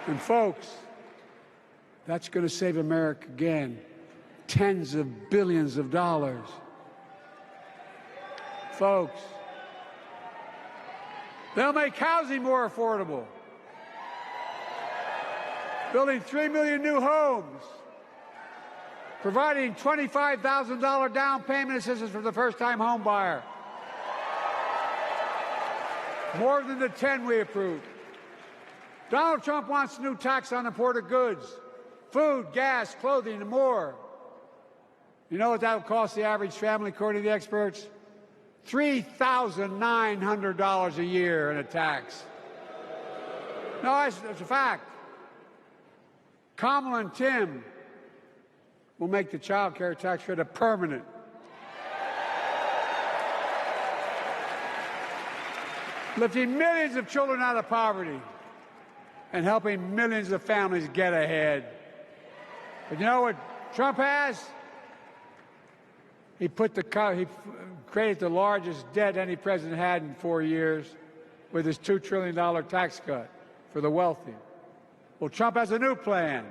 And folks, that's going to save America again tens of billions of dollars. Folks, they'll make housing more affordable. building 3 million new homes, providing $25,000 down payment assistance for the first-time home buyer, more than the 10 we approved. Donald Trump wants a new tax on imported goods, food, gas, clothing, and more. You know what that will cost the average family, according to the experts? $3,900 a year in a tax. No, that's a fact. Kamala and Tim will make the child care tax credit permanent. Lifting millions of children out of poverty and helping millions of families get ahead. But you know what Trump has? He created the largest debt any president had in 4 years with his $2 trillion tax cut for the wealthy. Well, Trump has a new plan.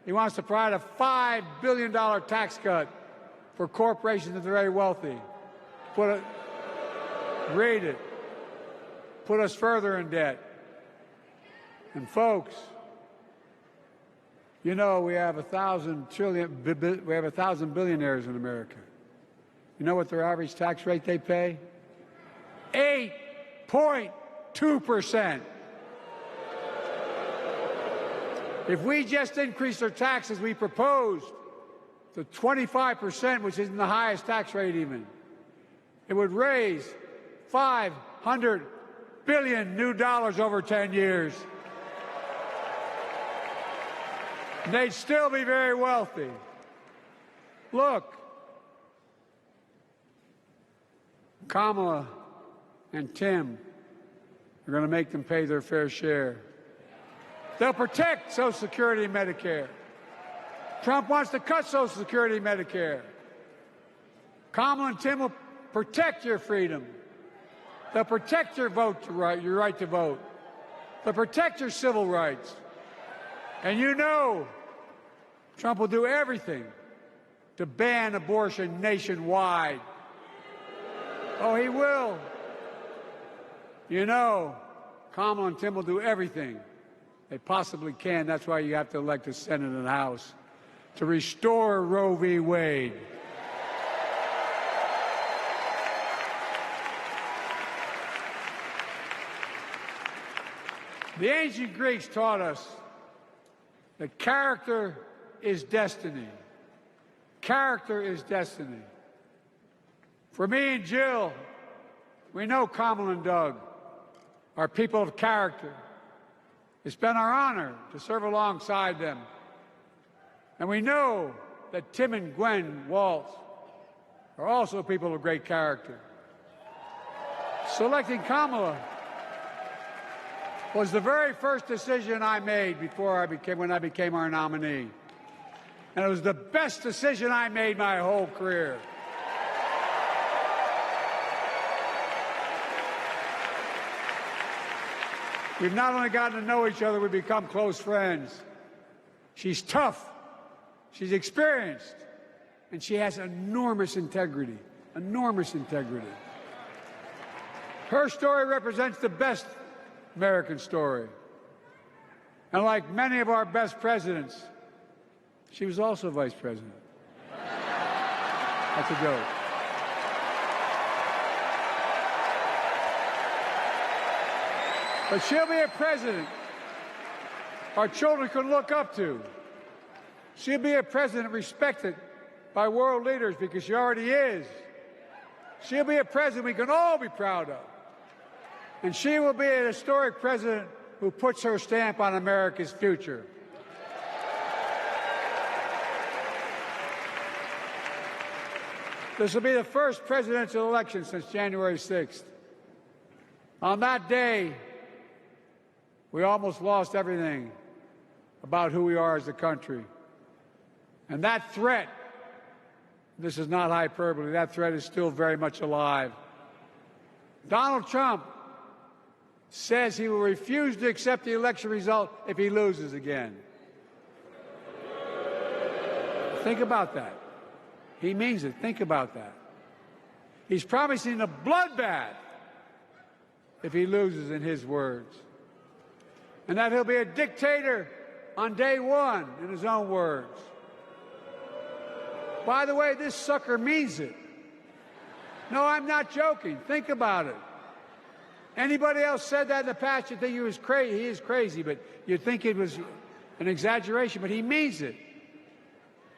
He wants to provide a $5 billion tax cut for corporations that are very wealthy. Put us further in debt. And folks, you know we have 1,000 billionaires in America. You know what their average tax rate they pay? 8.2%. If we just increased our taxes we proposed to 25%, which isn't the highest tax rate even, it would raise $500 billion new dollars over 10 years. And they'd still be very wealthy. Look, Kamala and Tim are going to make them pay their fair share. They'll protect Social Security and Medicare. Trump wants to cut Social Security and Medicare. Kamala and Tim will protect your freedom. They'll protect your your right to vote. They'll protect your civil rights. And you know Trump will do everything to ban abortion nationwide. Oh, he will. You know, Kamala and Tim will do everything they possibly can. That's why you have to elect a Senate and a House to restore Roe v. Wade. The ancient Greeks taught us that character is destiny. Character is destiny. For me and Jill, we know Kamala and Doug are people of character. It's been our honor to serve alongside them. And we know that Tim and Gwen Walz are also people of great character. Selecting Kamala was the very first decision I made when I became our nominee. And it was the best decision I made my whole career. We've not only gotten to know each other, we've become close friends. She's tough, she's experienced, and she has enormous integrity, enormous integrity. Her story represents the best American story. And like many of our best presidents, she was also vice president. That's a joke. But she'll be a president our children can look up to. She'll be a president respected by world leaders because she already is. She'll be a president we can all be proud of. And she will be a historic president who puts her stamp on America's future. This will be the first presidential election since January 6th. On that day, we almost lost everything about who we are as a country. And that threat, this is not hyperbole, that threat is still very much alive. Donald Trump says he will refuse to accept the election result if he loses again. Think about that. He means it. Think about that. He's promising a bloodbath if he loses, in his words. And that he'll be a dictator on day one, in his own words. By the way, this sucker means it. No, I'm not joking. Think about it. Anybody else said that in the past, you'd think he was crazy. He is crazy, but you'd think it was an exaggeration, but he means it.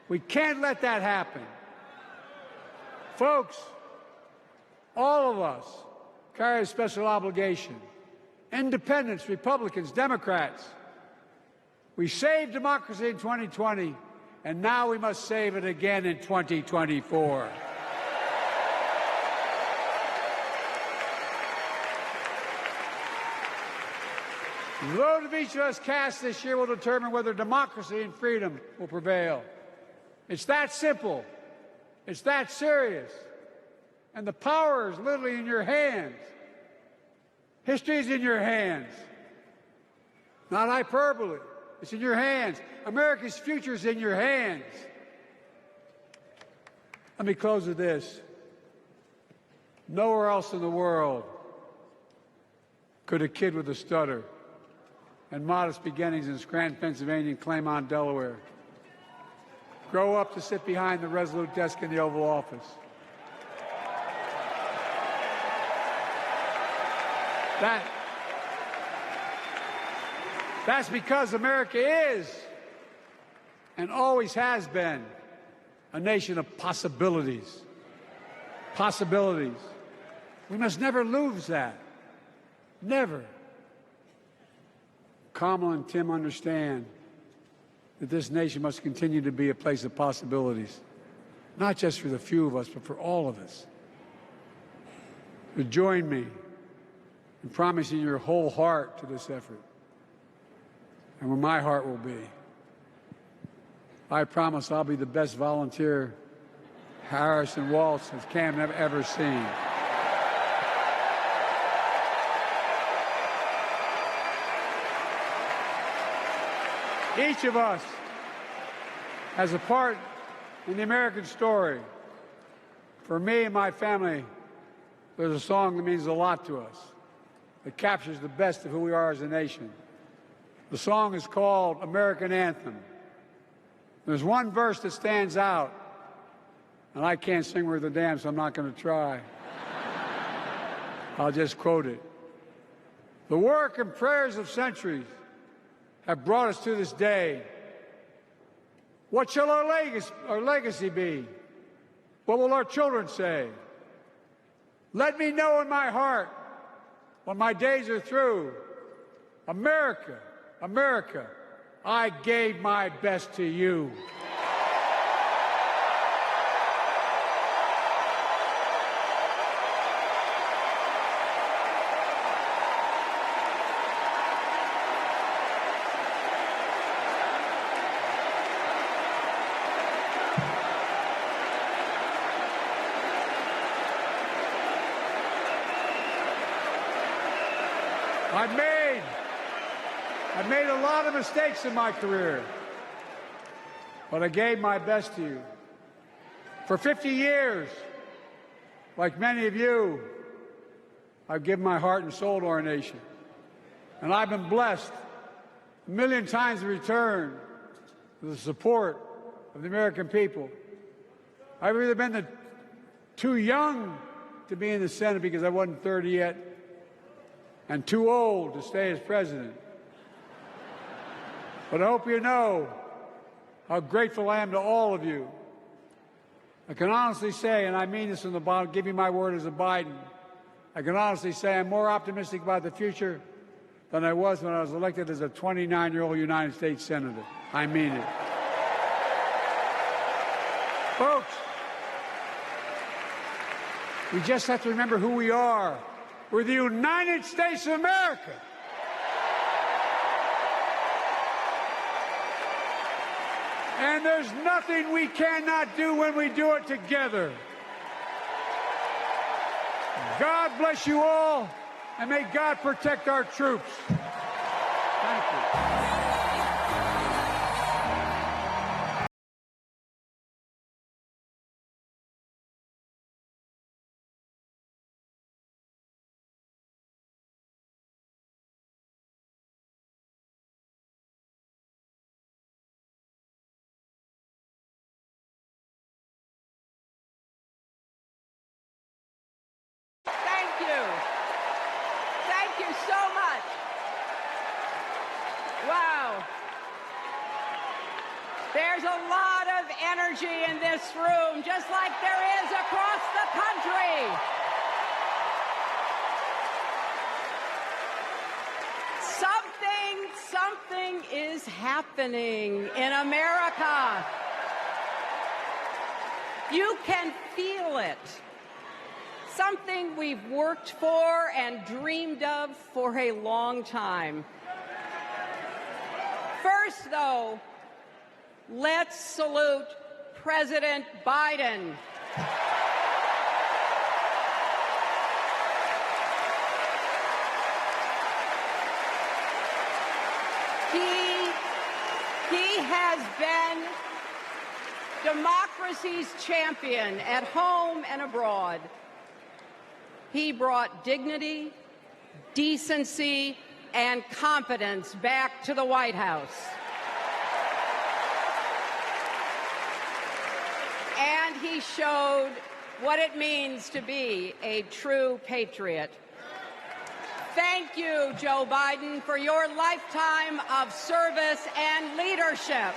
We can't let that happen. Folks, all of us carry a special obligation. Independents, Republicans, Democrats. We saved democracy in 2020, and now we must save it again in 2024. The vote of each of us cast this year will determine whether democracy and freedom will prevail. It's that simple. It's that serious. And the power is literally in your hands. History is in your hands. Not hyperbole. It's in your hands. America's future is in your hands. Let me close with this. Nowhere else in the world could a kid with a stutter and modest beginnings in Scranton, Pennsylvania, and Claymont, Delaware, grow up to sit behind the resolute desk in the Oval Office. That's because America is and always has been a nation of possibilities. Possibilities. We must never lose that. Never. Kamala and Tim understand that this nation must continue to be a place of possibilities, not just for the few of us, but for all of us. So join me in promising your whole heart to this effort, and where my heart will be. I promise I'll be the best volunteer Harris and Walz has Cam ever seen. Each of us has a part in the American story. For me and my family, there's a song that means a lot to us. It captures the best of who we are as a nation. The song is called American Anthem. There's one verse that stands out, and I can't sing worth a damn, so I'm not going to try. I'll just quote it. The work and prayers of centuries have brought us to this day. What shall our legacy be? What will our children say? Let me know in my heart when my days are through. America, America, I gave my best to you. I've made a lot of mistakes in my career, but I gave my best to you. For 50 years, like many of you, I've given my heart and soul to our nation. And I've been blessed a million times in return with the support of the American people. I've either been too young to be in the Senate because I wasn't 30 yet, and too old to stay as president. But I hope you know how grateful I am to all of you. I can honestly say, and I mean this from the bottom, give you my word as a Biden, I can honestly say I'm more optimistic about the future than I was when I was elected as a 29-year-old United States Senator. I mean it. Folks, we just have to remember who we are. We're the United States of America. And there's nothing we cannot do when we do it together. God bless you all, and may God protect our troops. Thank you. you. Thank you so much. Wow. There's a lot of energy in this room, just like there is across the country. Something is happening in America. You can feel it. Something we've worked for and dreamed of for a long time. First, though, let's salute President Biden. He has been democracy's champion at home and abroad. He brought dignity, decency, and competence back to the White House. And he showed what it means to be a true patriot. Thank you, Joe Biden, for your lifetime of service and leadership.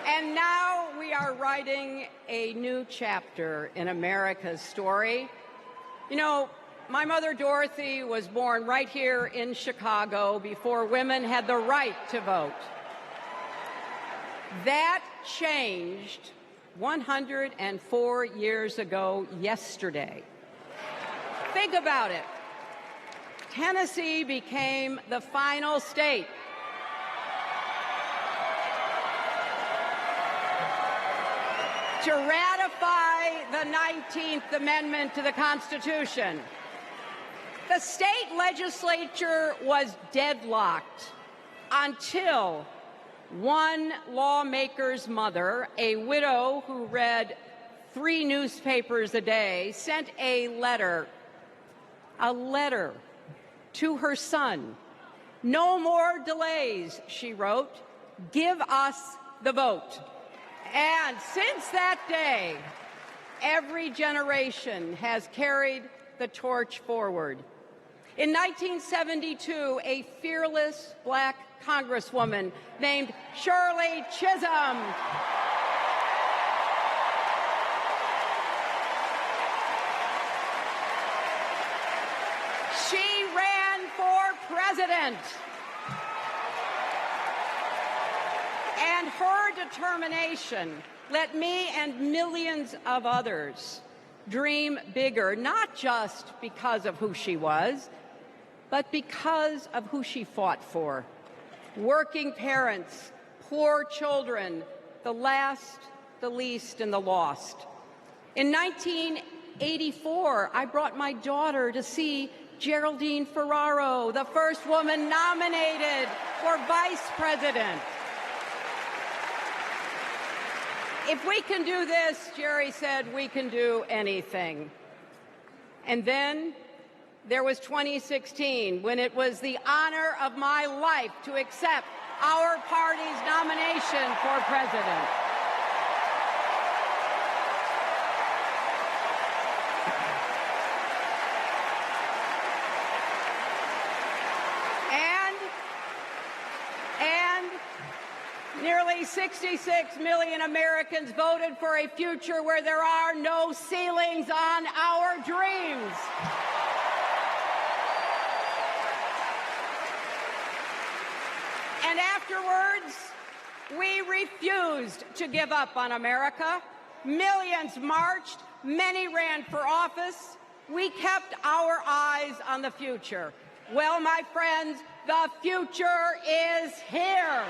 And now we are writing a new chapter in America's story. You know, my mother Dorothy was born right here in Chicago before women had the right to vote. That changed 104 years ago yesterday. Think about it. Tennessee became the final state to ratify the 19th Amendment to the Constitution. The state legislature was deadlocked until one lawmaker's mother, a widow who read 3 newspapers a day, sent a letter to her son. "No more delays," she wrote. "Give us the vote." And since that day, every generation has carried the torch forward. In 1972, a fearless black congresswoman named Shirley Chisholm she ran for president. And her determination let me and millions of others dream bigger, not just because of who she was, but because of who she fought for. Working parents, poor children, the last, the least, and the lost. In 1984, I brought my daughter to see Geraldine Ferraro, the first woman nominated for vice president. If we can do this, Jerry said, we can do anything. And then there was 2016, when it was the honor of my life to accept our party's nomination for president. Nearly 66 million Americans voted for a future where there are no ceilings on our dreams. And afterwards, we refused to give up on America. Millions marched, many ran for office. We kept our eyes on the future. Well, my friends, the future is here.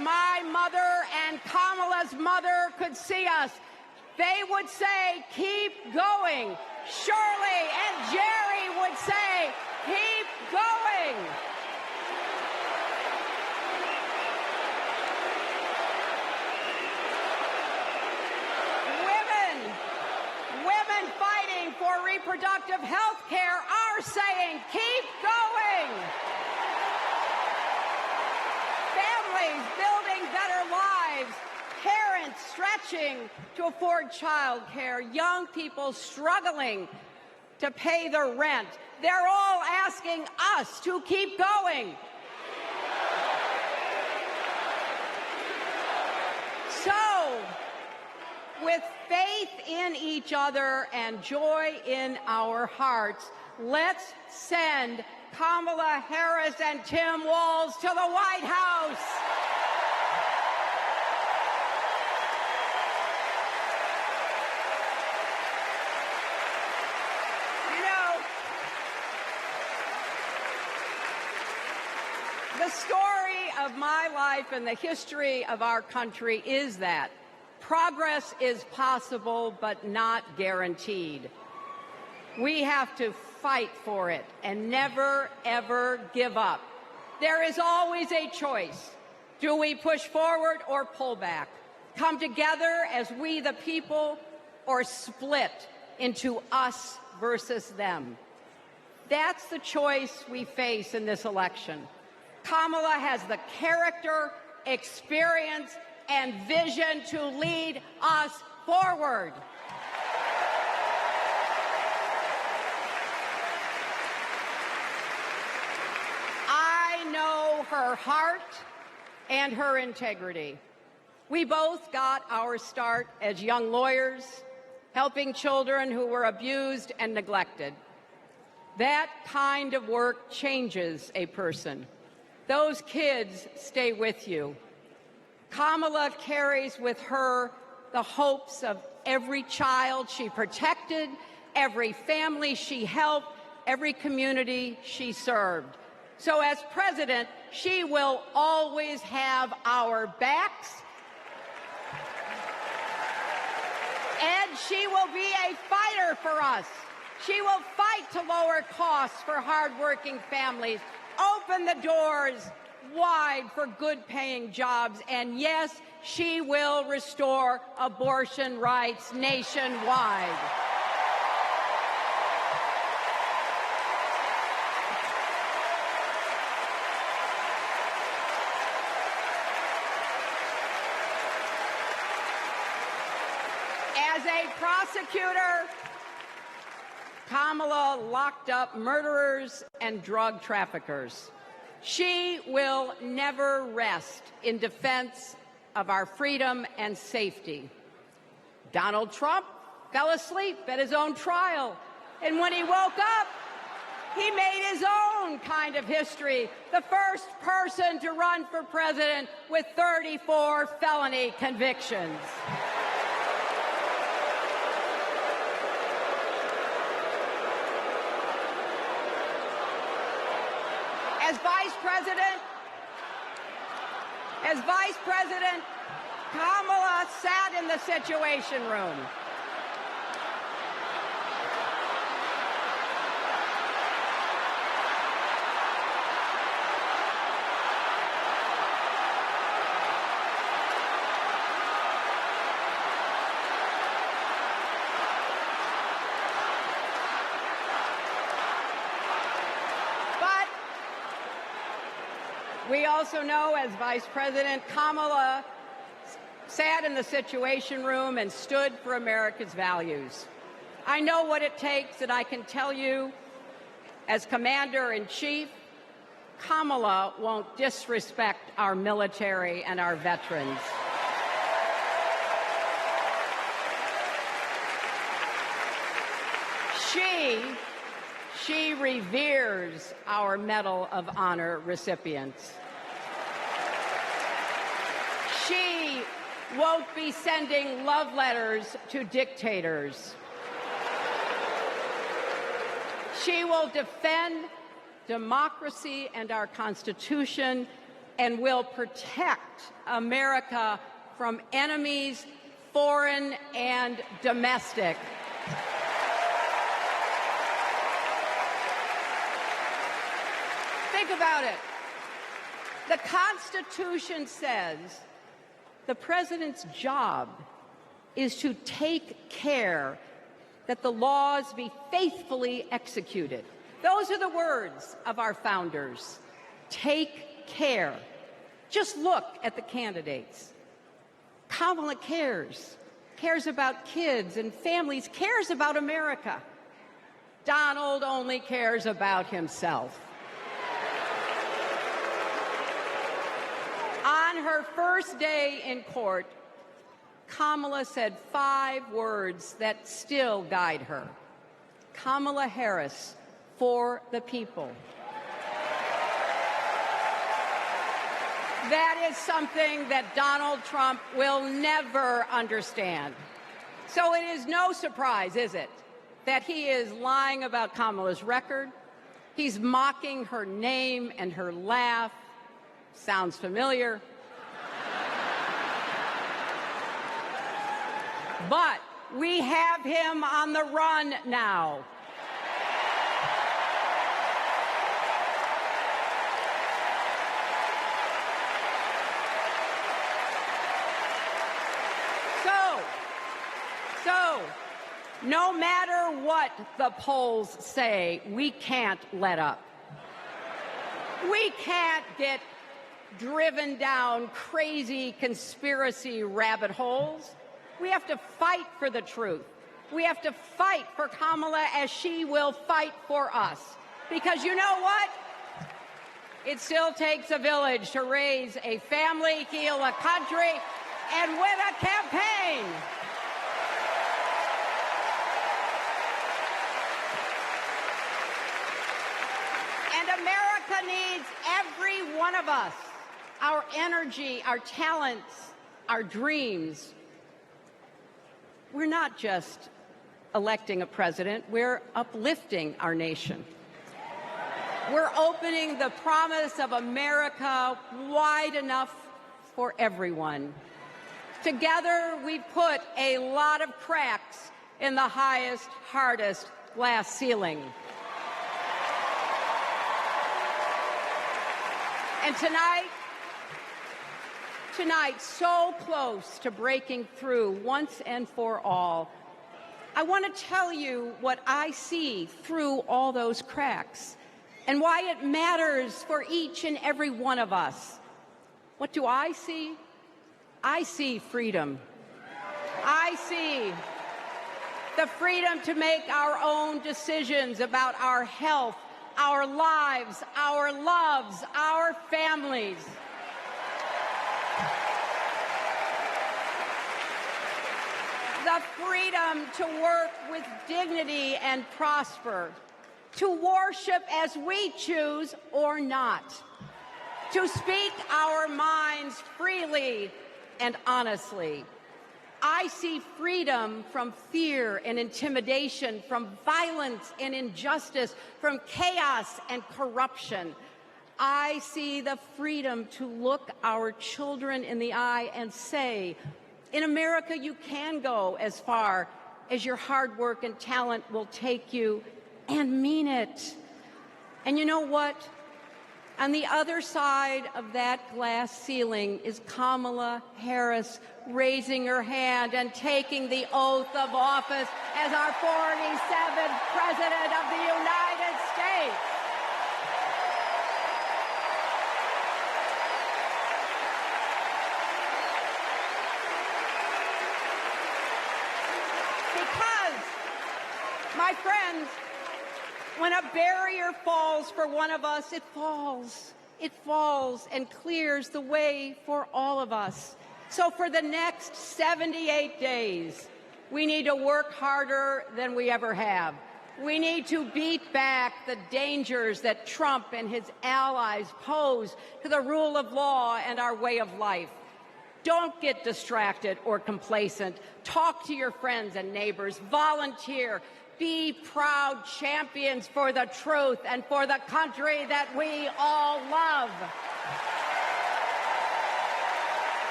My mother and Kamala's mother could see us. They would say, "Keep going." Shirley and Jerry would say, keep going. Women fighting for reproductive health care are saying, keep going. Families building better lives, parents stretching to afford child care, young people struggling to pay their rent. They're all asking us to keep going. So, with faith in each other and joy in our hearts, let's send Kamala Harris and Tim Walz to the White House. You know, the story of my life and the history of our country is that progress is possible, but not guaranteed. We have to fight for it and never, ever give up. There is always a choice. Do we push forward or pull back? Come together as we the people, or split into us versus them? That's the choice we face in this election. Kamala has the character, experience, and vision to lead us forward. I know her heart and her integrity. We both got our start as young lawyers, helping children who were abused and neglected. That kind of work changes a person. Those kids stay with you. Kamala carries with her the hopes of every child she protected, every family she helped, every community she served. So as president, she will always have our backs, and she will be a fighter for us. She will fight to lower costs for hardworking families, open the doors wide for good-paying jobs, and yes, she will restore abortion rights nationwide. As a prosecutor, Kamala locked up murderers and drug traffickers. She will never rest in defense of our freedom and safety. Donald Trump fell asleep at his own trial, and when he woke up, he made his own kind of history, the first person to run for president with 34 felony convictions. As Vice President, Kamala sat in the Situation Room. We also know, as Vice President, Kamala sat in the Situation Room and stood for America's values. I know what it takes, and I can tell you, as Commander-in-Chief, Kamala won't disrespect our military and our veterans. She reveres our Medal of Honor recipients. She won't be sending love letters to dictators. She will defend democracy and our Constitution and will protect America from enemies, foreign and domestic. about it. The Constitution says the president's job is to take care that the laws be faithfully executed. Those are the words of our founders. Take care. Just look at the candidates. Kamala cares about kids and families, cares about America. Donald only cares about himself. On her first day in court, Kamala said 5 words that still guide her. Kamala Harris, for the people. That is something that Donald Trump will never understand. So it is no surprise, is it, that he is lying about Kamala's record. He's mocking her name and her laugh. Sounds familiar. But we have him on the run now. So, no matter what the polls say, we can't let up. We can't get driven down crazy conspiracy rabbit holes. We have to fight for the truth. We have to fight for Kamala as she will fight for us. Because you know what? It still takes a village to raise a family, heal a country, and win a campaign. And America needs every one of us, our energy, our talents, our dreams. We're not just electing a president, we're uplifting our nation. We're opening the promise of America wide enough for everyone. Together, we put a lot of cracks in the highest, hardest glass ceiling. And tonight, so close to breaking through once and for all, I want to tell you what I see through all those cracks and why it matters for each and every one of us. What do I see? I see freedom. I see the freedom to make our own decisions about our health, our lives, our loves, our families. The freedom to work with dignity and prosper, to worship as we choose or not, to speak our minds freely and honestly. I see freedom from fear and intimidation, from violence and injustice, from chaos and corruption. I see the freedom to look our children in the eye and say, in America, you can go as far as your hard work and talent will take you, and mean it. And you know what? On the other side of that glass ceiling is Kamala Harris raising her hand and taking the oath of office as our 47th President of the United States. My friends, when a barrier falls for one of us, it falls. It falls and clears the way for all of us. So for the next 78 days, we need to work harder than we ever have. We need to beat back the dangers that Trump and his allies pose to the rule of law and our way of life. Don't get distracted or complacent. Talk to your friends and neighbors. Volunteer. Be proud champions for the truth and for the country that we all love.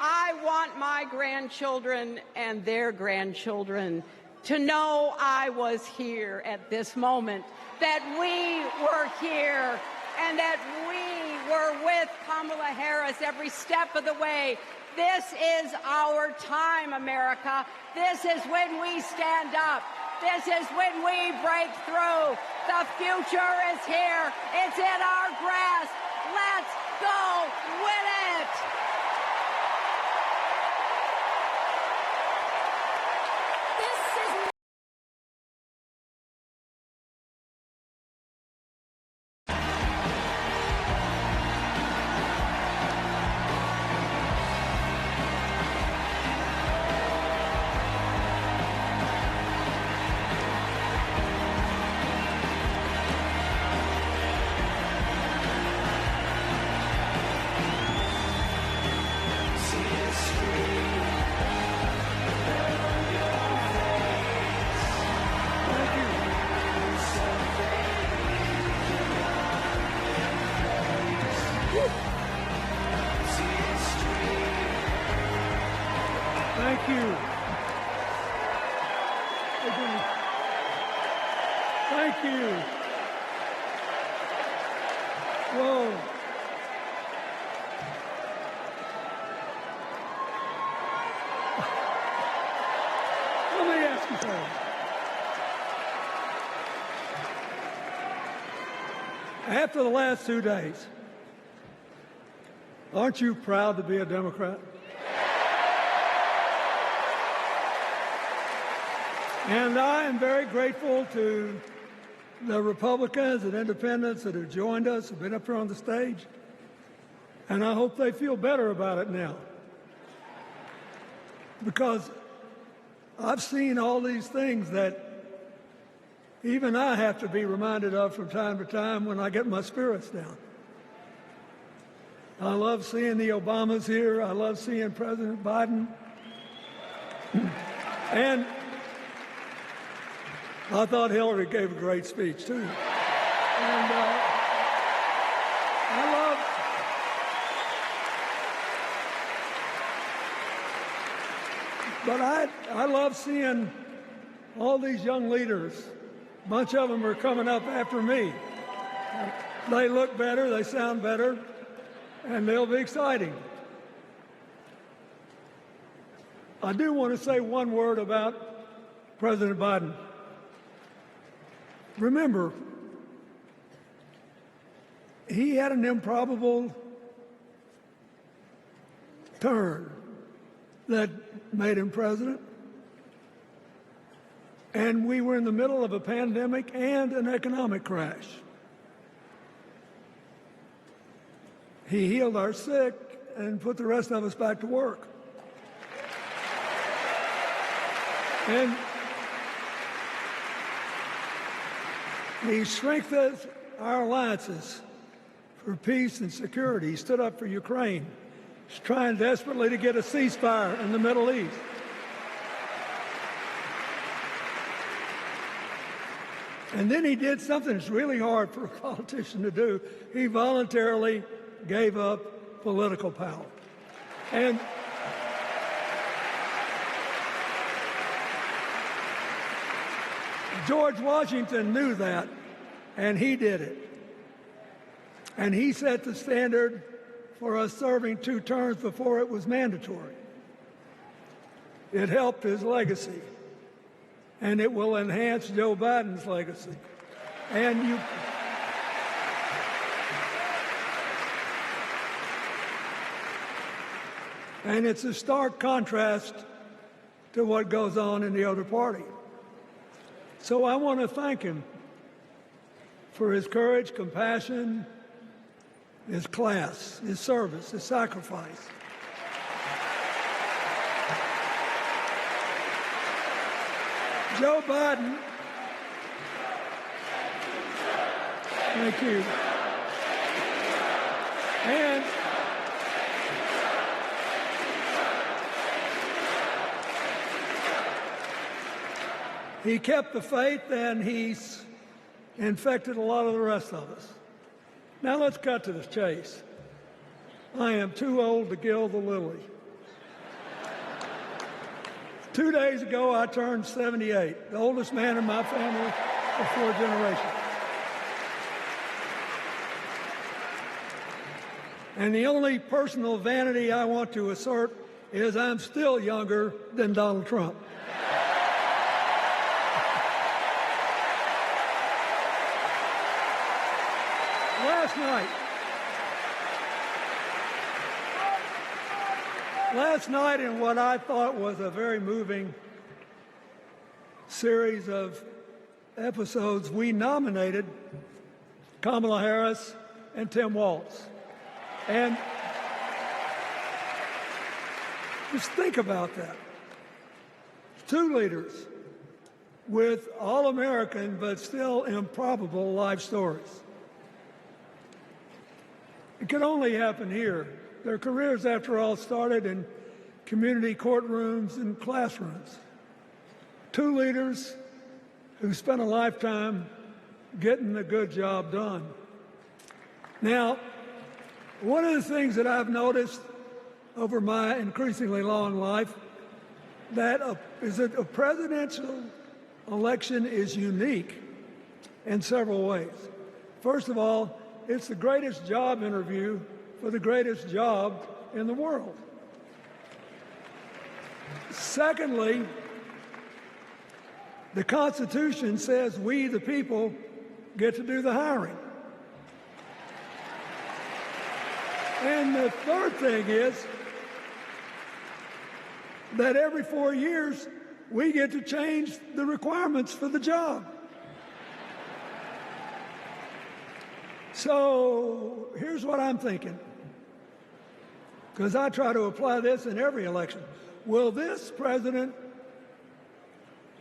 I want my grandchildren and their grandchildren to know I was here at this moment, that we were here, and that we were with Kamala Harris every step of the way. This is our time, America. This is when we stand up. This is when we break through. The future is here. It's in our grasp. Let's go win it. Thank you. Thank you. Whoa. Let me ask you something. After the last 2 days, aren't you proud to be a Democrat? And I am very grateful to the Republicans and independents that have joined us, have been up here on the stage, and I hope they feel better about it now. Because I've seen all these things that even I have to be reminded of from time to time when I get my spirits down. I love seeing the Obamas here. I love seeing President Biden. And I thought Hillary gave a great speech, too. And I love seeing all these young leaders. A bunch of them are coming up after me. They look better, they sound better, and they'll be exciting. I do want to say one word about President Biden. Remember, he had an improbable turn that made him president. And we were in the middle of a pandemic and an economic crash. He healed our sick and put the rest of us back to work. And he strengthened our alliances for peace and security. He stood up for Ukraine. He's trying desperately to get a ceasefire in the Middle East. And then he did something that's really hard for a politician to do. He voluntarily gave up political power. And George Washington knew that, and he did it. And he set the standard for us serving 2 terms before it was mandatory. It helped his legacy, and it will enhance Joe Biden's legacy. And it's a stark contrast to what goes on in the other party. So I want to thank him for his courage, compassion, his class, his service, his sacrifice. Joe Biden, thank you. And he kept the faith, and he's infected a lot of the rest of us. Now let's cut to the chase. I am too old to gild the lily. 2 days ago, I turned 78, the oldest man in my family of 4 generations. And the only personal vanity I want to assert is I'm still younger than Donald Trump. Last night, in what I thought was a very moving series of episodes, we nominated Kamala Harris and Tim Walz. And just think about that. 2 leaders with all-American but still improbable life stories. It could only happen here. Their careers, after all, started in community courtrooms and classrooms. 2 leaders who spent a lifetime getting the good job done. Now, one of the things that I've noticed over my increasingly long life is that a presidential election is unique in several ways. First of all, it's the greatest job interview for the greatest job in the world. Secondly, the Constitution says we, the people, get to do the hiring. And the third thing is that every 4 years, we get to change the requirements for the job. So here's what I'm thinking, because I try to apply this in every election. Will this president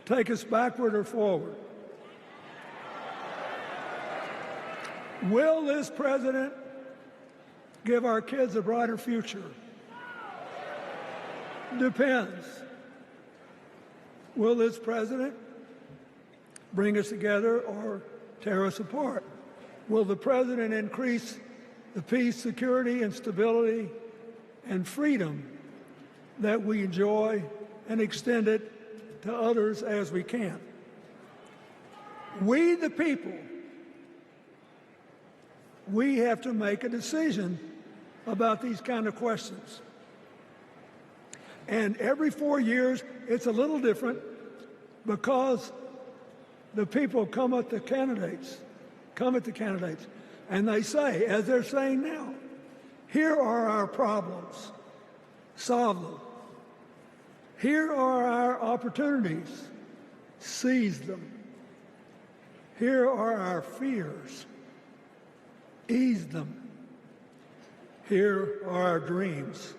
take us backward or forward? Will this president give our kids a brighter future? Depends. Will this president bring us together or tear us apart? Will the president increase the peace, security, and stability and freedom that we enjoy and extend it to others as we can? We, the people, we have to make a decision about these kind of questions. And every 4 years, it's a little different because the people come at the candidates, and they say, as they're saying now, here are our problems, solve them. Here are our opportunities, seize them. Here are our fears, ease them. Here are our dreams,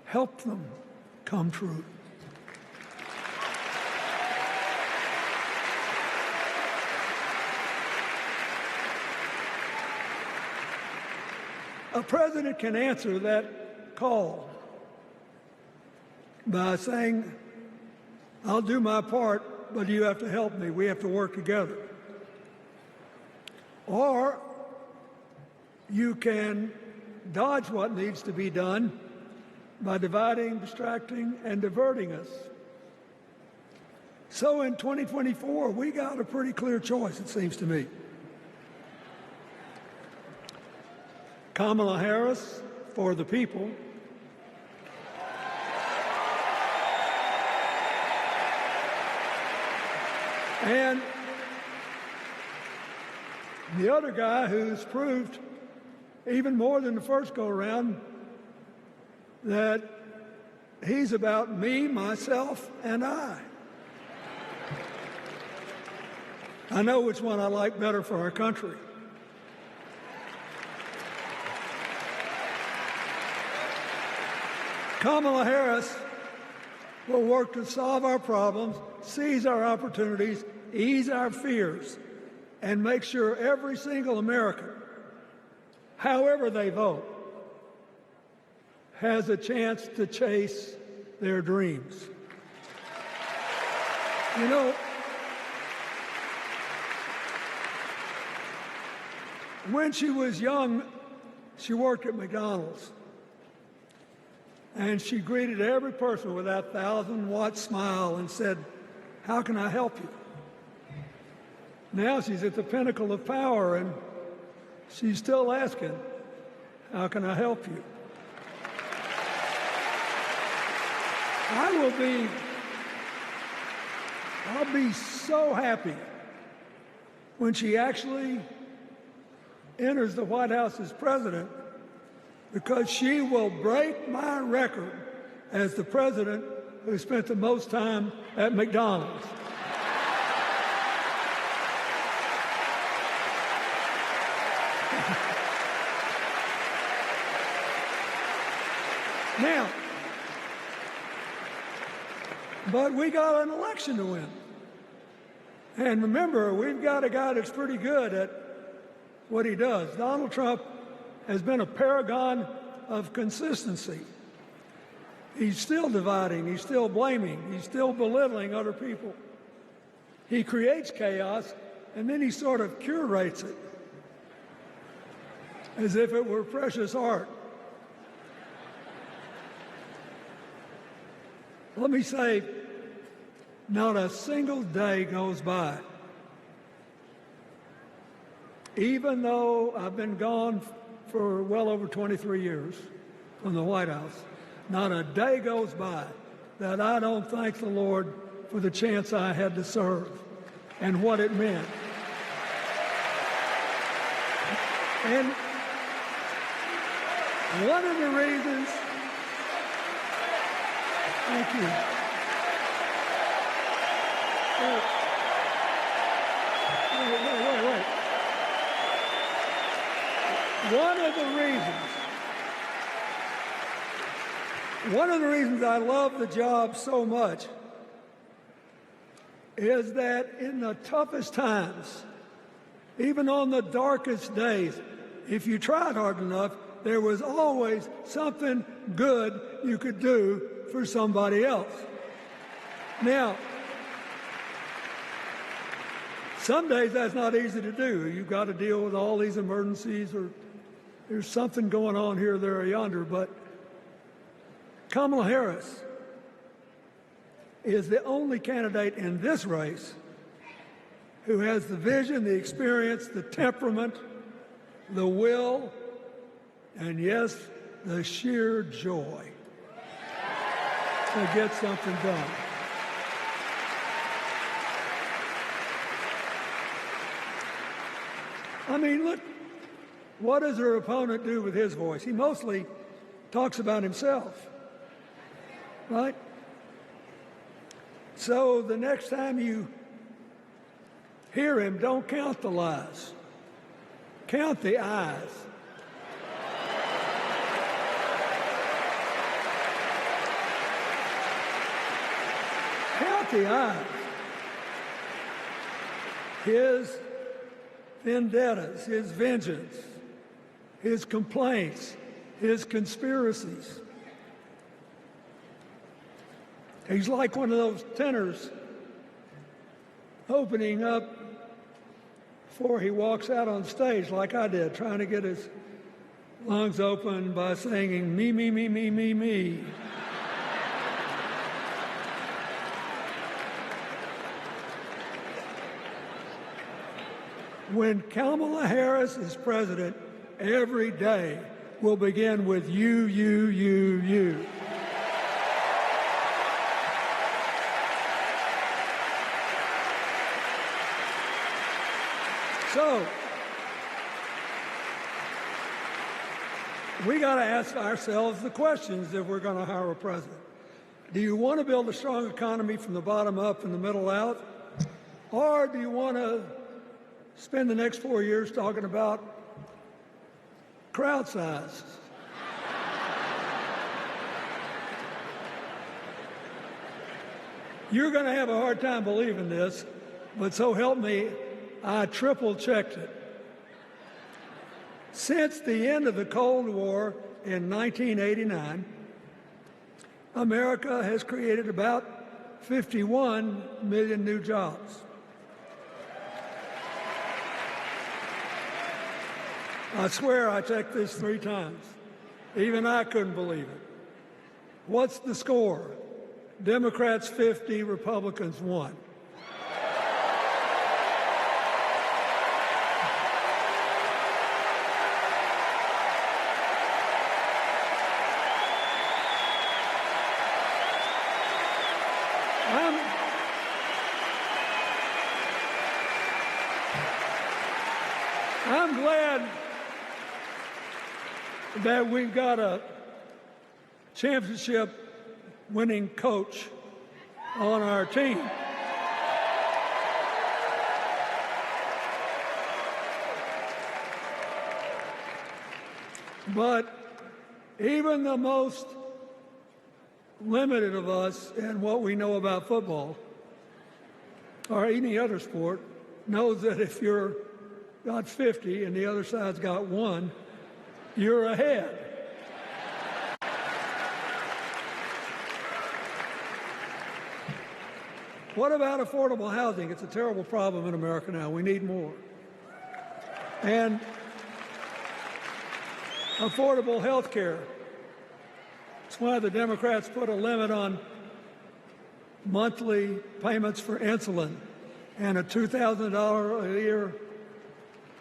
help them come true. A president can answer that call by saying, I'll do my part, but you have to help me. We have to work together. Or you can dodge what needs to be done by dividing, distracting, and diverting us. So in 2024, we got a pretty clear choice, it seems to me. Kamala Harris for the people, and the other guy who's proved even more than the first go-around that he's about me, myself, and I. I know which one I like better for our country. Kamala Harris will work to solve our problems, seize our opportunities, ease our fears, and make sure every single American, however they vote, has a chance to chase their dreams. You know, when she was young, she worked at McDonald's. And she greeted every person with that 1,000-watt smile and said, "How can I help you?" Now she's at the pinnacle of power, and she's still asking, "How can I help you?" I'll be so happy when she actually enters the White House as president, because she will break my record as the president who spent the most time at McDonald's. Now, but we got an election to win. And remember, we've got a guy that's pretty good at what he does. Donald Trump has been a paragon of consistency. He's still dividing, he's still blaming, he's still belittling other people. He creates chaos, and then he sort of curates it as if it were precious art. Let me say, not a single day goes by, even though I've been gone for well over 23 years from the White House, not a day goes by that I don't thank the Lord for the chance I had to serve and what it meant. And one of the reasons, thank you. Wait. One of the reasons I love the job so much is that in the toughest times, even on the darkest days, if you tried hard enough, there was always something good you could do for somebody else. Now, some days that's not easy to do. You've got to deal with all these emergencies, or there's something going on here, there, or yonder. But Kamala Harris is the only candidate in this race who has the vision, the experience, the temperament, the will, and yes, the sheer joy to get something done. I mean, look, what does her opponent do with his voice? He mostly talks about himself, right? So the next time you hear him, don't count the lies. Count the eyes. Count the eyes. His vendettas, his vengeance, his complaints, his conspiracies. He's like one of those tenors opening up before he walks out on stage, like I did, trying to get his lungs open by singing me, me, me, me, me, me. When Kamala Harris is president, every day will begin with you, you, you, you. So, we got to ask ourselves the questions if we're going to hire a president. Do you want to build a strong economy from the bottom up and the middle out? Or do you want to spend the next 4 years talking about crowd size? You're going to have a hard time believing this, but so help me, I triple-checked it. Since the end of the Cold War in 1989, America has created about 51 million new jobs. I swear I checked this 3 times. Even I couldn't believe it. What's the score? Democrats 50, Republicans 1. I'm glad that we've got a championship-winning coach on our team. But even the most limited of us in what we know about football or any other sport knows that if you're got 50 and the other side's got 1, you're ahead. What about affordable housing? It's a terrible problem in America now. We need more. And affordable health care. That's why the Democrats put a limit on monthly payments for insulin and a $2,000 a year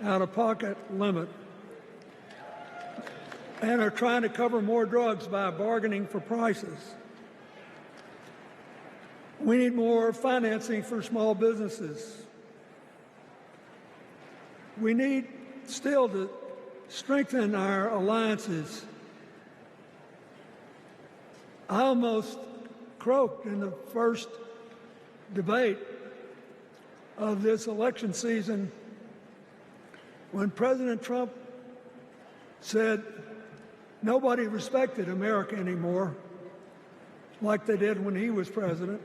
out-of-pocket limit, and are trying to cover more drugs by bargaining for prices. We need more financing for small businesses. We need still to strengthen our alliances. I almost croaked in the first debate of this election season when President Trump said nobody respected America anymore like they did when he was president.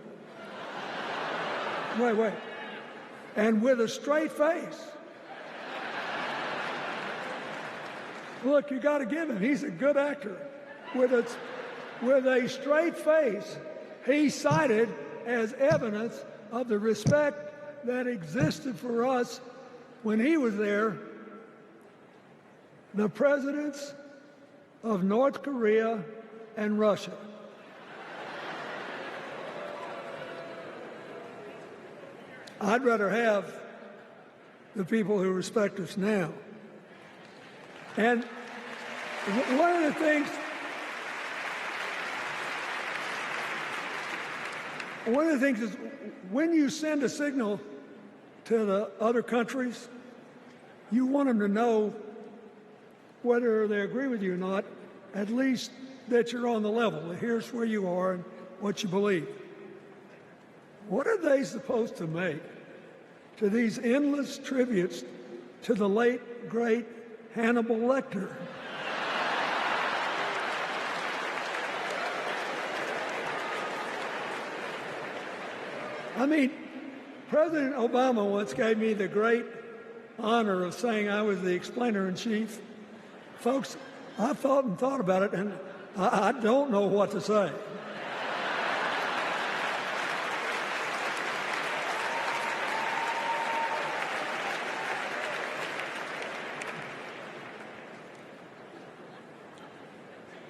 Wait. And with a straight face. Look, you got to give him. He's a good actor. With a straight face, he cited as evidence of the respect that existed for us when he was there the presidents of North Korea and Russia. I'd rather have the people who respect us now. And one of the things is when you send a signal to the other countries, you want them to know whether they agree with you or not, at least that you're on the level. Here's where you are and what you believe. What are they supposed to make to these endless tributes to the late, great Hannibal Lecter? I mean, President Obama once gave me the great honor of saying I was the explainer-in-chief. Folks, I thought about it, and I don't know what to say.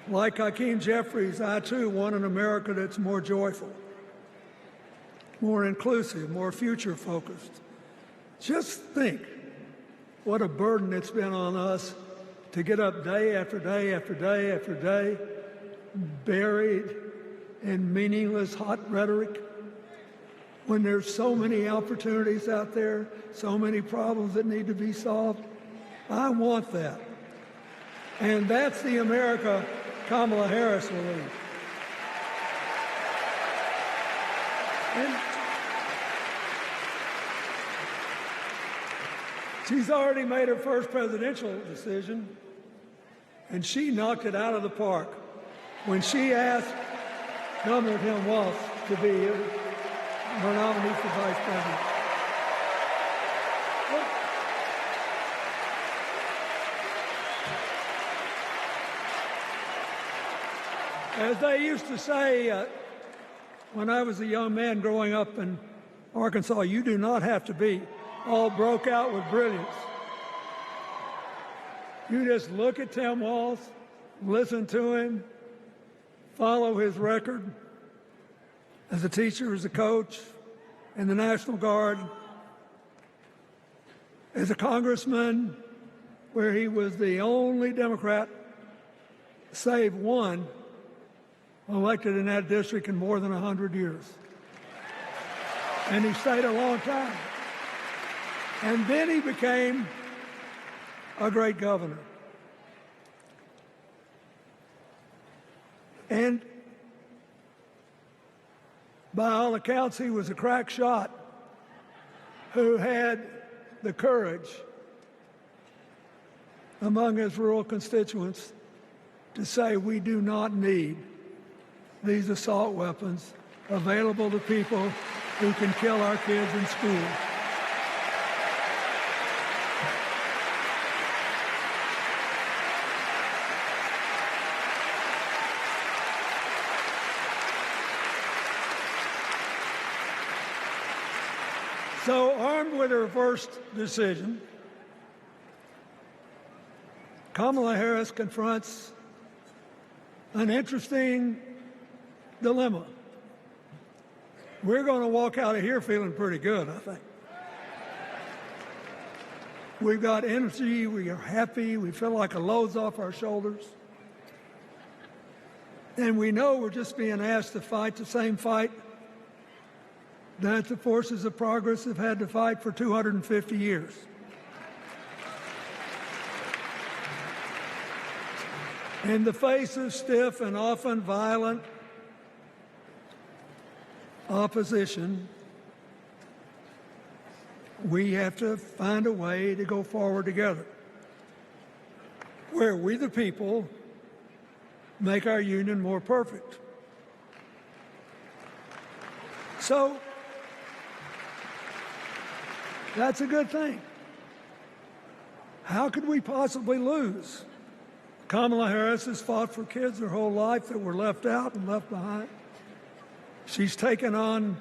Like Hakeem Jeffries, I too want an America that's more joyful, more inclusive, more future-focused. Just think what a burden it's been on us to get up day after day after day after day, buried in meaningless hot rhetoric, when there's so many opportunities out there, so many problems that need to be solved. I want that. And that's the America Kamala Harris will lead. And she's already made her first presidential decision, and she knocked it out of the park when she asked Nominee Walz to be her nominee for vice president. As they used to say when I was a young man growing up in Arkansas, you do not have to be all broke out with brilliance. You just look at Tim Walz, listen to him, follow his record as a teacher, as a coach in the National Guard, as a congressman, where he was the only Democrat, save one, elected in that district in more than 100 years. And he stayed a long time. And then he became a great governor. And by all accounts, he was a crack shot who had the courage among his rural constituents to say, we do not need these assault weapons available to people who can kill our kids in school. So, armed with her first decision, Kamala Harris confronts an interesting dilemma. We're going to walk out of here feeling pretty good, I think. We've got energy, we are happy, we feel like a load's off our shoulders. And we know we're just being asked to fight the same fight that the forces of progress have had to fight for 250 years. In the face of stiff and often violent opposition, we have to find a way to go forward together, where we the people make our union more perfect. So, that's a good thing. How could we possibly lose? Kamala Harris has fought for kids her whole life that were left out and left behind. She's taken on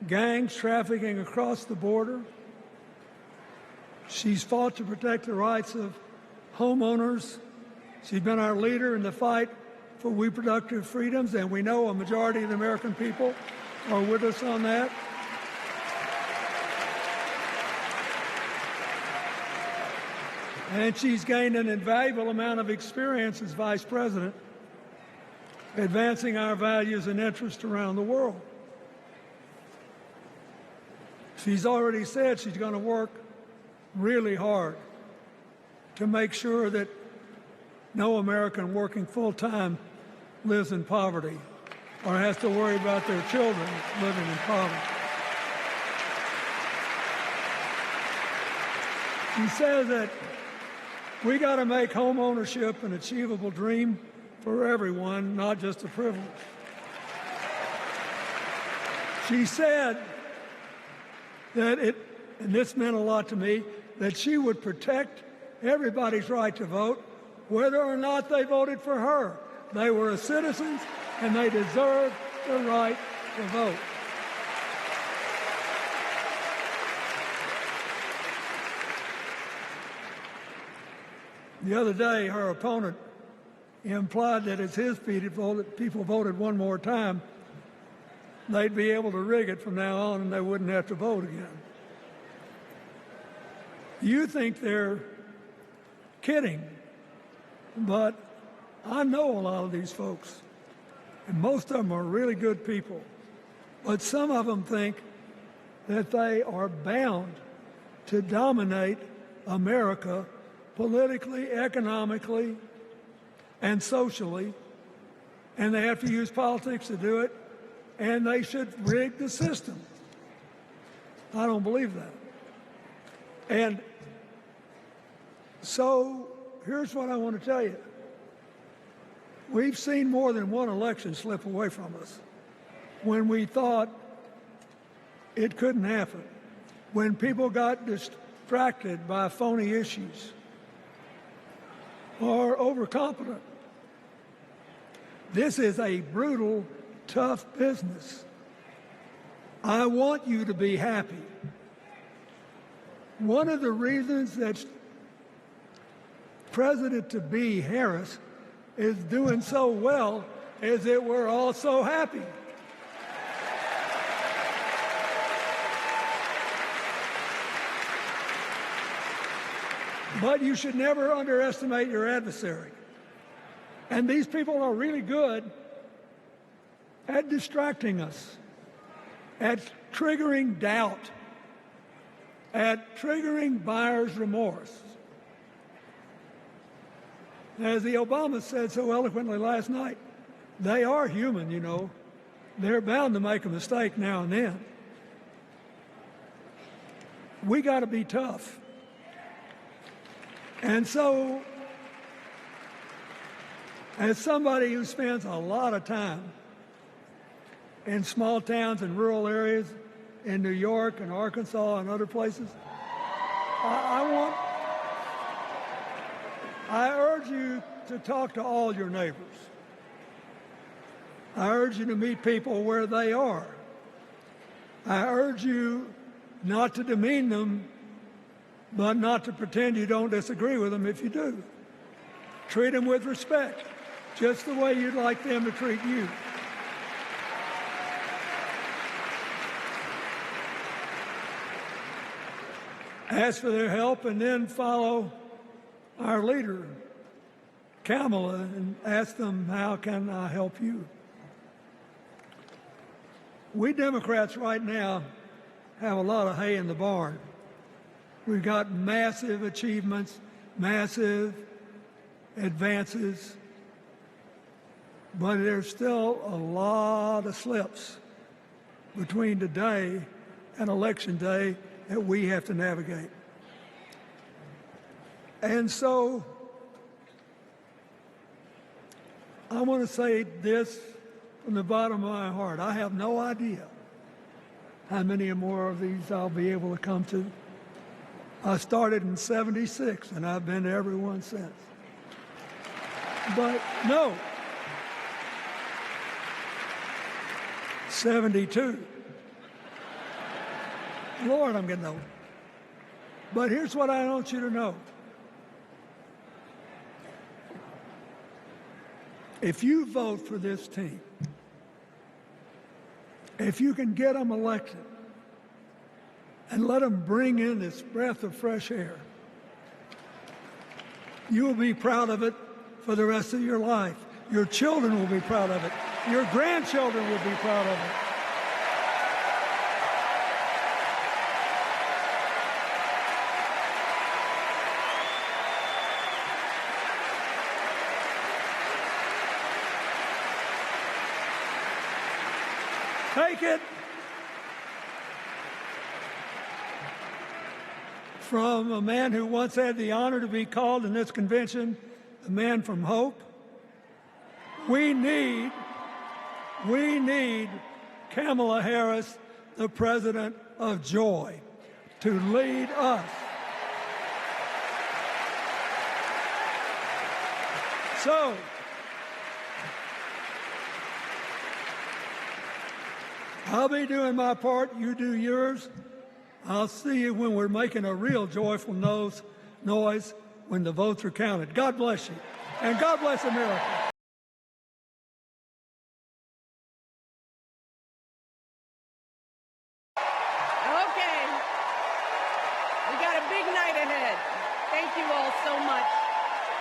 gangs trafficking across the border. She's fought to protect the rights of homeowners. She's been our leader in the fight for reproductive freedoms, and we know a majority of the American people are with us on that. And she's gained an invaluable amount of experience as vice president, advancing our values and interests around the world. She's already said she's going to work really hard to make sure that no American working full-time lives in poverty or has to worry about their children living in poverty. She says that we got to make home ownership an achievable dream for everyone, not just a privilege. She said that and this meant a lot to me, that she would protect everybody's right to vote, whether or not they voted for her. They were citizens, and they deserved the right to vote. The other day, her opponent implied that as his people voted one more time, they'd be able to rig it from now on and they wouldn't have to vote again. You think they're kidding, but I know a lot of these folks, and most of them are really good people, but some of them think that they are bound to dominate America politically, economically, and socially, and they have to use politics to do it, and they should rig the system. I don't believe that. And so here's what I want to tell you. We've seen more than one election slip away from us when we thought it couldn't happen, when people got distracted by phony issues or overconfident. This is a brutal, tough business. I want you to be happy. One of the reasons that President-to-be Harris is doing so well is that we're all so happy. But you should never underestimate your adversary. And these people are really good at distracting us, at triggering doubt, at triggering buyer's remorse. As the Obama said so eloquently last night, they are human, you know. They're bound to make a mistake now and then. We got to be tough. And so, as somebody who spends a lot of time in small towns and rural areas in New York and Arkansas and other places, I urge you to talk to all your neighbors. I urge you to meet people where they are. I urge you not to demean them, but not to pretend you don't disagree with them if you do. Treat them with respect, just the way you'd like them to treat you. Ask for their help and then follow our leader, Kamala, and ask them, how can I help you? We Democrats right now have a lot of hay in the barn. We've got massive achievements, massive advances, but there's still a lot of slips between today and Election Day that we have to navigate. And so I want to say this from the bottom of my heart. I have no idea how many more of these I'll be able to come to. I started in '76, and I've been to every one since. But no, 72. Lord, I'm getting old. But here's what I want you to know. If you vote for this team, if you can get them elected and let them bring in this breath of fresh air, you will be proud of it for the rest of your life. Your children will be proud of it. Your grandchildren will be proud of it. Take it from a man who once had the honor to be called in this convention the man from hope. We need Kamala Harris, the president of joy, to lead us. So, I'll be doing my part, you do yours. I'll see you when we're making a real joyful noise when the votes are counted. God bless you, and God bless America. Okay. We got a big night ahead. Thank you all so much.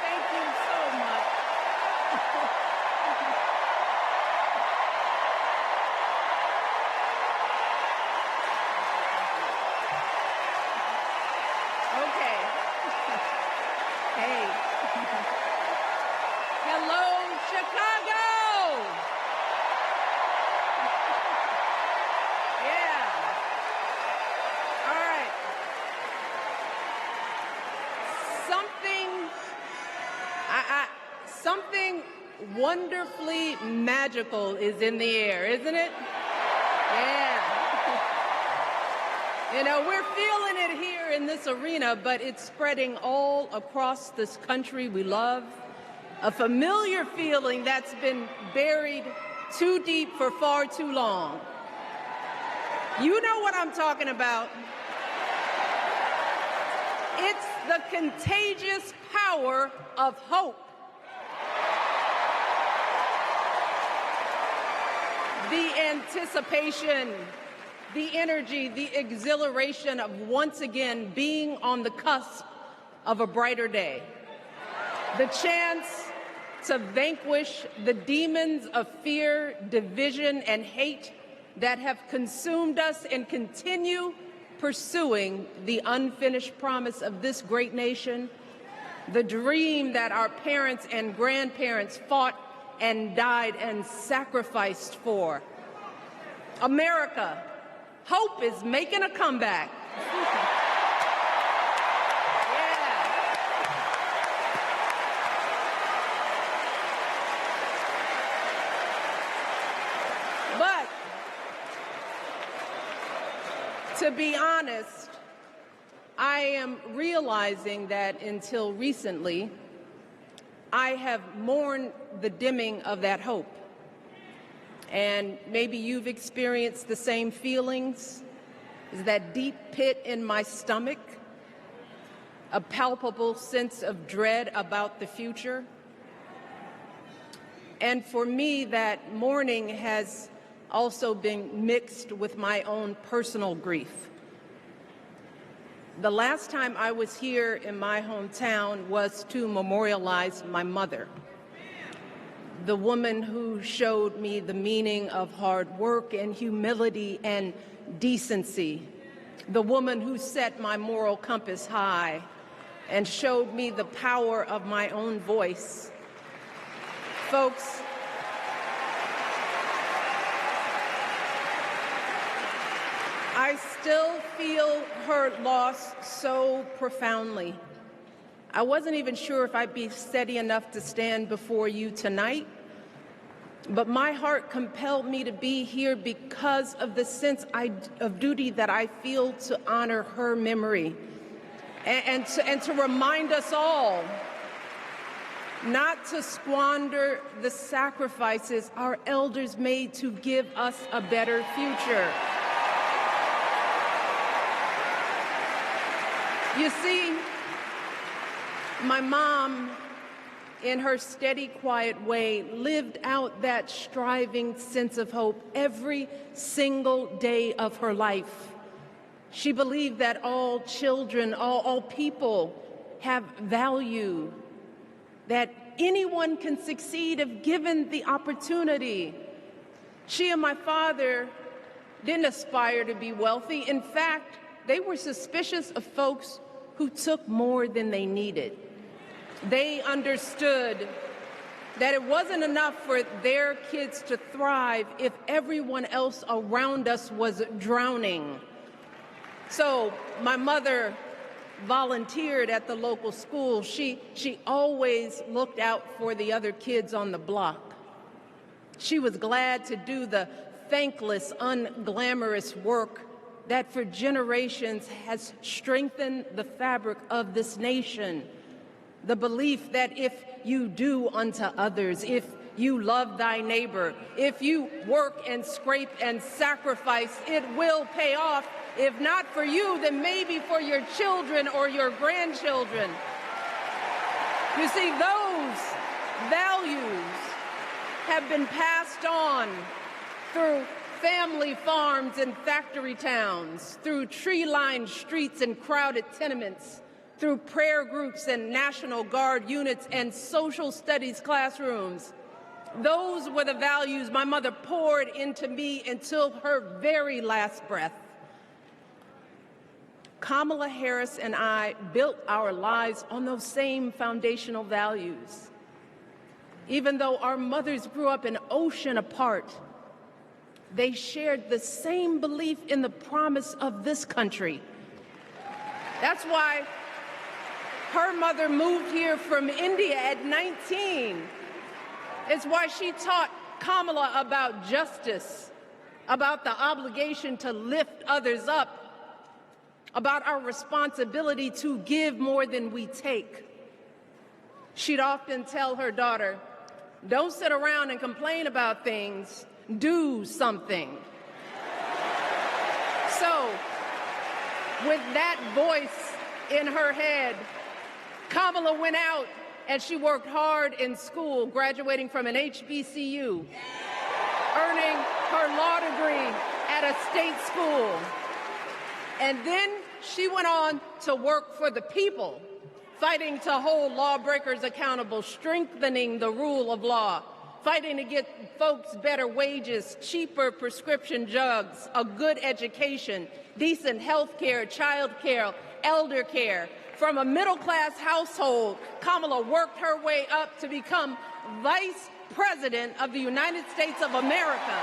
Thank you so much. Okay. Hey. Hello, Chicago. Yeah. All right. Something wonderfully magical is in the air, isn't it? Yeah. You know, we're feeling it here in this arena, but it's spreading all across this country we love. A familiar feeling that's been buried too deep for far too long. You know what I'm talking about. It's the contagious power of hope. anticipation, the energy, the exhilaration of once again being on the cusp of a brighter day. The chance to vanquish the demons of fear, division, and hate that have consumed us and continue pursuing the unfinished promise of this great nation, the dream that our parents and grandparents fought and died and sacrificed for. America, hope is making a comeback. But to be honest, I am realizing that until recently, I have mourned the dimming of that hope. And maybe you've experienced the same feelings. Is that deep pit in my stomach, a palpable sense of dread about the future. And for me, that mourning has also been mixed with my own personal grief. The last time I was here in my hometown was to memorialize my mother, the woman who showed me the meaning of hard work and humility and decency, the woman who set my moral compass high and showed me the power of my own voice. Folks, I still feel her loss so profoundly. I wasn't even sure if I'd be steady enough to stand before you tonight, but my heart compelled me to be here because of the sense of duty that I feel to honor her memory and to remind us all not to squander the sacrifices our elders made to give us a better future. You see, my mom, in her steady, quiet way, lived out that striving sense of hope every single day of her life. She believed that all children, all people have value, that anyone can succeed if given the opportunity. She and my father didn't aspire to be wealthy. In fact, they were suspicious of folks who took more than they needed. They understood that it wasn't enough for their kids to thrive if everyone else around us was drowning. So my mother volunteered at the local school. She always looked out for the other kids on the block. She was glad to do the thankless, unglamorous work that for generations has strengthened the fabric of this nation. The belief that if you do unto others, if you love thy neighbor, if you work and scrape and sacrifice, it will pay off. If not for you, then maybe for your children or your grandchildren. You see, those values have been passed on through family farms and factory towns, through tree-lined streets and crowded tenements, through prayer groups and National Guard units and social studies classrooms. Those were the values my mother poured into me until her very last breath. Kamala Harris and I built our lives on those same foundational values. Even though our mothers grew up an ocean apart, they shared the same belief in the promise of this country. That's why her mother moved here from India at 19. It's why she taught Kamala about justice, about the obligation to lift others up, about our responsibility to give more than we take. She'd often tell her daughter, "Don't sit around and complain about things. Do something." So, with that voice in her head, Kamala went out and she worked hard in school, graduating from an HBCU, earning her law degree at a state school. And then she went on to work for the people, fighting to hold lawbreakers accountable, strengthening the rule of law, fighting to get folks better wages, cheaper prescription drugs, a good education, decent health care, child care, elder care. From a middle-class household, Kamala worked her way up to become Vice President of the United States of America.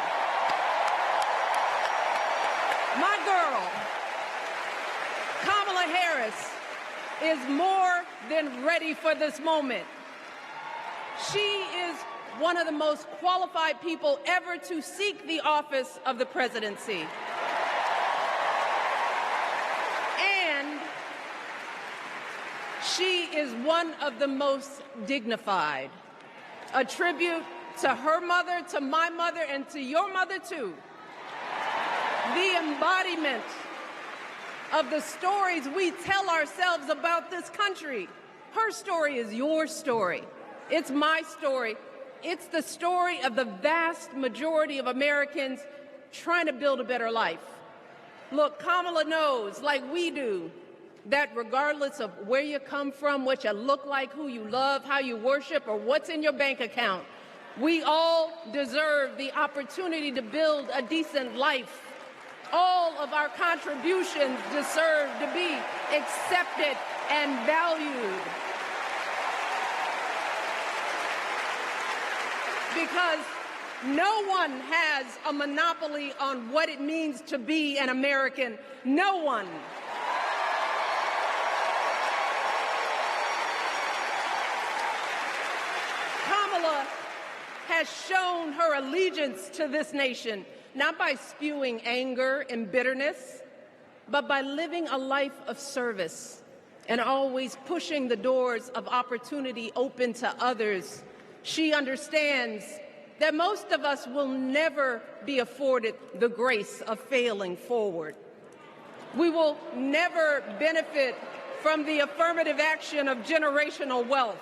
My girl, Kamala Harris, is more than ready for this moment. She is one of the most qualified people ever to seek the office of the presidency. And she is one of the most dignified. A tribute to her mother, to my mother, and to your mother, too. The embodiment of the stories we tell ourselves about this country. Her story is your story. It's my story. It's the story of the vast majority of Americans trying to build a better life. Look, Kamala knows, like we do, that regardless of where you come from, what you look like, who you love, how you worship, or what's in your bank account, we all deserve the opportunity to build a decent life. All of our contributions deserve to be accepted and valued. Because no one has a monopoly on what it means to be an American. No one. Kamala has shown her allegiance to this nation, not by spewing anger and bitterness, but by living a life of service and always pushing the doors of opportunity open to others. She understands that most of us will never be afforded the grace of failing forward. We will never benefit from the affirmative action of generational wealth.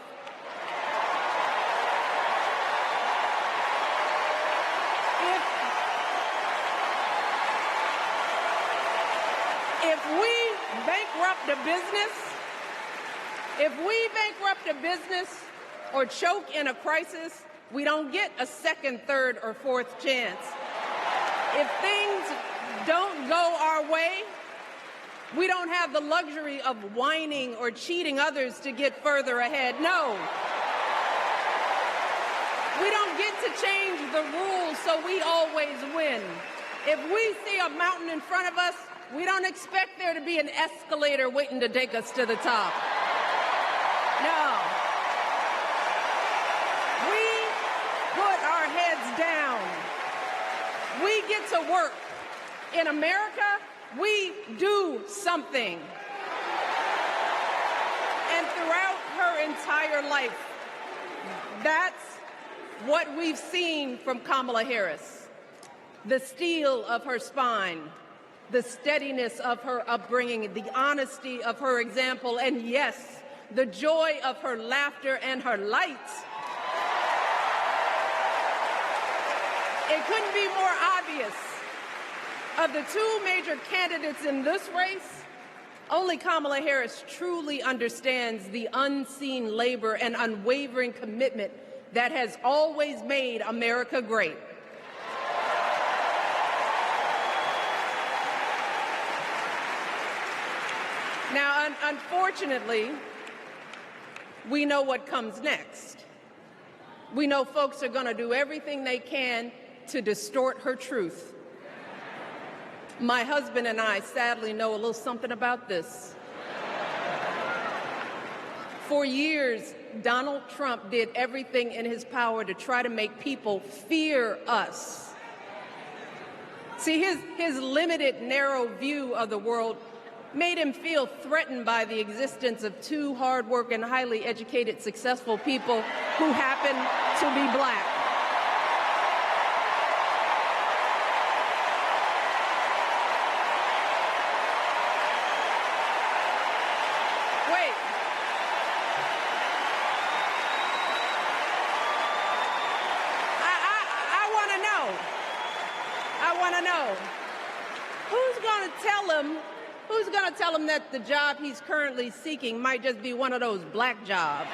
If we bankrupt a business or choke in a crisis, we don't get a second, third, or fourth chance. If things don't go our way, we don't have the luxury of whining or cheating others to get further ahead. No. We don't get to change the rules so we always win. If we see a mountain in front of us, we don't expect there to be an escalator waiting to take us to the top. No. We put our heads down. We get to work. In America, we do something. And throughout her entire life, that's what we've seen from Kamala Harris. The steel of her spine, the steadiness of her upbringing, the honesty of her example, and yes, the joy of her laughter and her light. It couldn't be more obvious. Of the two major candidates in this race, only Kamala Harris truly understands the unseen labor and unwavering commitment that has always made America great. Now, unfortunately, we know what comes next. We know folks are going to do everything they can to distort her truth. My husband and I sadly know a little something about this. For years, Donald Trump did everything in his power to try to make people fear us. See, his limited, narrow view of the world made him feel threatened by the existence of two hard-working, highly educated, successful people who happen to be black. Wait. I want to know. tell him that the job he's currently seeking might just be one of those black jobs?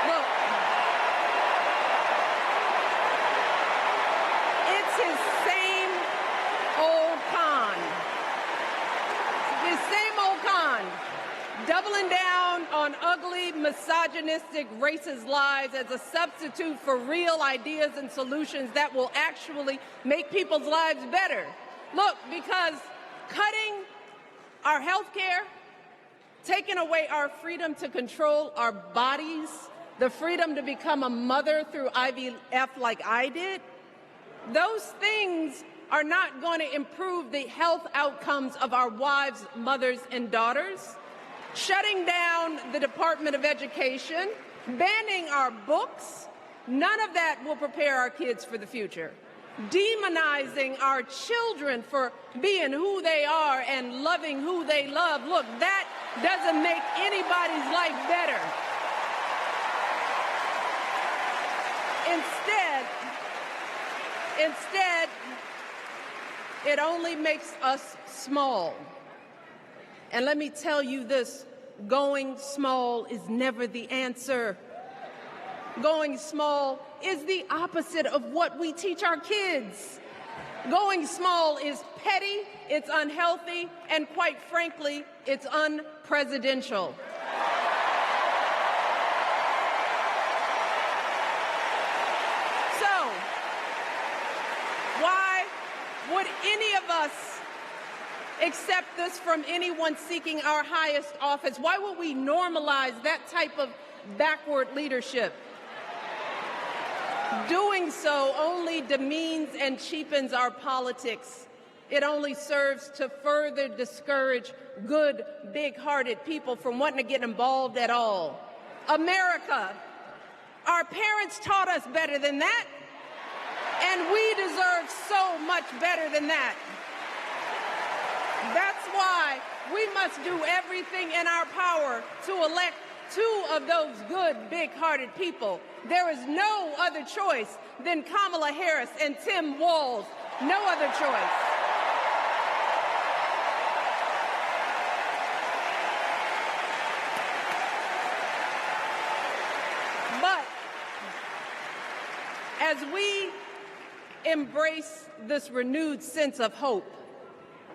Look, it's his same old con. His same old con. Doubling down on ugly, misogynistic, racist lies as a substitute for real ideas and solutions that will actually make people's lives better. Look, because cutting our health care, taking away our freedom to control our bodies, the freedom to become a mother through IVF like I did, those things are not going to improve the health outcomes of our wives, mothers, and daughters. Shutting down the Department of Education, banning our books, none of that will prepare our kids for the future. Demonizing our children for being who they are and loving who they love, look, that doesn't make anybody's life better. Instead, it only makes us small. And let me tell you this, going small is never the answer. Going small is the opposite of what we teach our kids. Going small is petty, it's unhealthy, and quite frankly, it's unpresidential. So, why would any of us accept this from anyone seeking our highest office? Why would we normalize that type of backward leadership? Doing so only demeans and cheapens our politics. It only serves to further discourage good, big-hearted people from wanting to get involved at all. America, our parents taught us better than that, and we deserve so much better than that. That's why we must do everything in our power to elect two of those good, big-hearted people. There is no other choice than Kamala Harris and Tim Walz. No other choice. But as we embrace this renewed sense of hope,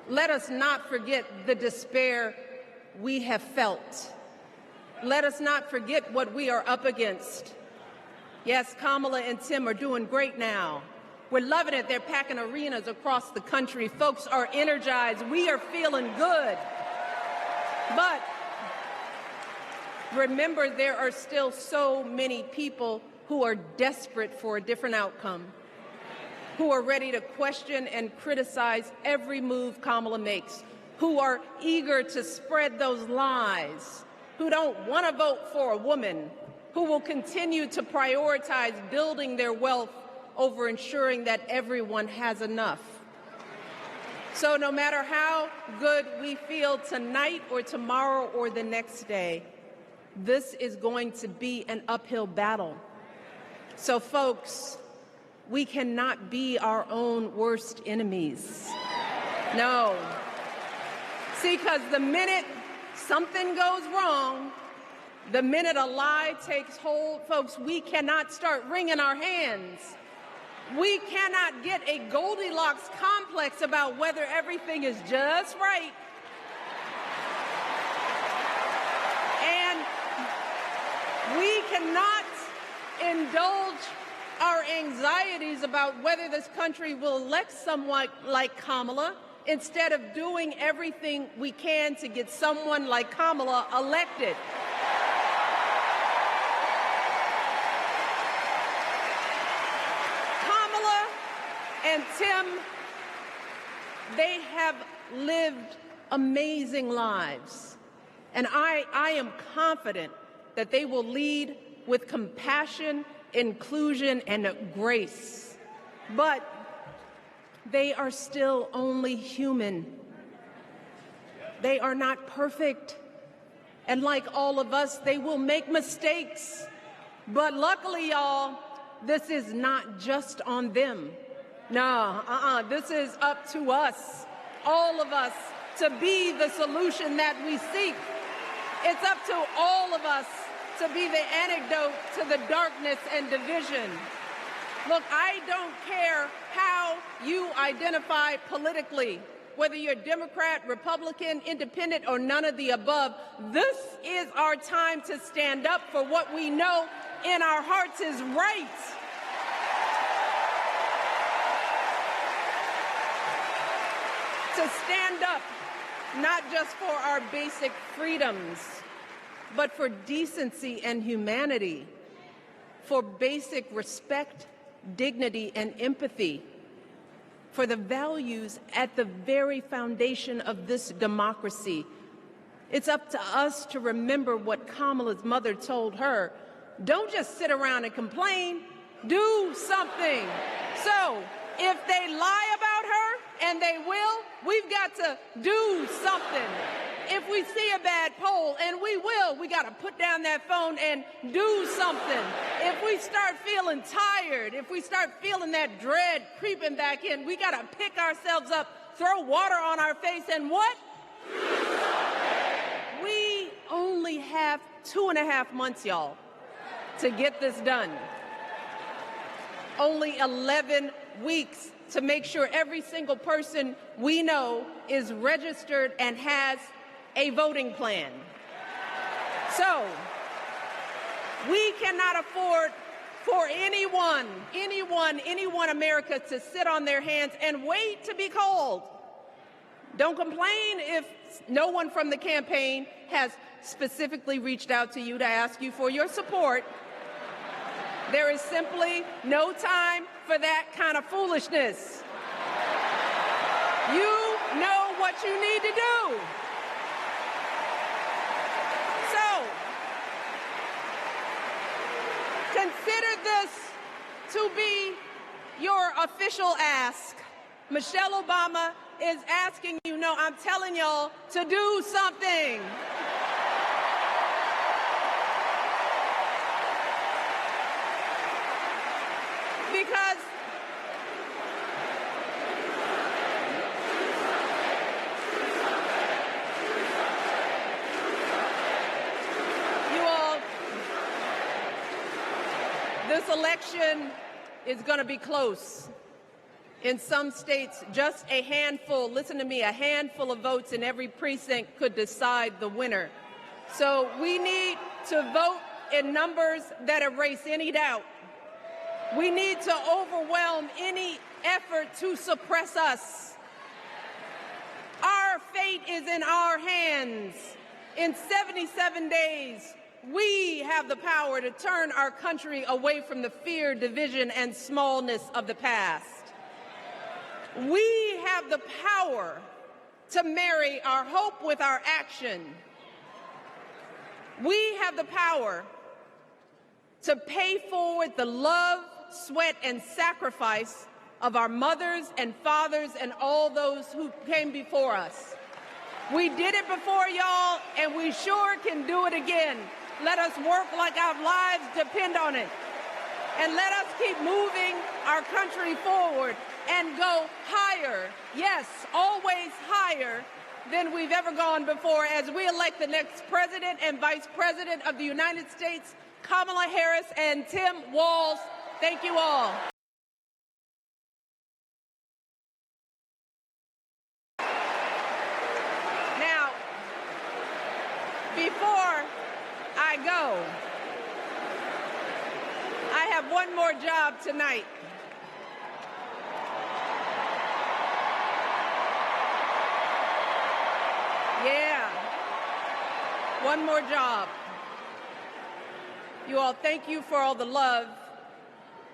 let us not forget the despair we have felt. Let us not forget what we are up against. Yes, Kamala and Tim are doing great now. We're loving it. They're packing arenas across the country. Folks are energized. We are feeling good. But remember, there are still so many people who are desperate for a different outcome, who are ready to question and criticize every move Kamala makes, who are eager to spread those lies, who don't want to vote for a woman, who will continue to prioritize building their wealth over ensuring that everyone has enough. So no matter how good we feel tonight or tomorrow or the next day, this is going to be an uphill battle. So folks, we cannot be our own worst enemies. No. See, because the minute something goes wrong, the minute a lie takes hold, folks, we cannot start wringing our hands. We cannot get a Goldilocks complex about whether everything is just right. And we cannot indulge our anxieties about whether this country will elect someone like Kamala instead of doing everything we can to get someone like Kamala elected. Kamala and Tim, they have lived amazing lives. And I am confident that they will lead with compassion, inclusion, and grace. But they are still only human. They are not perfect. And like all of us, they will make mistakes. But luckily, y'all, this is not just on them. No, this is up to us, all of us, to be the solution that we seek. It's up to all of us to be the antidote to the darkness and division. Look, I don't care how you identify politically, whether you're Democrat, Republican, Independent, or none of the above. This is our time to stand up for what we know in our hearts is right. To stand up, not just for our basic freedoms, but for decency and humanity, for basic respect, dignity, and empathy, for the values at the very foundation of this democracy. It's up to us to remember what Kamala's mother told her. Don't just sit around and complain, do something. So, if they lie about her, and they will, we've got to do something. If we see a bad poll, and we will, we got to put down that phone and do something. If we start feeling tired, if we start feeling that dread creeping back in, we got to pick ourselves up, throw water on our face, and what? We only have 2.5 months, y'all, to get this done. Only 11 weeks to make sure every single person we know is registered and has a voting plan. So, we cannot afford for anyone America to sit on their hands and wait to be called. Don't complain if no one from the campaign has specifically reached out to you to ask you for your support. There is simply no time for that kind of foolishness. You know what you need to do. So, consider this to be your official ask. Michelle Obama is asking you, no, I'm telling y'all to do something. Because you all, this election is going to be close. In some states, just a handful, listen to me, a handful of votes in every precinct could decide the winner. So we need to vote in numbers that erase any doubt. We need to overwhelm any effort to suppress us. Our fate is in our hands. In 77 days, we have the power to turn our country away from the fear, division, and smallness of the past. We have the power to marry our hope with our action. We have the power to pay forward the love, sweat, and sacrifice of our mothers and fathers and all those who came before us. We did it before, y'all, and we sure can do it again. Let us work like our lives depend on it. And let us keep moving our country forward and go higher, yes, always higher than we've ever gone before as we elect the next President and Vice President of the United States, Kamala Harris and Tim Walz. Thank you all. Now, before I go, I have one more job tonight. Yeah, one more job. You all, thank you for all the love,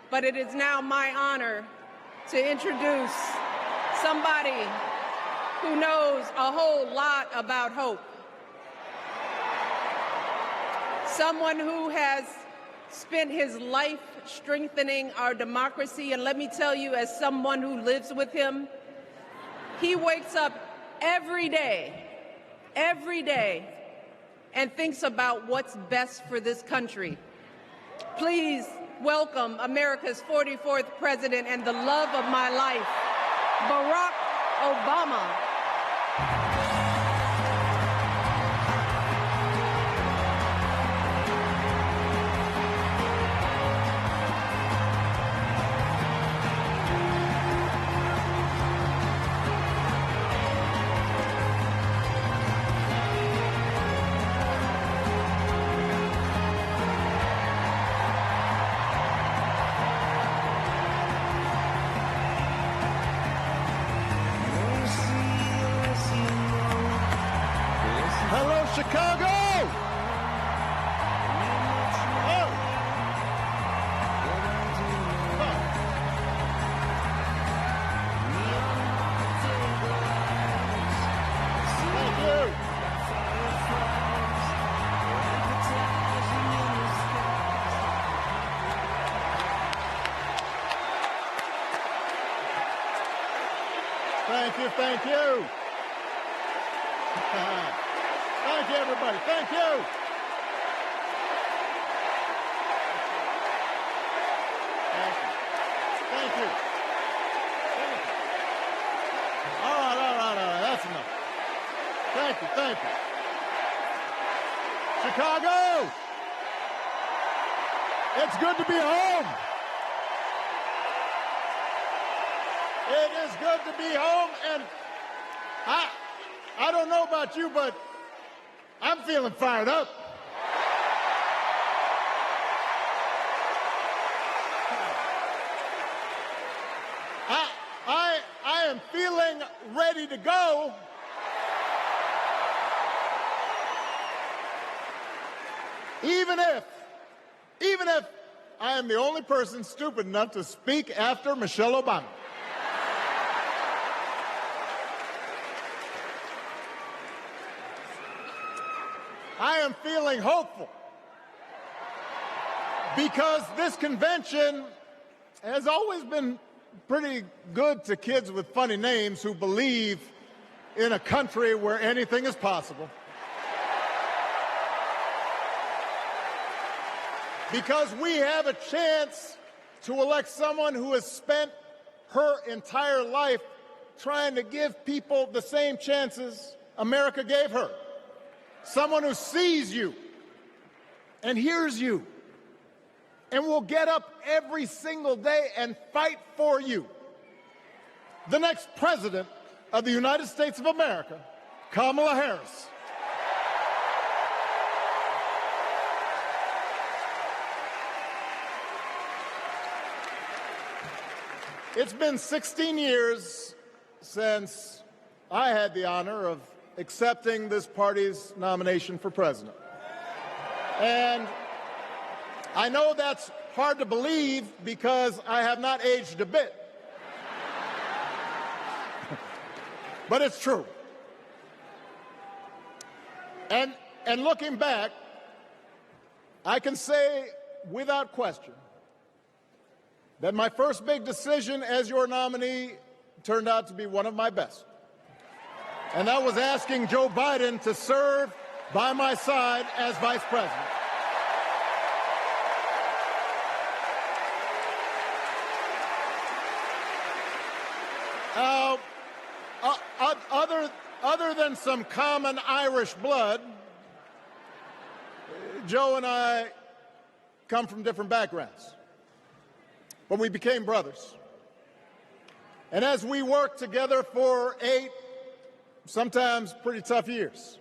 but it is now my honor to introduce somebody who knows a whole lot about hope. Someone who has spent his life strengthening our democracy, and let me tell you, as someone who lives with him, he wakes up every day, and thinks about what's best for this country. Please welcome America's 44th President and the love of my life, Barack Obama. Hello, Chicago! Oh. Thank you. Thank you, thank you. Thank you, everybody. Thank you. Thank you. All right. That's enough. Thank you. Chicago! It's good to be home. It is good to be home, and I don't know about you, but I'm feeling fired up. I am feeling ready to go. Even if I am the only person stupid enough to speak after Michelle Obama. I am feeling hopeful because this convention has always been pretty good to kids with funny names who believe in a country where anything is possible. Because we have a chance to elect someone who has spent her entire life trying to give people the same chances America gave her. Someone who sees you and hears you and will get up every single day and fight for you. The next president of the United States of America, Kamala Harris. It's been 16 years since I had the honor of accepting this party's nomination for president. And I know that's hard to believe because I have not aged a bit. But it's true. And looking back, I can say without question that my first big decision as your nominee turned out to be one of my best. And that was asking Joe Biden to serve by my side as vice president. Other than some common Irish blood, Joe and I come from different backgrounds. But we became brothers. And as we worked together for 8, sometimes pretty tough years,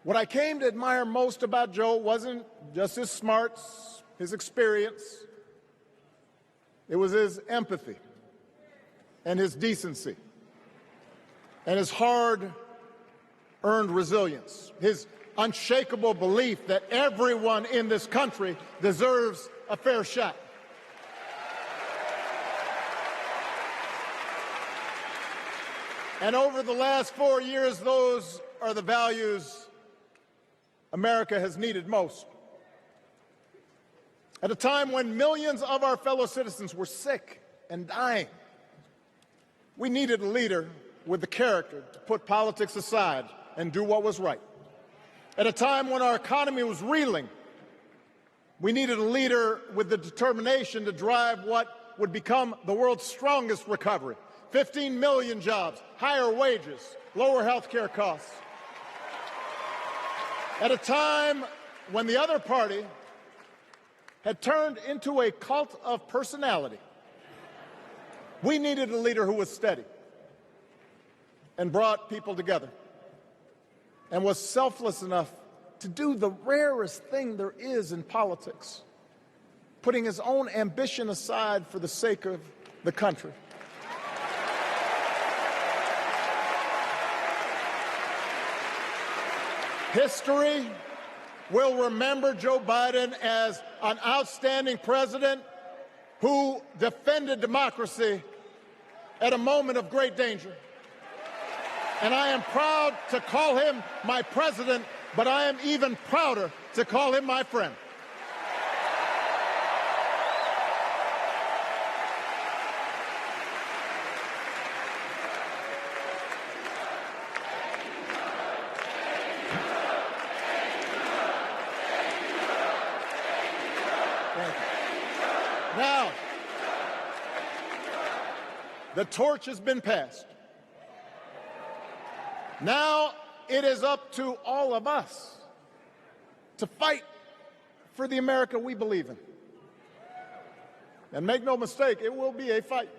what I came to admire most about Joe wasn't just his smarts, his experience. It was his empathy and his decency and his hard-earned resilience, his unshakable belief that everyone in this country deserves a fair shot. And over the last 4 years, those are the values America has needed most. At a time when millions of our fellow citizens were sick and dying, we needed a leader with the character to put politics aside and do what was right. At a time when our economy was reeling, we needed a leader with the determination to drive what would become the world's strongest recovery. 15 million jobs, higher wages, lower health care costs. At a time when the other party had turned into a cult of personality, we needed a leader who was steady and brought people together and was selfless enough to do the rarest thing there is in politics, putting his own ambition aside for the sake of the country. History will remember Joe Biden as an outstanding president who defended democracy at a moment of great danger. And I am proud to call him my president, but I am even prouder to call him my friend. Now, the torch has been passed. Now it is up to all of us to fight for the America we believe in. And make no mistake, it will be a fight.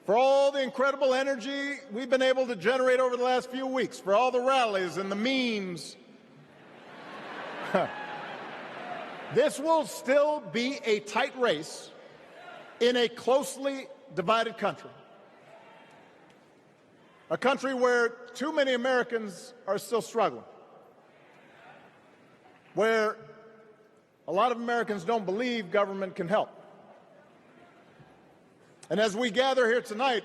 For all the incredible energy we've been able to generate over the last few weeks, for all the rallies and the memes, this will still be a tight race in a closely divided country. A country where too many Americans are still struggling, where a lot of Americans don't believe government can help. And as we gather here tonight,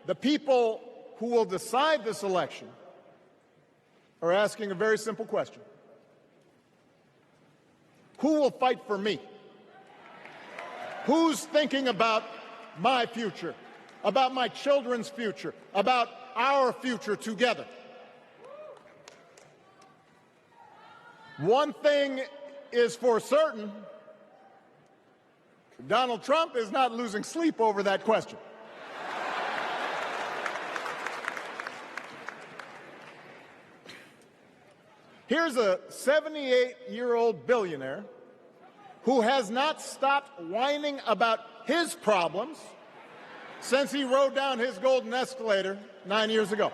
the people who will decide this election are asking a very simple question. Who will fight for me? Who's thinking about my future, about my children's future, about our future together? One thing is for certain, Donald Trump is not losing sleep over that question. Here's a 78-year-old billionaire who has not stopped whining about his problems since he rode down his golden escalator 9 years ago.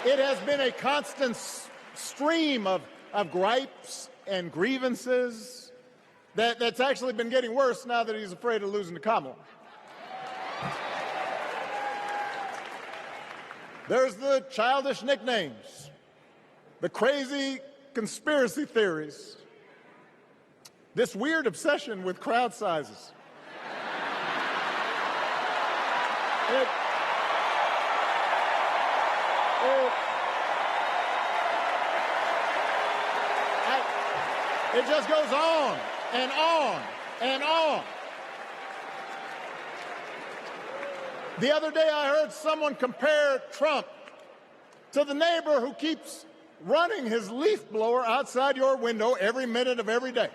It has been a constant stream of gripes and grievances that's actually been getting worse now that he's afraid of losing to Kamala. There's the childish nicknames, the crazy conspiracy theories, this weird obsession with crowd sizes. It just goes on and on and on. The other day I heard someone compare Trump to the neighbor who keeps running his leaf blower outside your window every minute of every day.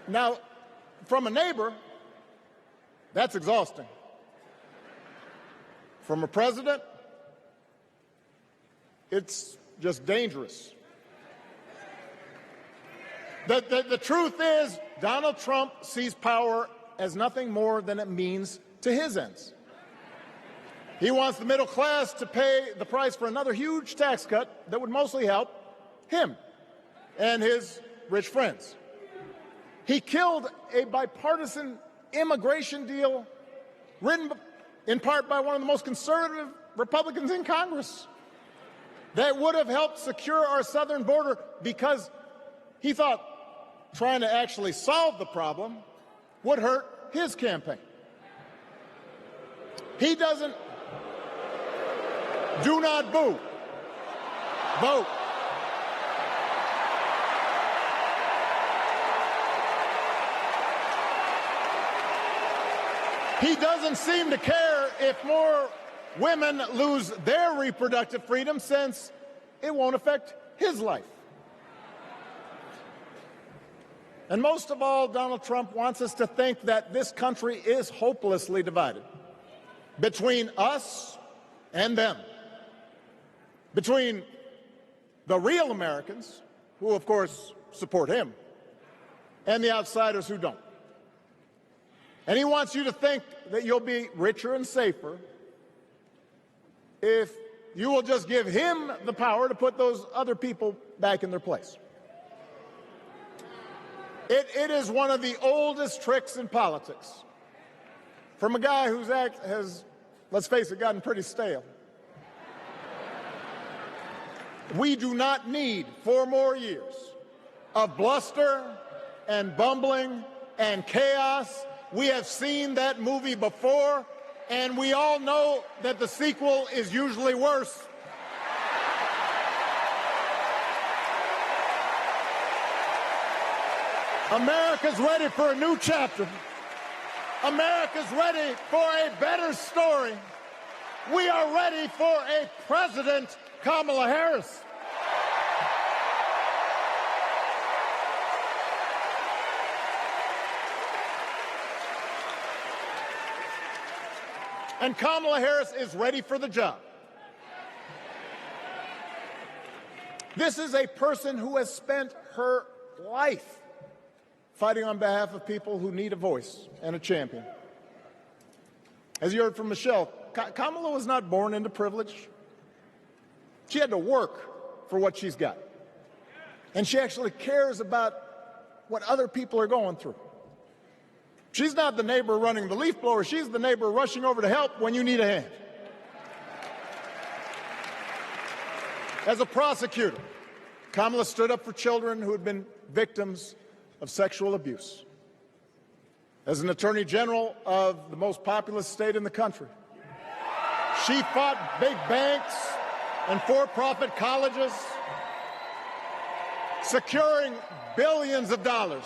Now, from a neighbor, that's exhausting. From a president, it's just dangerous. The truth is, Donald Trump sees power as nothing more than it means to his ends. He wants the middle class to pay the price for another huge tax cut that would mostly help him and his rich friends. He killed a bipartisan immigration deal written in part by one of the most conservative Republicans in Congress that would have helped secure our southern border because he thought trying to actually solve the problem would hurt his campaign. He doesn't. Do not boo. Vote. He doesn't seem to care if more women lose their reproductive freedom since it won't affect his life. And most of all, Donald Trump wants us to think that this country is hopelessly divided between us and them, between the real Americans, who of course support him, and the outsiders who don't. And he wants you to think that you'll be richer and safer if you will just give him the power to put those other people back in their place. It is one of the oldest tricks in politics from a guy whose act has, let's face it, gotten pretty stale. We do not need 4 more years of bluster and bumbling and chaos. We have seen that movie before, and we all know that the sequel is usually worse. America's ready for a new chapter. America's ready for a better story. We are ready for a President Kamala Harris. And Kamala Harris is ready for the job. This is a person who has spent her life fighting on behalf of people who need a voice and a champion. As you heard from Michelle, Kamala was not born into privilege. She had to work for what she's got. And she actually cares about what other people are going through. She's not the neighbor running the leaf blower. She's the neighbor rushing over to help when you need a hand. As a prosecutor, Kamala stood up for children who had been victims of sexual abuse. As an attorney general of the most populous state in the country, she fought big banks and for-profit colleges, securing billions of dollars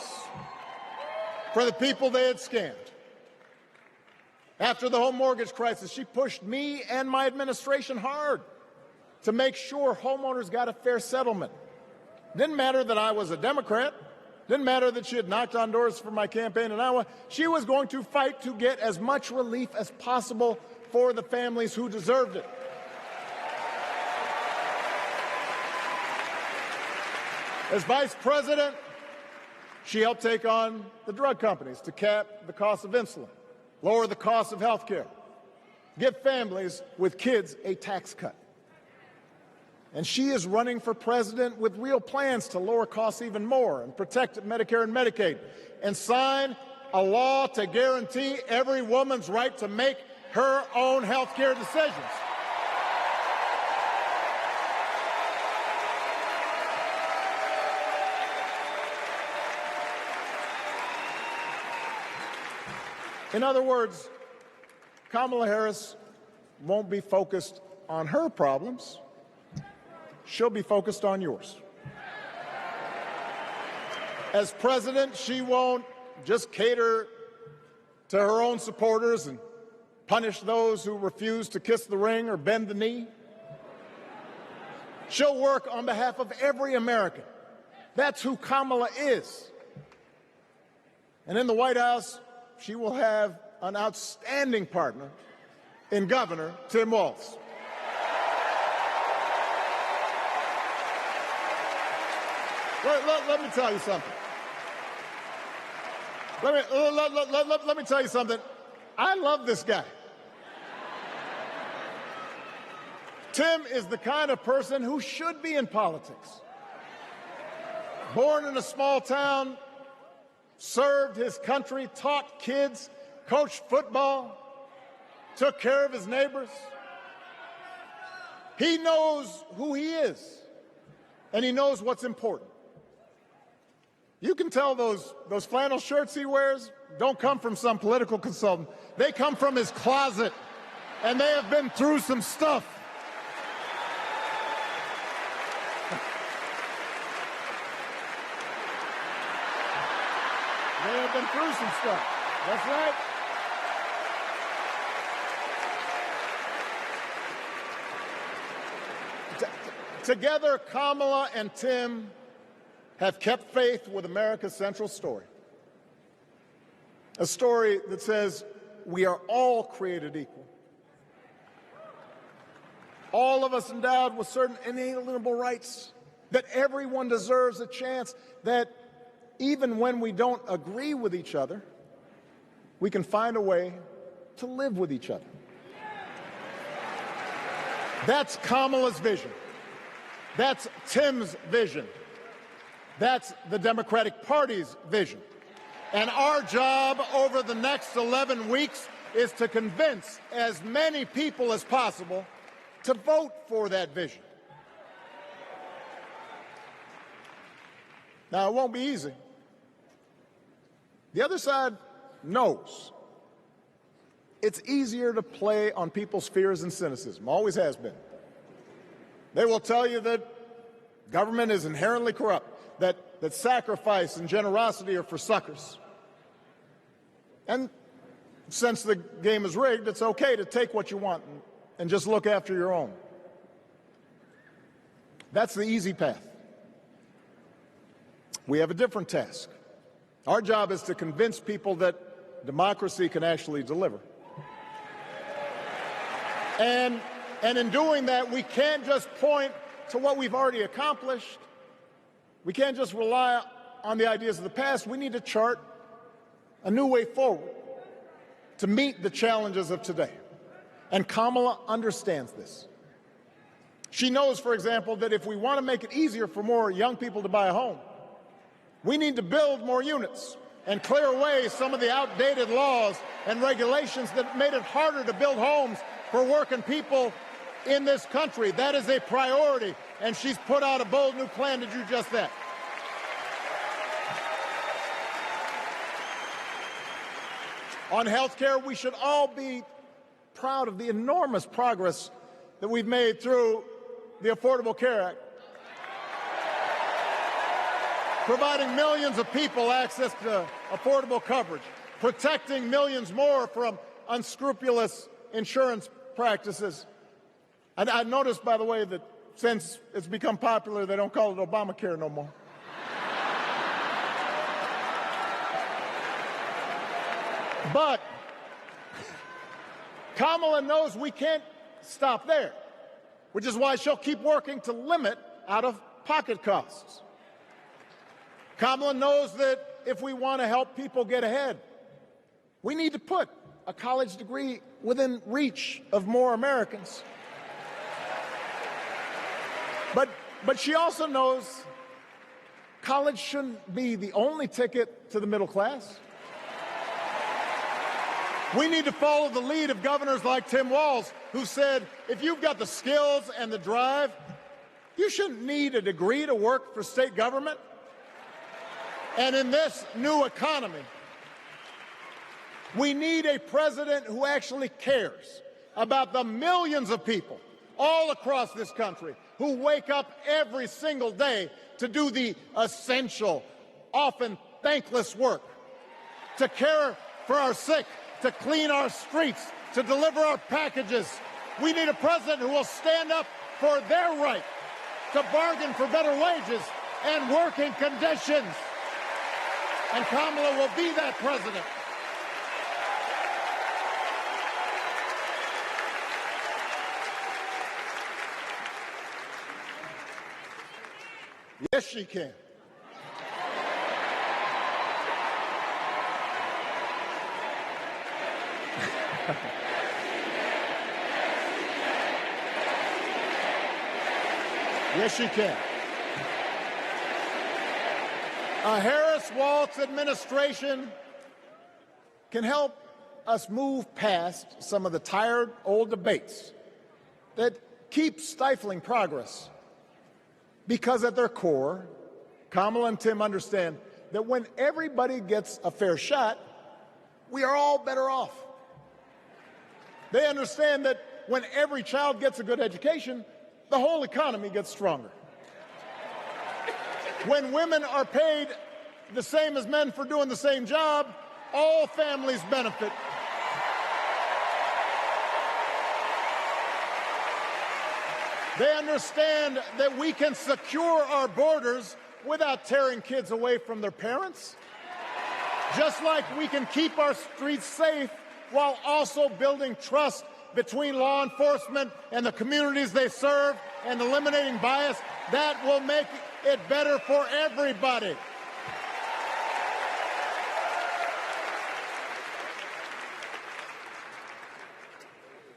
for the people they had scammed. After the home mortgage crisis, she pushed me and my administration hard to make sure homeowners got a fair settlement. Didn't matter that I was a Democrat. Didn't matter that she had knocked on doors for my campaign in Iowa. She was going to fight to get as much relief as possible for the families who deserved it. As vice president, she helped take on the drug companies to cap the cost of insulin, lower the cost of health care, give families with kids a tax cut. And she is running for president with real plans to lower costs even more and protect Medicare and Medicaid and sign a law to guarantee every woman's right to make her own health care decisions. In other words, Kamala Harris won't be focused on her problems. She'll be focused on yours. As president, she won't just cater to her own supporters and punish those who refuse to kiss the ring or bend the knee. She'll work on behalf of every American. That's who Kamala is. And in the White House, she will have an outstanding partner in Governor Tim Walz. Let me tell you something. Let me tell you something. I love this guy. Tim is the kind of person who should be in politics. Born in a small town, served his country, taught kids, coached football, took care of his neighbors. He knows who he is, and he knows what's important. You can tell those flannel shirts he wears don't come from some political consultant. They come from his closet, and they have been through some stuff. They have been through some stuff. That's right. Together, Kamala and Tim have kept faith with America's central story. A story that says we are all created equal. All of us endowed with certain inalienable rights, that everyone deserves a chance, that even when we don't agree with each other, we can find a way to live with each other. That's Kamala's vision. That's Tim's vision. That's the Democratic Party's vision. And our job over the next 11 weeks is to convince as many people as possible to vote for that vision. Now, it won't be easy. The other side knows it's easier to play on people's fears and cynicism, always has been. They will tell you that government is inherently corrupt, that sacrifice and generosity are for suckers. And since the game is rigged, it's okay to take what you want and just look after your own. That's the easy path. We have a different task. Our job is to convince people that democracy can actually deliver. And in doing that, we can't just point to what we've already accomplished. We can't just rely on the ideas of the past. We need to chart a new way forward to meet the challenges of today. And Kamala understands this. She knows, for example, that if we want to make it easier for more young people to buy a home, we need to build more units and clear away some of the outdated laws and regulations that made it harder to build homes for working people in this country. That is a priority, and she's put out a bold new plan to do just that. On health care, we should all be proud of the enormous progress that we've made through the Affordable Care Act, providing millions of people access to affordable coverage, protecting millions more from unscrupulous insurance practices. And I noticed, by the way, that since it's become popular, they don't call it Obamacare no more. But Kamala knows we can't stop there, which is why she'll keep working to limit out-of-pocket costs. Kamala knows that if we want to help people get ahead, we need to put a college degree within reach of more Americans. But she also knows college shouldn't be the only ticket to the middle class. We need to follow the lead of governors like Tim Walz, who said, if you've got the skills and the drive, you shouldn't need a degree to work for state government. And in this new economy, we need a president who actually cares about the millions of people all across this country who wake up every single day to do the essential, often thankless work, to care for our sick, to clean our streets, to deliver our packages. We need a president who will stand up for their right to bargain for better wages and working conditions. And Kamala will be that president. Yes, she can. Yes, she can. A Harris-Walz administration can help us move past some of the tired old debates that keep stifling progress. Because at their core, Kamala and Tim understand that when everybody gets a fair shot, we are all better off. They understand that when every child gets a good education, the whole economy gets stronger. When women are paid the same as men for doing the same job, all families benefit. They understand that we can secure our borders without tearing kids away from their parents. Just like we can keep our streets safe while also building trust between law enforcement and the communities they serve and eliminating bias. That will make it better for everybody.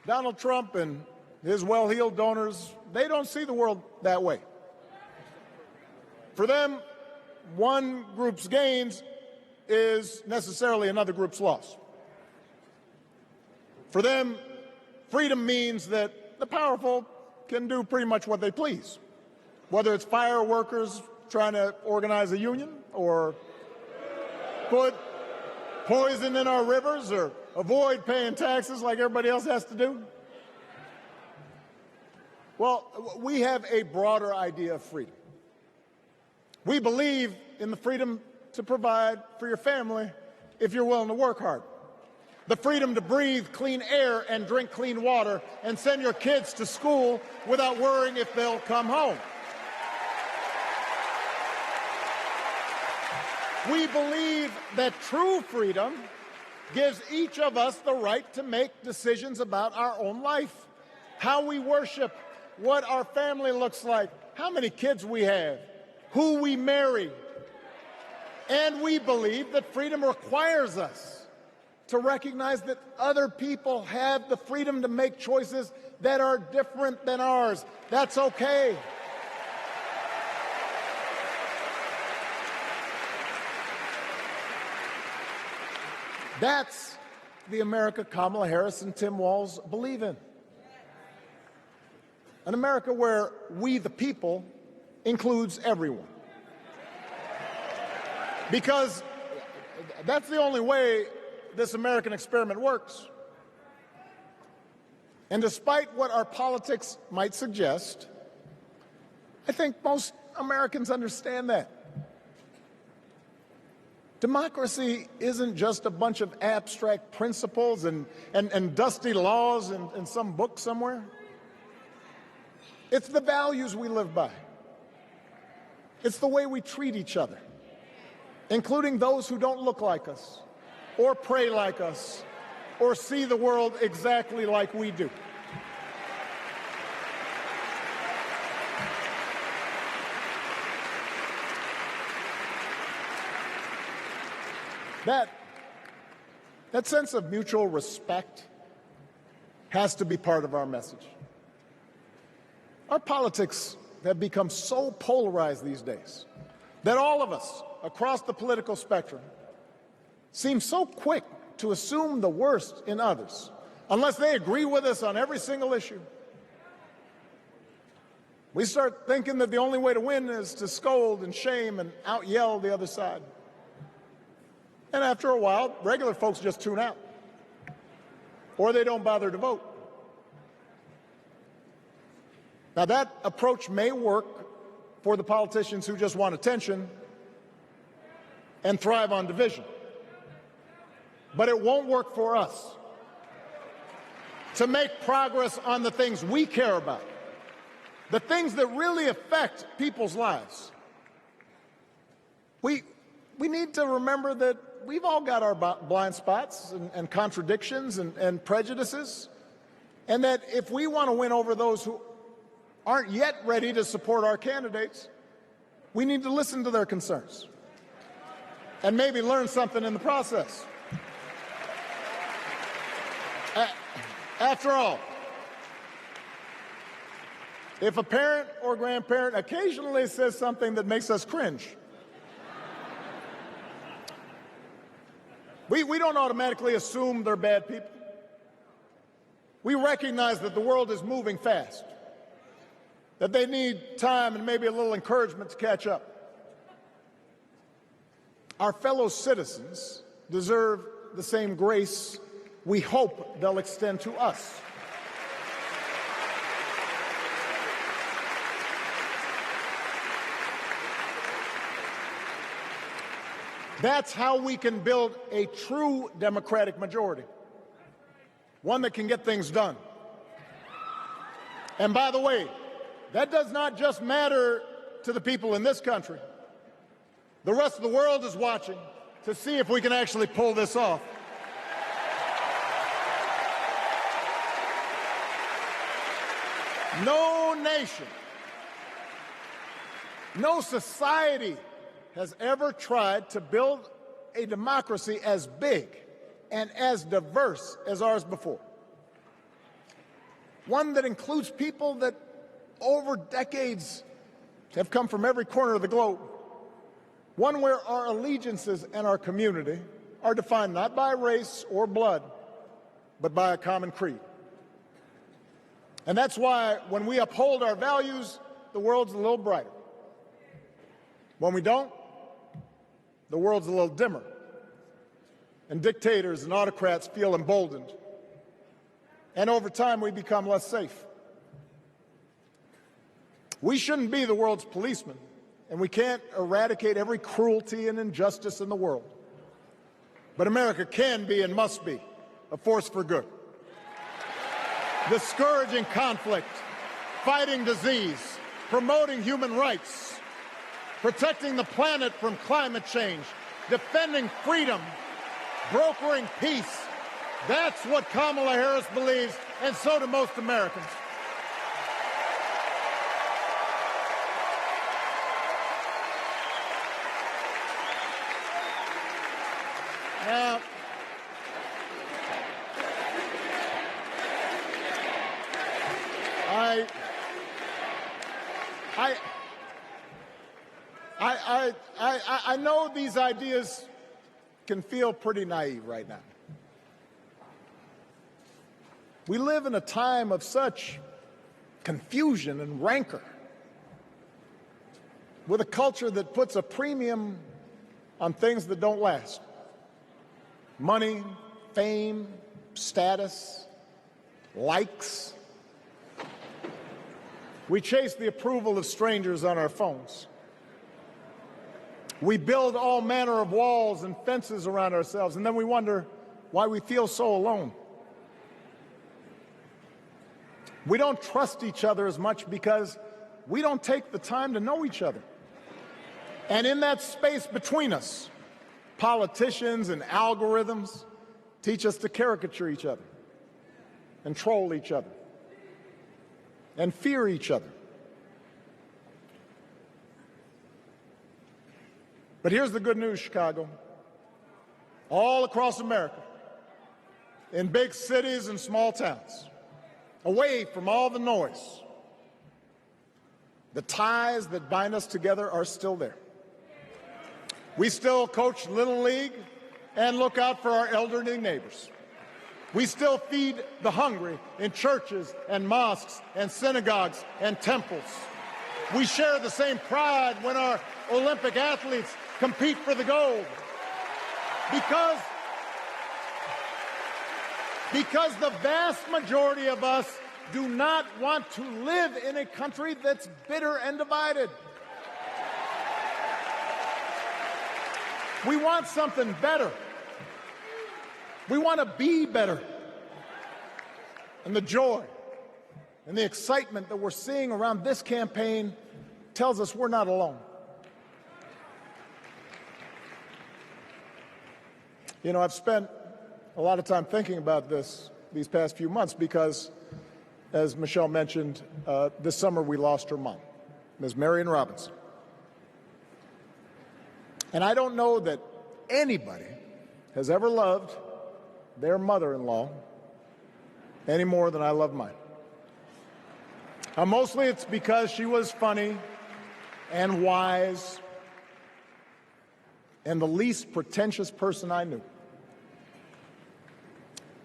Donald Trump and his well-heeled donors, they don't see the world that way. For them, one group's gains is necessarily another group's loss. For them, freedom means that the powerful can do pretty much what they please, whether it's fire workers trying to organize a union or put poison in our rivers or avoid paying taxes like everybody else has to do. Well, we have a broader idea of freedom. We believe in the freedom to provide for your family if you're willing to work hard. The freedom to breathe clean air and drink clean water and send your kids to school without worrying if they'll come home. We believe that true freedom gives each of us the right to make decisions about our own life, how we worship, what our family looks like, how many kids we have, who we marry. And we believe that freedom requires us to recognize that other people have the freedom to make choices that are different than ours. That's okay. That's the America Kamala Harris and Tim Walz believe in. An America where we, the people, includes everyone. Because that's the only way this American experiment works. And despite what our politics might suggest, I think most Americans understand that. Democracy isn't just a bunch of abstract principles and dusty laws in some book somewhere. It's the values we live by. It's the way we treat each other, including those who don't look like us, or pray like us, or see the world exactly like we do. That sense of mutual respect has to be part of our message. Our politics have become so polarized these days that all of us across the political spectrum seem so quick to assume the worst in others, unless they agree with us on every single issue. We start thinking that the only way to win is to scold and shame and out-yell the other side. And after a while, regular folks just tune out, or they don't bother to vote. Now, that approach may work for the politicians who just want attention and thrive on division, but it won't work for us to make progress on the things we care about, the things that really affect people's lives. We need to remember that we've all got our blind spots and contradictions and prejudices, and that if we want to win over those who aren't yet ready to support our candidates, we need to listen to their concerns and maybe learn something in the process. After all, if a parent or grandparent occasionally says something that makes us cringe, we don't automatically assume they're bad people. We recognize that the world is moving fast, that they need time and maybe a little encouragement to catch up. Our fellow citizens deserve the same grace we hope they'll extend to us. That's how we can build a true Democratic majority, one that can get things done. And by the way, that does not just matter to the people in this country. The rest of the world is watching to see if we can actually pull this off. No nation, no society has ever tried to build a democracy as big and as diverse as ours before. One that includes people that over decades have come from every corner of the globe. One where our allegiances and our community are defined not by race or blood, but by a common creed. And that's why when we uphold our values, the world's a little brighter. When we don't, the world's a little dimmer. And dictators and autocrats feel emboldened. And over time, we become less safe. We shouldn't be the world's policemen, and we can't eradicate every cruelty and injustice in the world. But America can be and must be a force for good. Discouraging conflict, fighting disease, promoting human rights, protecting the planet from climate change, defending freedom, brokering peace. That's what Kamala Harris believes, and so do most Americans. Now, I know these ideas can feel pretty naive right now. We live in a time of such confusion and rancor, with a culture that puts a premium on things that don't last. Money, fame, status, likes. We chase the approval of strangers on our phones. We build all manner of walls and fences around ourselves, and then we wonder why we feel so alone. We don't trust each other as much because we don't take the time to know each other. And in that space between us, politicians and algorithms teach us to caricature each other and troll each other and fear each other. But here's the good news, Chicago. All across America, in big cities and small towns, away from all the noise, the ties that bind us together are still there. We still coach Little League and look out for our elderly neighbors. We still feed the hungry in churches and mosques and synagogues and temples. We share the same pride when our Olympic athletes compete for the gold. Because the vast majority of us do not want to live in a country that's bitter and divided. We want something better. We want to be better. And the joy and the excitement that we're seeing around this campaign tells us we're not alone. You know, I've spent a lot of time thinking about these past few months because, as Michelle mentioned, this summer we lost her mom, Ms. Marion Robinson. And I don't know that anybody has ever loved their mother-in-law any more than I love mine. Mostly it's because she was funny and wise and the least pretentious person I knew.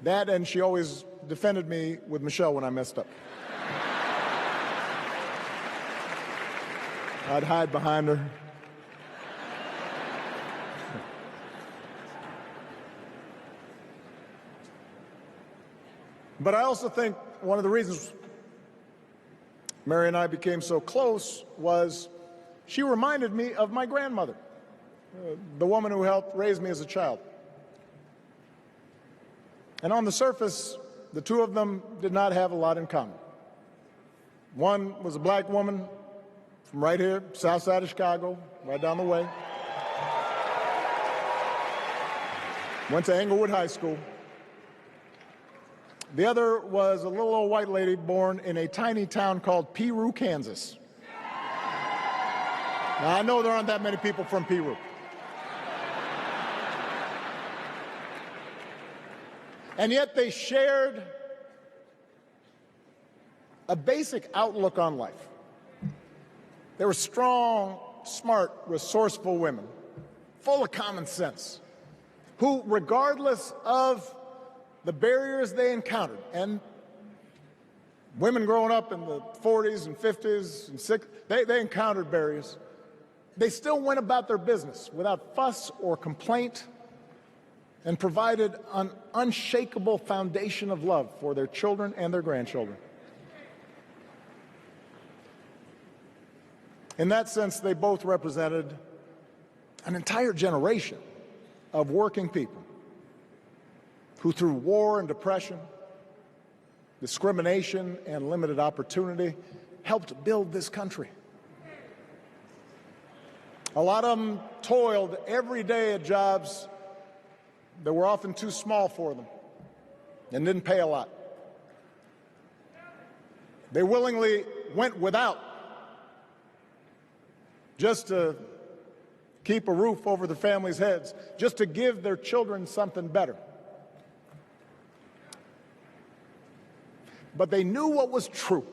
That, and she always defended me with Michelle when I messed up. I'd hide behind her. But I also think one of the reasons Mary and I became so close was she reminded me of my grandmother, the woman who helped raise me as a child. And on the surface, the two of them did not have a lot in common. One was a black woman from right here, south side of Chicago, right down the way. Went to Englewood High School. The other was a little old white lady born in a tiny town called Peru, Kansas. Now, I know there aren't that many people from Peru. And yet they shared a basic outlook on life. They were strong, smart, resourceful women, full of common sense, who, regardless of the barriers they encountered, and women growing up in the 40s and 50s and 60s, they encountered barriers. They still went about their business without fuss or complaint and provided an unshakable foundation of love for their children and their grandchildren. In that sense, they both represented an entire generation of working people who, through war and depression, discrimination and limited opportunity, helped build this country. A lot of them toiled every day at jobs that were often too small for them and didn't pay a lot. They willingly went without just to keep a roof over their families' heads, just to give their children something better. But they knew what was true.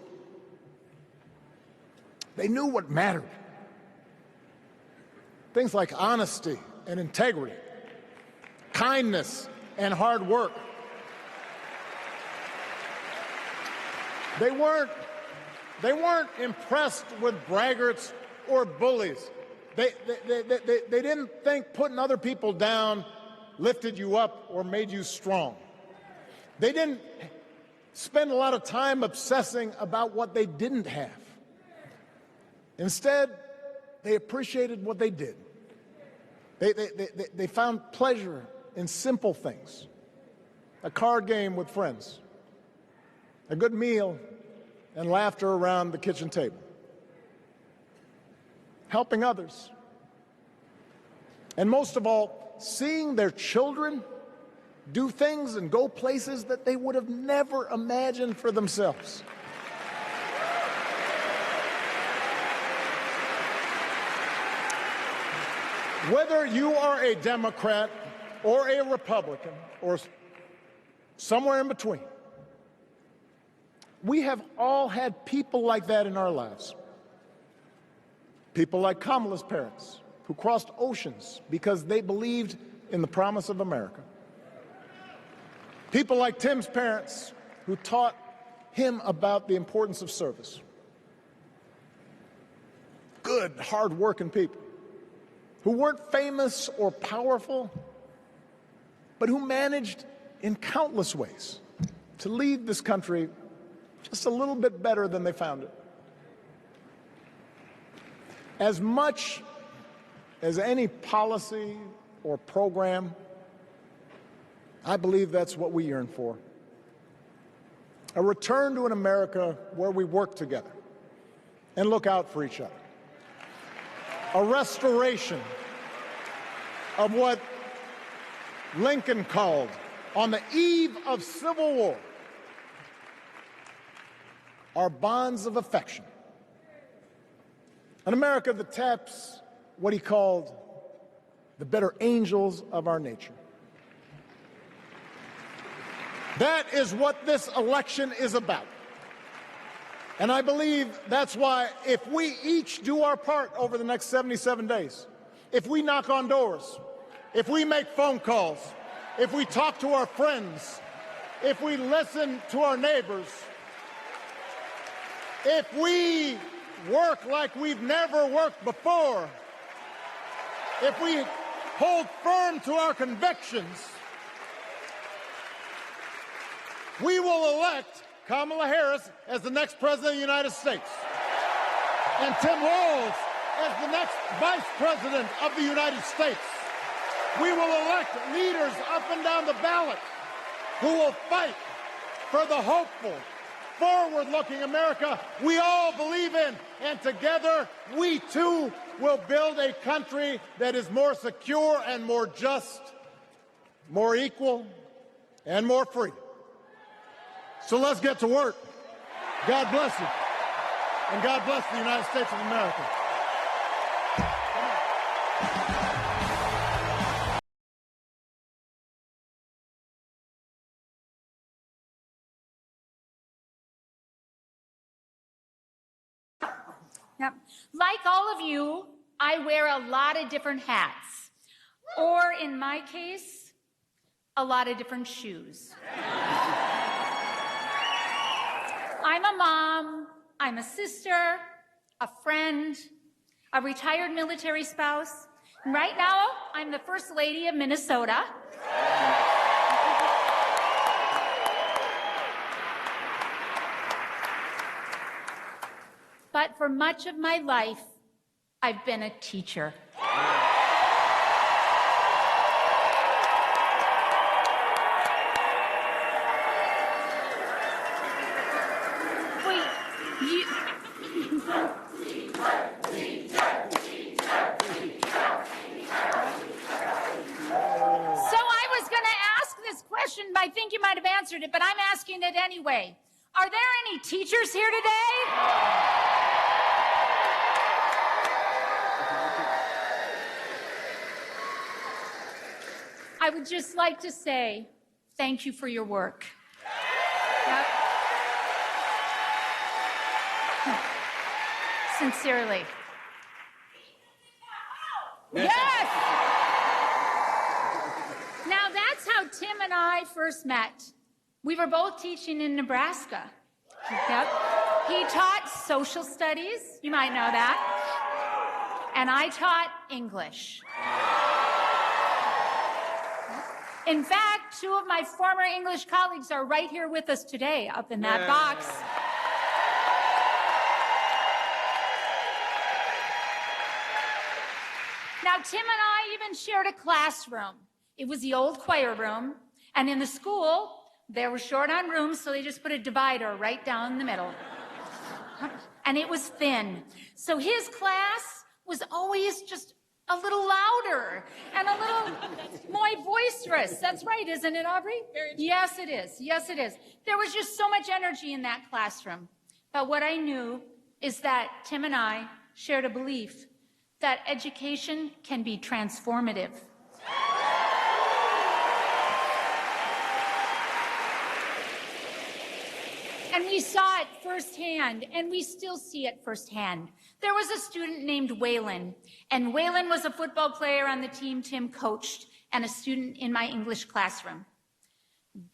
They knew what mattered. Things like honesty and integrity, kindness and hard work. They weren't impressed with braggarts or bullies. They didn't think putting other people down lifted you up or made you strong. They didn't spend a lot of time obsessing about what they didn't have. Instead, they appreciated what they did. They found pleasure in simple things. A card game with friends, a good meal, and laughter around the kitchen table. Helping others. And most of all, seeing their children do things and go places that they would have never imagined for themselves. Whether you are a Democrat or a Republican or somewhere in between, we have all had people like that in our lives. People like Kamala's parents, who crossed oceans because they believed in the promise of America. People like Tim's parents, who taught him about the importance of service. Good, hard-working people who weren't famous or powerful, but who managed in countless ways to leave this country just a little bit better than they found it. As much as any policy or program, I believe that's what we yearn for. A return to an America where we work together and look out for each other. A restoration of what Lincoln called, on the eve of Civil War, our bonds of affection. An America that taps what he called the better angels of our nature. That is what this election is about. And I believe that's why, if we each do our part over the next 77 days, if we knock on doors, if we make phone calls, if we talk to our friends, if we listen to our neighbors, if we work like we've never worked before, if we hold firm to our convictions, we will elect Kamala Harris as the next President of the United States, and Tim Walz as the next Vice President of the United States. We will elect leaders up and down the ballot who will fight for the hopeful, forward-looking America we all believe in. And together, we too will build a country that is more secure and more just, more equal, and more free. So let's get to work. God bless you. And God bless the United States of America. Yep. Like all of you, I wear a lot of different hats, or in my case, a lot of different shoes. I'm a mom, I'm a sister, a friend, a retired military spouse, and right now I'm the First Lady of Minnesota. But for much of my life, I've been a teacher. Wait, you... So I was going to ask this question, but I think you might have answered it, but I'm asking it anyway. Are there any teachers here today? I would just like to say thank you for your work. Yep. Sincerely. Yes! Now that's how Tim and I first met. We were both teaching in Nebraska. Yep. He taught social studies, you might know that, and I taught English. In fact, two of my former English colleagues are right here with us today, up in that box. Now, Tim and I even shared a classroom. It was the old choir room, and in the school, they were short on rooms, so they just put a divider right down the middle. And it was thin. So his class was always just a little louder and a little more boisterous. That's right, isn't it, Aubrey? Yes, it is. Yes, it is. There was just so much energy in that classroom. But what I knew is that Tim and I shared a belief that education can be transformative. And we saw it firsthand, and we still see it firsthand. There was a student named Waylon, and Waylon was a football player on the team Tim coached and a student in my English classroom.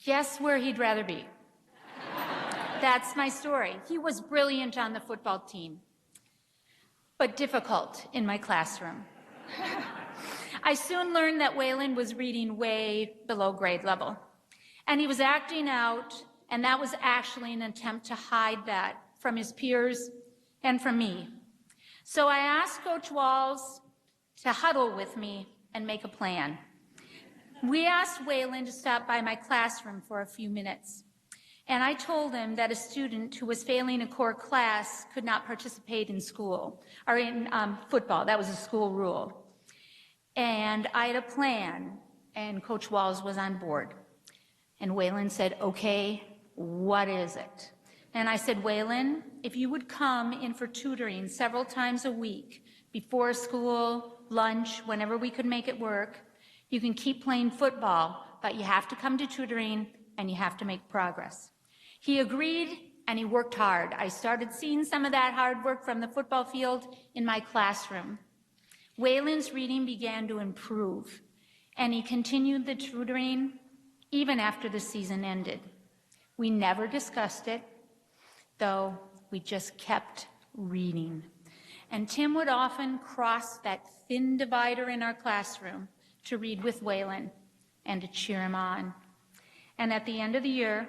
Guess where he'd rather be? That's my story. He was brilliant on the football team, but difficult in my classroom. I soon learned that Waylon was reading way below grade level, and he was acting out, and that was actually an attempt to hide that from his peers and from me. So I asked Coach Walz to huddle with me and make a plan. We asked Waylon to stop by my classroom for a few minutes, and I told him that a student who was failing a core class could not participate in school, or in football. That was a school rule. And I had a plan, and Coach Walz was on board. And Waylon said, okay, what is it? And I said, Waylon, if you would come in for tutoring several times a week, before school, lunch, whenever we could make it work, you can keep playing football, but you have to come to tutoring and you have to make progress. He agreed and he worked hard. I started seeing some of that hard work from the football field in my classroom. Waylon's reading began to improve, and he continued the tutoring even after the season ended. We never discussed it, though we just kept reading. And Tim would often cross that thin divider in our classroom to read with Waylon and to cheer him on. And at the end of the year,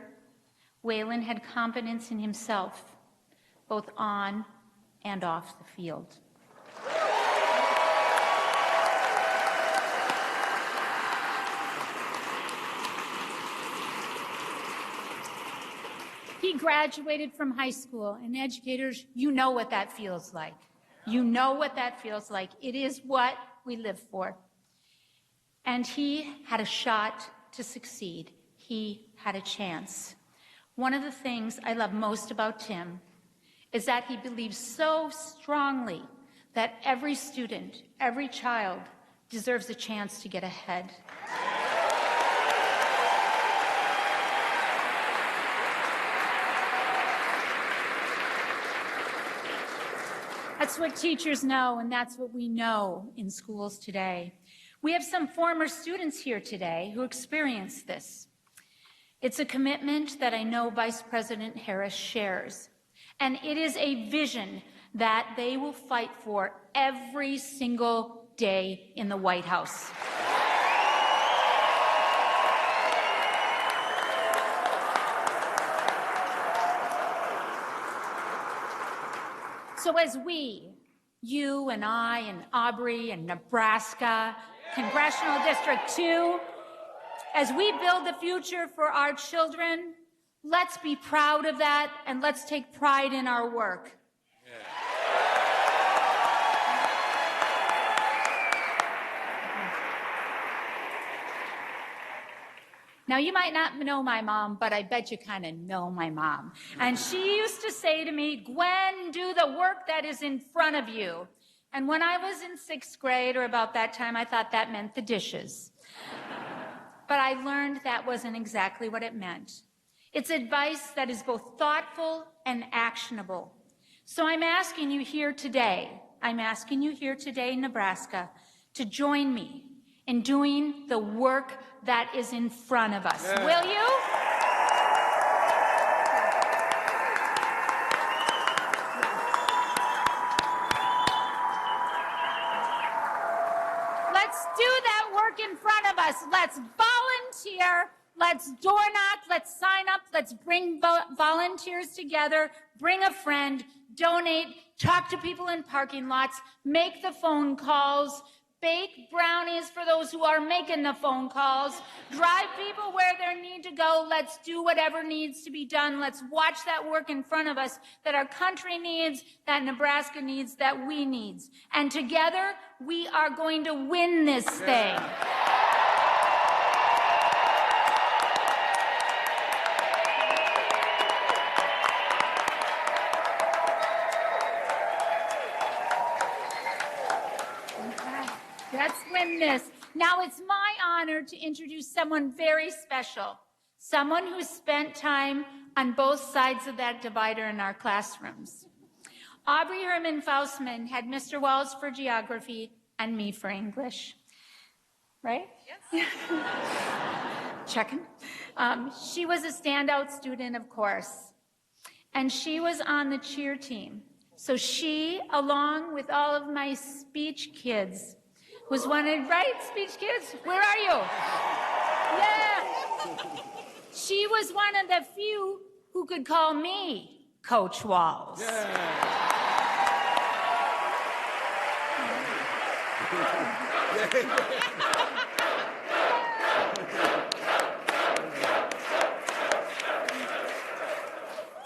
Waylon had confidence in himself, both on and off the field. He graduated from high school, and educators, you know what that feels like. You know what that feels like. It is what we live for. And he had a shot to succeed. He had a chance. One of the things I love most about Tim is that he believes so strongly that every student, every child deserves a chance to get ahead. That's what teachers know, and that's what we know in schools today. We have some former students here today who experienced this. It's a commitment that I know Vice President Harris shares, and it is a vision that they will fight for every single day in the White House. So as we, you and I and Aubrey and Nebraska, Congressional District 2, as we build the future for our children, let's be proud of that and let's take pride in our work. Now, you might not know my mom, but I bet you kind of know my mom. And she used to say to me, Gwen, do the work that is in front of you. And when I was in 6th grade, or about that time, I thought that meant the dishes. But I learned that wasn't exactly what it meant. It's advice that is both thoughtful and actionable. So I'm asking you here today, Nebraska, to join me in doing the work that is in front of us. Yeah. Will you? Let's do that work in front of us. Let's volunteer. Let's door knock. Let's sign up. Let's bring volunteers together. Bring a friend. Donate. Talk to people in parking lots. Make the phone calls. Bake brownies for those who are making the phone calls. Drive people where they need to go. Let's do whatever needs to be done. Let's watch that work in front of us that our country needs, that Nebraska needs, that we need. And together, we are going to win this thing. Let's win this. Now it's my honor to introduce someone very special, someone who spent time on both sides of that divider in our classrooms. Aubrey Herman Faustman had Mr. Walz for geography and me for English. Right? Yes. Checking. She was a standout student, of course, and she was on the cheer team. So she, along with all of my speech kids, was one of, right, speech kids? Where are you? Yeah. She was one of the few who could call me Coach Walz. Yeah.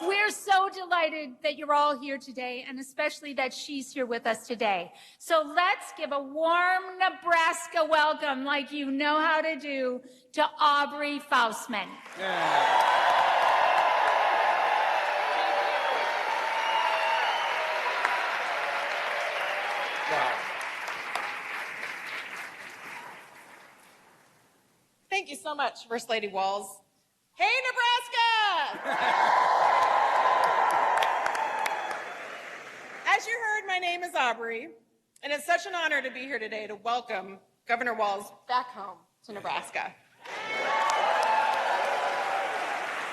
We're so delighted that you're all here today, and especially that she's here with us today. So let's give a warm Nebraska welcome, like you know how to do, to Aubrey Faustman. Yeah. Wow. Thank you so much, First Lady Walz. Hey, Nebraska! As you heard, my name is Aubrey, and it's such an honor to be here today to welcome Governor Walz back home to Nebraska.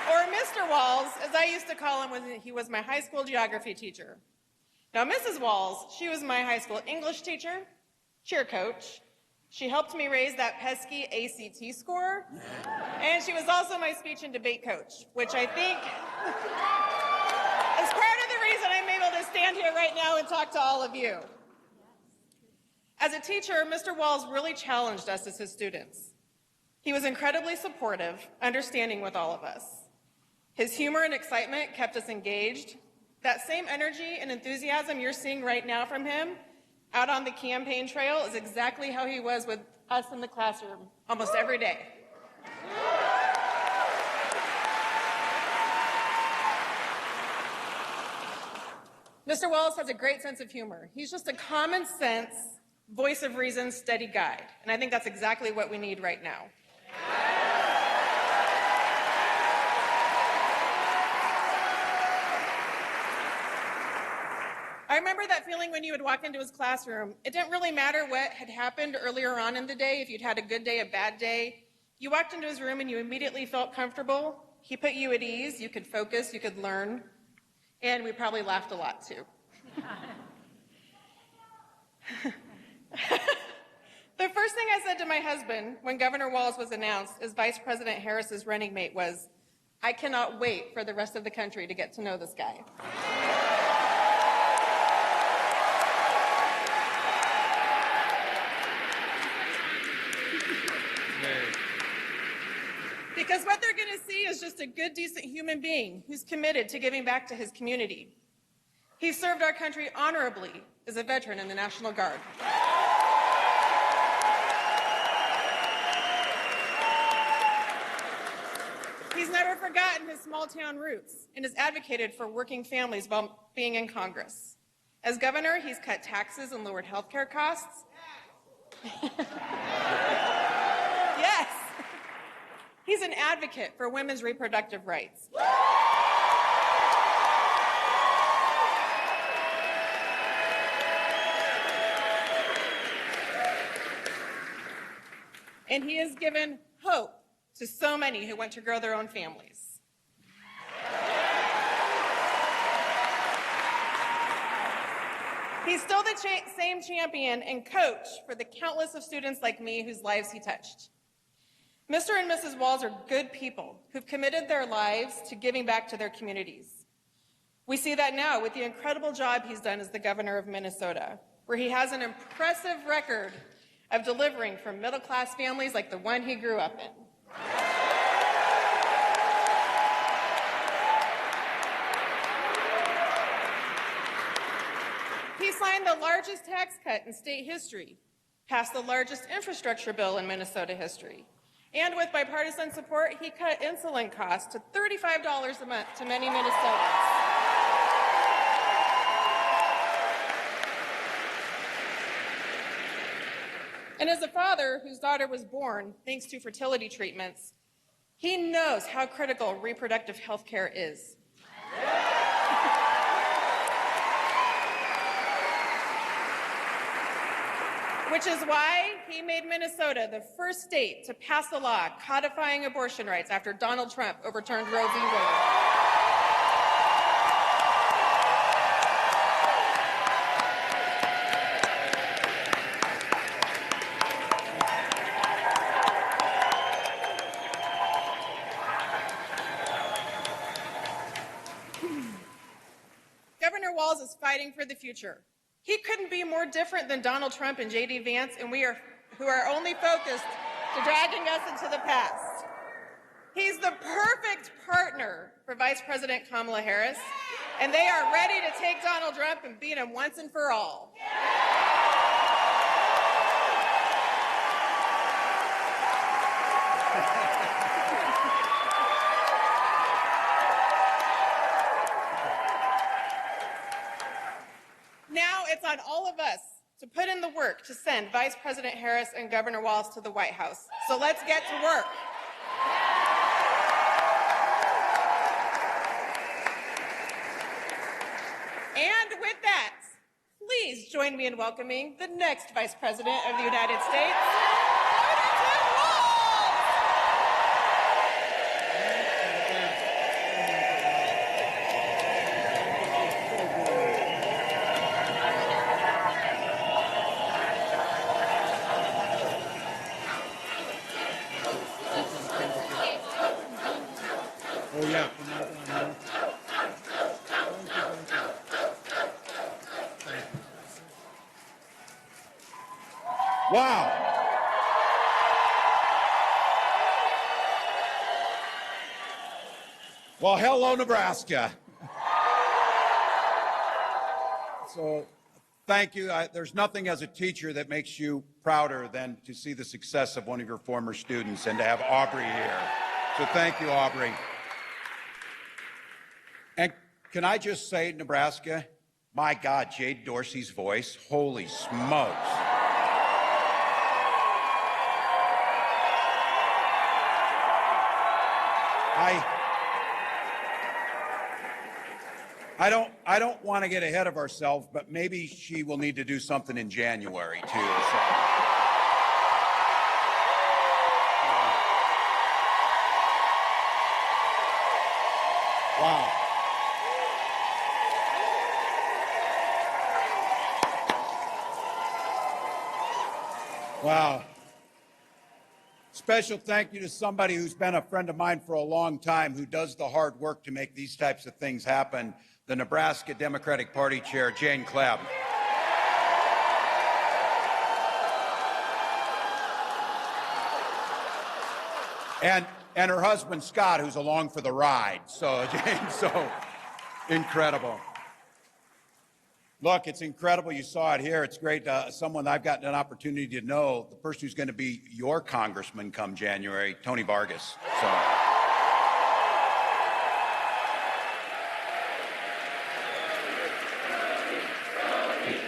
Or Mr. Walz, as I used to call him when he was my high school geography teacher. Now, Mrs. Walz, she was my high school English teacher, cheer coach. She helped me raise that pesky ACT score, and she was also my speech and debate coach, which I think is part of the reason I'm able to stand here right now and talk to all of you. As a teacher, Mr. Walz really challenged us as his students. He was incredibly supportive, understanding with all of us. His humor and excitement kept us engaged. That same energy and enthusiasm you're seeing right now from him out on the campaign trail is exactly how he was with us in the classroom almost every day. Mr. Walz has a great sense of humor. He's just a common sense, voice of reason, steady guide. And I think that's exactly what we need right now. I remember that feeling when you would walk into his classroom. It didn't really matter what had happened earlier on in the day, if you'd had a good day, a bad day. You walked into his room and you immediately felt comfortable. He put you at ease, you could focus, you could learn, and we probably laughed a lot too. The first thing I said to my husband when Governor Walz was announced as Vice President Harris's running mate was, I cannot wait for the rest of the country to get to know this guy. Because what they're going to see is just a good, decent human being who's committed to giving back to his community. He served our country honorably as a veteran in the National Guard. He's never forgotten his small-town roots and has advocated for working families while being in Congress. As governor, he's cut taxes and lowered health care costs. Yes. He's an advocate for women's reproductive rights. And he has given hope to so many who want to grow their own families. He's still the same champion and coach for the countless of students like me whose lives he touched. Mr. and Mrs. Walz are good people who've committed their lives to giving back to their communities. We see that now with the incredible job he's done as the governor of Minnesota, where he has an impressive record of delivering for middle-class families like the one he grew up in. He signed the largest tax cut in state history, passed the largest infrastructure bill in Minnesota history, and with bipartisan support, he cut insulin costs to $35 a month to many Minnesotans. And as a father whose daughter was born thanks to fertility treatments, he knows how critical reproductive health care is. Which is why he made Minnesota the first state to pass a law codifying abortion rights after Donald Trump overturned Roe v. Wade. Governor Walz is fighting for the future. He couldn't be more different than Donald Trump and J.D. Vance, and who are only focused to dragging us into the past. He's the perfect partner for Vice President Kamala Harris, and they are ready to take Donald Trump and beat him once and for all. Now it's on all of us to put in the work to send Vice President Harris and Governor Walz to the White House. So let's get to work. And with that, please join me in welcoming the next Vice President of the United States, Wow. Well, hello, Nebraska. So, thank you. There's nothing as a teacher that makes you prouder than to see the success of one of your former students and to have Aubrey here. So thank you, Aubrey. And can I just say, Nebraska, my God, Jade Dorsey's voice, holy smokes. I don't want to get ahead of ourselves, but maybe she will need to do something in January, too. So. Wow. Wow. Special thank you to somebody who's been a friend of mine for a long time, who does the hard work to make these types of things happen, the Nebraska Democratic Party Chair, Jane Clabb. And her husband, Scott, who's along for the ride. So, Jane, so incredible. Look, it's incredible. You saw it here. It's great. Someone I've gotten an opportunity to know, the person who's going to be your congressman come January, Tony Vargas. So.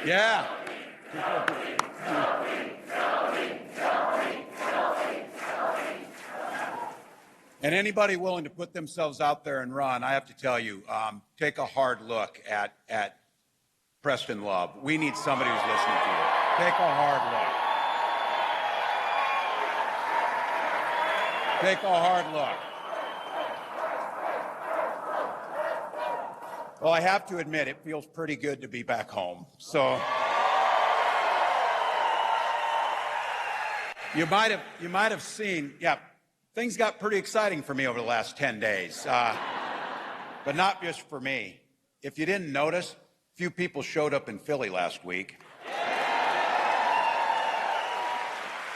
Yeah. And anybody willing to put themselves out there and run, I have to tell you, take a hard look at Preston Love. We need somebody who's listening to you. Take a hard look. Take a hard look. Well, I have to admit, it feels pretty good to be back home. So you might have seen, yeah, things got pretty exciting for me over the last 10 days, but not just for me. If you didn't notice, a few people showed up in Philly last week.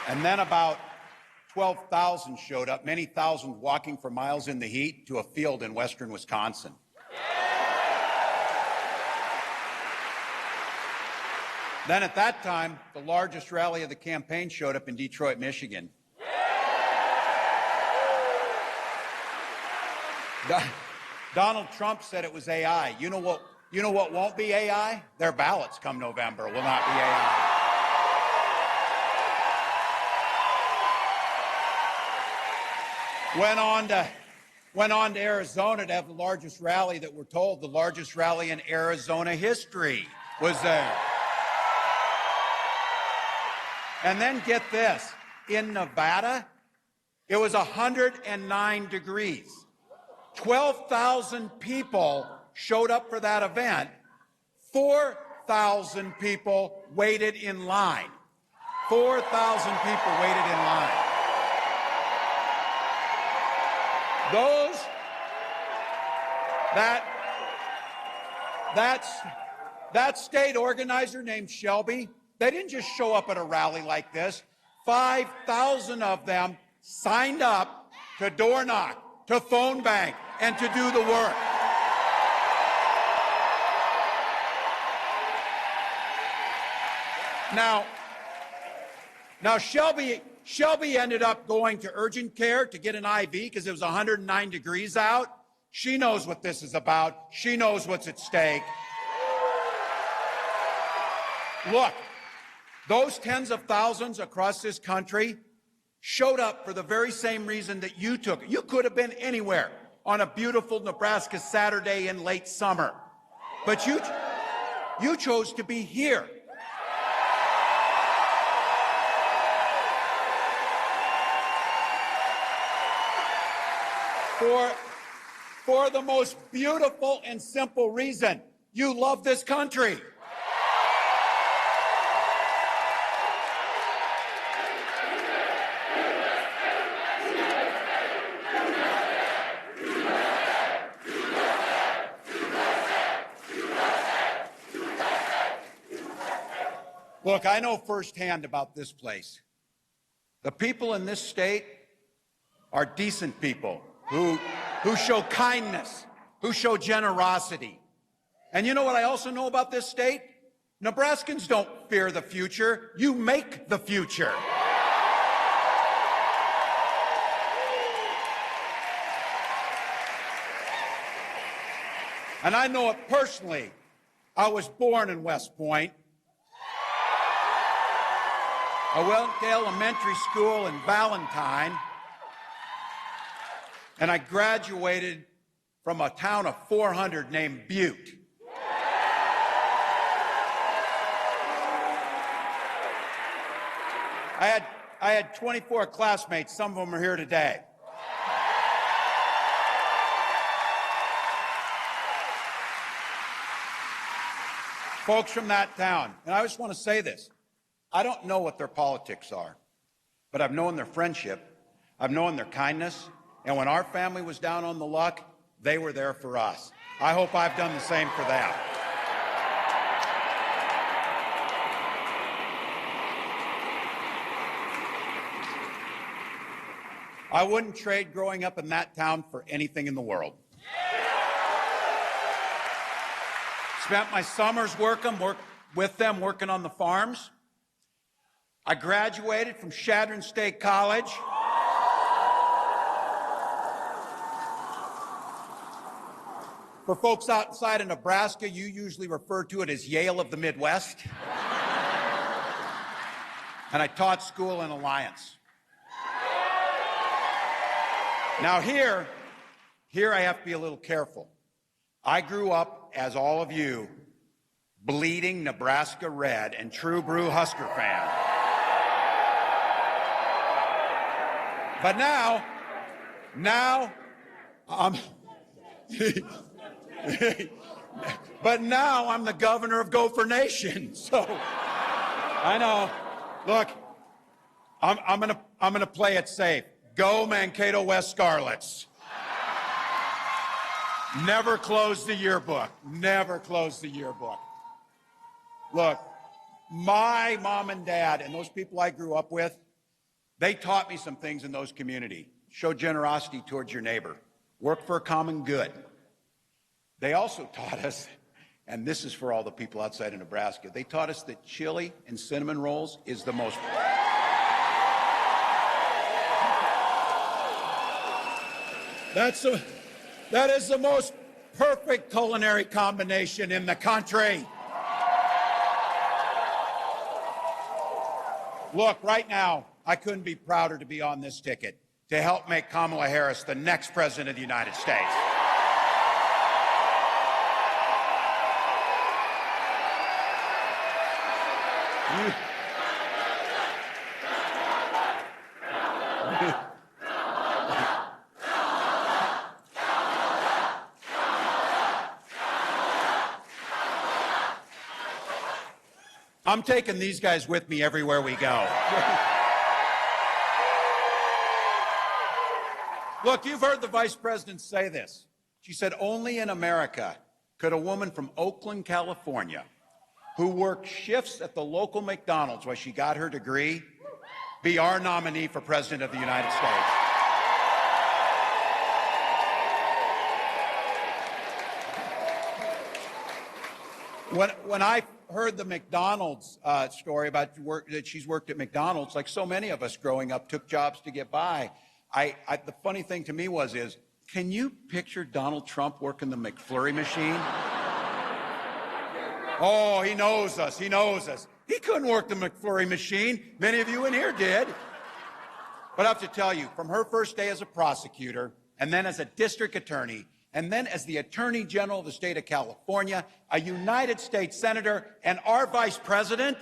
And then about 12,000 showed up, many thousands walking for miles in the heat to a field in western Wisconsin. Then at that time, the largest rally of the campaign showed up in Detroit, Michigan. Donald Trump said it was AI. You know what won't be AI? Their ballots come November will not be AI. Went on to Arizona to have the largest rally that we're told, the largest rally in Arizona history was there. And then get this, in Nevada, it was 109 degrees. 12,000 people showed up for that event. 4,000 people waited in line. 4,000 people waited in line. That state organizer named Shelby, they didn't just show up at a rally like this. 5,000 of them signed up to door knock, to phone bank, and to do the work. Now Shelby ended up going to urgent care to get an IV because it was 109 degrees out. She knows what this is about. She knows what's at stake. Look, those tens of thousands across this country showed up for the very same reason that you took. You could have been anywhere on a beautiful Nebraska Saturday in late summer, but you chose to be here. For the most beautiful and simple reason, you love this country. Look, I know firsthand about this place. The people in this state are decent people who who show kindness, who show generosity. And you know what I also know about this state? Nebraskans don't fear the future. You make the future. And I know it personally. I was born in West Point. I went to elementary school in Valentine, and I graduated from a town of 400 named Butte. I had 24 classmates. Some of them are here today. Folks from that town. And I just want to say this. I don't know what their politics are, but I've known their friendship. I've known their kindness. And when our family was down on the luck, they were there for us. I hope I've done the same for them. I wouldn't trade growing up in that town for anything in the world. Spent my summers with them, working on the farms. I graduated from Chadron State College. For folks outside of Nebraska, you usually refer to it as Yale of the Midwest. And I taught school in Alliance. Now here I have to be a little careful. I grew up, as all of you, bleeding Nebraska red and true blue Husker fan. But now I'm the governor of Gopher Nation. So I know. Look, I'm gonna play it safe. Go Mankato West Scarlets. Never close the yearbook. Never close the yearbook. Look, my mom and dad and those people I grew up with, they taught me some things in those communities. Show generosity towards your neighbor. Work for a common good. They also taught us, and this is for all the people outside of Nebraska, they taught us that chili and cinnamon rolls is the most... That is the most perfect culinary combination in the country. Look, right now, I couldn't be prouder to be on this ticket to help make Kamala Harris the next president of the United States. I'm taking these guys with me everywhere we go. Look, you've heard the vice president say this. She said, only in America could a woman from Oakland, California, who worked shifts at the local McDonald's while she got her degree, be our nominee for president of the United States. When I heard the McDonald's story about that she's worked at McDonald's, like so many of us growing up, took jobs to get by. The funny thing to me is, can you picture Donald Trump working the McFlurry machine? Oh, he knows us. He knows us. He couldn't work the McFlurry machine. Many of you in here did. But I have to tell you, from her first day as a prosecutor, and then as a district attorney, and then as the Attorney General of the state of California, a United States Senator, and our Vice President,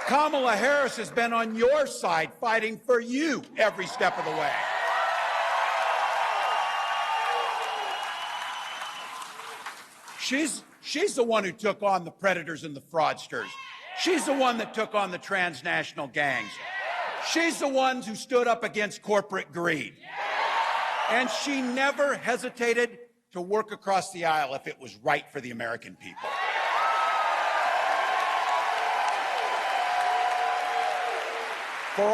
Kamala Harris has been on your side fighting for you every step of the way. She's the one who took on the predators and the fraudsters. She's the one that took on the transnational gangs. She's the one who stood up against corporate greed. And she never hesitated to work across the aisle if it was right for the American people. For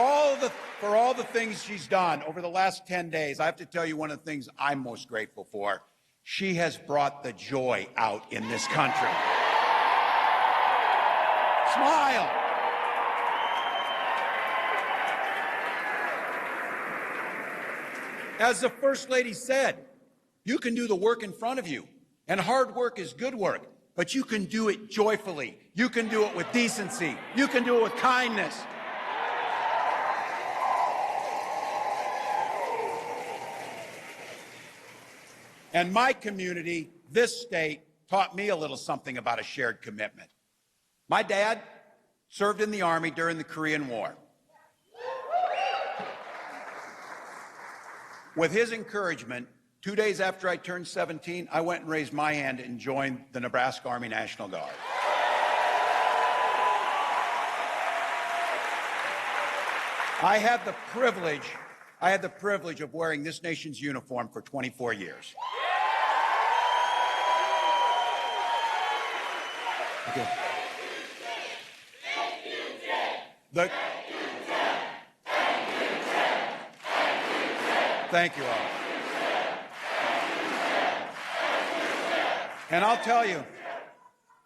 all the things she's done over the last 10 days, I have to tell you one of the things I'm most grateful for. She has brought the joy out in this country. Smile. As the First Lady said, you can do the work in front of you, and hard work is good work, but you can do it joyfully. You can do it with decency. You can do it with kindness. And my community, this state, taught me a little something about a shared commitment. My dad served in the Army during the Korean War. With his encouragement, 2 days after I turned 17, I went and raised my hand and joined the Nebraska Army National Guard. I had the privilege of wearing this nation's uniform for 24 years. Okay. Thank you all. And I'll tell you,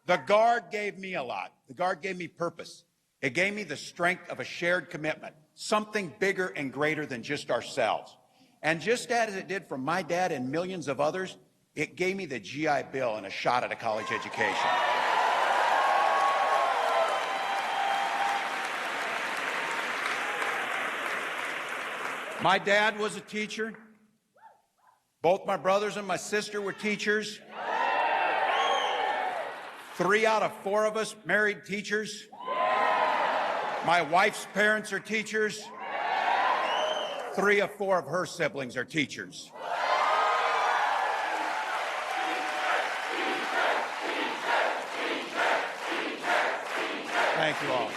the Guard gave me a lot. The Guard gave me purpose. It gave me the strength of a shared commitment, something bigger and greater than just ourselves. And just as it did for my dad and millions of others, it gave me the GI Bill and a shot at a college education. My dad was a teacher. Both my brothers and my sister were teachers. 3 out of 4 of us married teachers. My wife's parents are teachers. 3 of 4 of her siblings are teachers. Thank you all.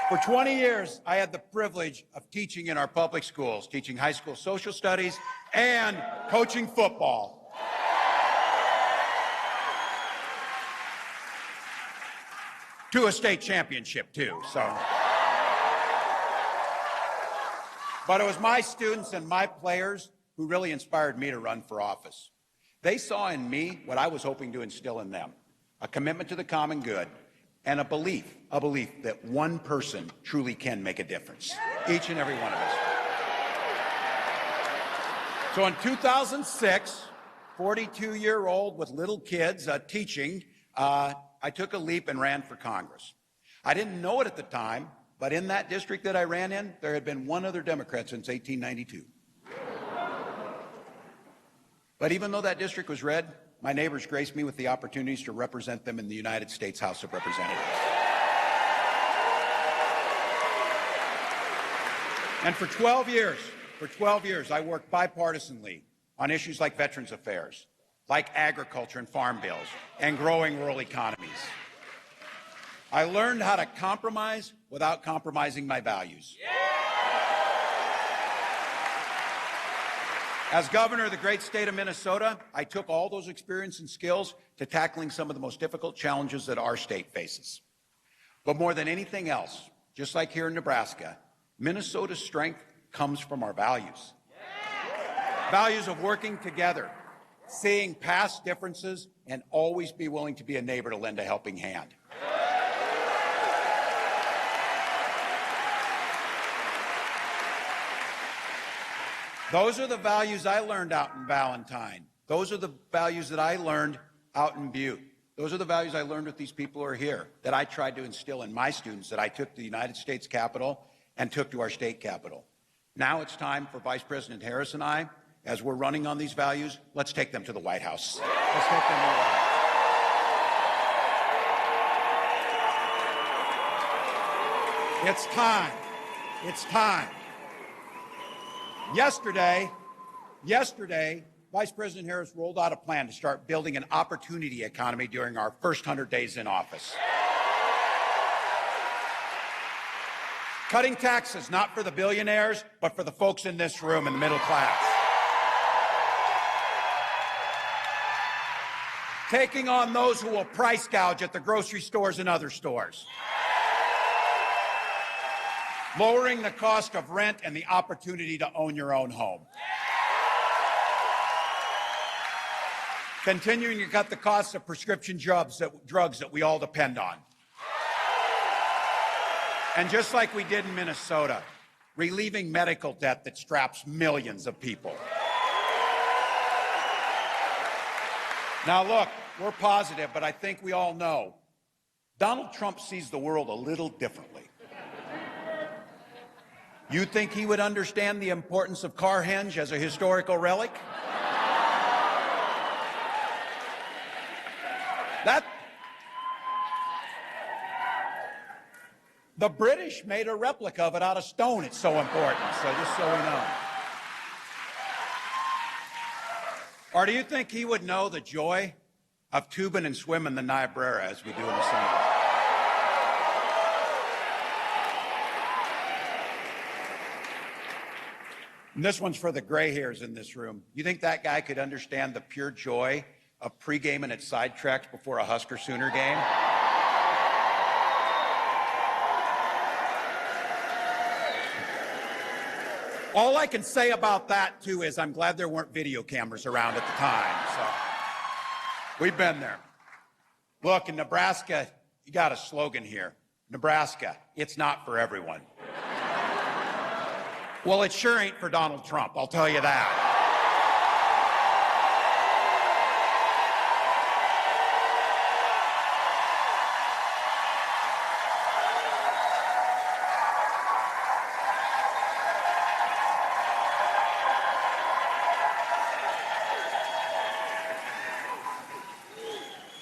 For 20 years, I had the privilege of teaching in our public schools, teaching high school social studies and coaching football. To a state championship, too, so. But it was my students and my players who really inspired me to run for office. They saw in me what I was hoping to instill in them, a commitment to the common good, and a belief that one person truly can make a difference, each and every one of us. So in 2006, 42-year-old with little kids teaching, I took a leap and ran for Congress. I didn't know it at the time, but in that district that I ran in, there had been one other Democrat since 1892. But even though that district was red, my neighbors graced me with the opportunities to represent them in the United States House of Representatives. And for 12 years, I worked bipartisanly on issues like Veterans Affairs, like agriculture and farm bills, and growing rural economies. I learned how to compromise without compromising my values. As governor of the great state of Minnesota, I took all those experience and skills to tackling some of the most difficult challenges that our state faces. But more than anything else, just like here in Nebraska, Minnesota's strength comes from our values. Values of working together, seeing past differences, and always be willing to be a neighbor to lend a helping hand. Those are the values I learned out in Valentine. Those are the values that I learned out in Butte. Those are the values I learned with these people who are here, that I tried to instill in my students, that I took to the United States Capitol and took to our state capitol. Now it's time for Vice President Harris and I, as we're running on these values, let's take them to the White House. Let's take them to the White House. It's time. It's time. Yesterday, Vice President Harris rolled out a plan to start building an opportunity economy during our first 100 days in office. Cutting taxes, not for the billionaires, but for the folks in this room in the middle class. Taking on those who will price gouge at the grocery stores and other stores. lowering the cost of rent and the opportunity to own your own home. Continuing to cut the costs of prescription drugs that we all depend on. And just like we did in Minnesota, relieving medical debt that straps millions of people. Now look, we're positive, but I think we all know Donald Trump sees the world a little differently. You think he would understand the importance of Carhenge as a historical relic? The British made a replica of it out of stone. It's so important, so just so we know. Or do you think he would know the joy of tubing and swimming the Niobrara as we do in the summer? And this one's for the gray hairs in this room. You think that guy could understand the pure joy of pre-gaming at sidetracks before a Husker Sooner game? All I can say about that, too, is I'm glad there weren't video cameras around at the time. So we've been there. Look, in Nebraska, you got a slogan here. Nebraska, it's not for everyone. Well, it sure ain't for Donald Trump, I'll tell you that.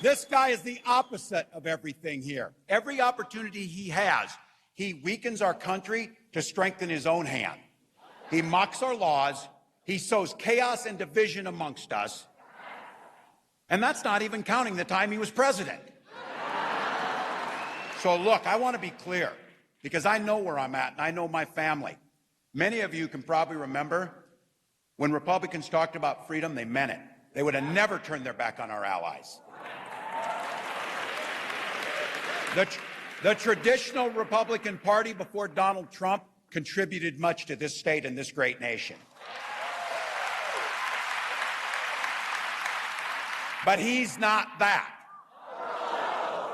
This guy is the opposite of everything here. Every opportunity he has, he weakens our country to strengthen his own hand. He mocks our laws. He sows chaos and division amongst us. And that's not even counting the time he was president. So look, I want to be clear, because I know where I'm at and I know my family. Many of you can probably remember when Republicans talked about freedom, they meant it. They would have never turned their back on our allies. The traditional Republican Party before Donald Trump contributed much to this state and this great nation. But he's not that.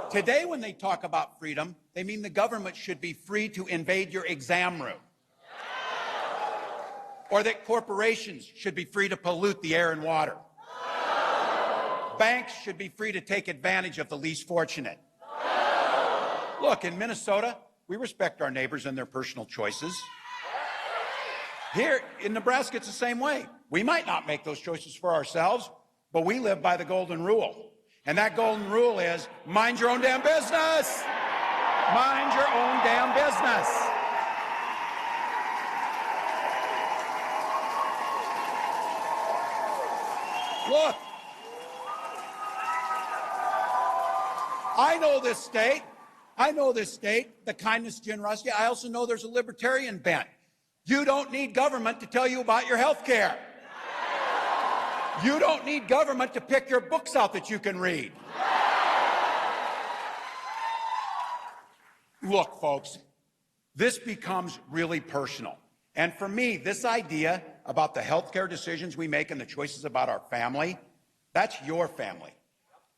Today, when they talk about freedom, they mean the government should be free to invade your exam room. Or that corporations should be free to pollute the air and water. Banks should be free to take advantage of the least fortunate. Look, in Minnesota, we respect our neighbors and their personal choices. Here in Nebraska, it's the same way. We might not make those choices for ourselves, but we live by the golden rule. And that golden rule is, mind your own damn business. Mind your own damn business. Look, I know this state. I know this state, the kindness, generosity. I also know there's a libertarian bent. You don't need government to tell you about your health care. You don't need government to pick your books out that you can read. Look, folks, this becomes really personal. And for me, this idea about the health care decisions we make and the choices about our family, that's your family.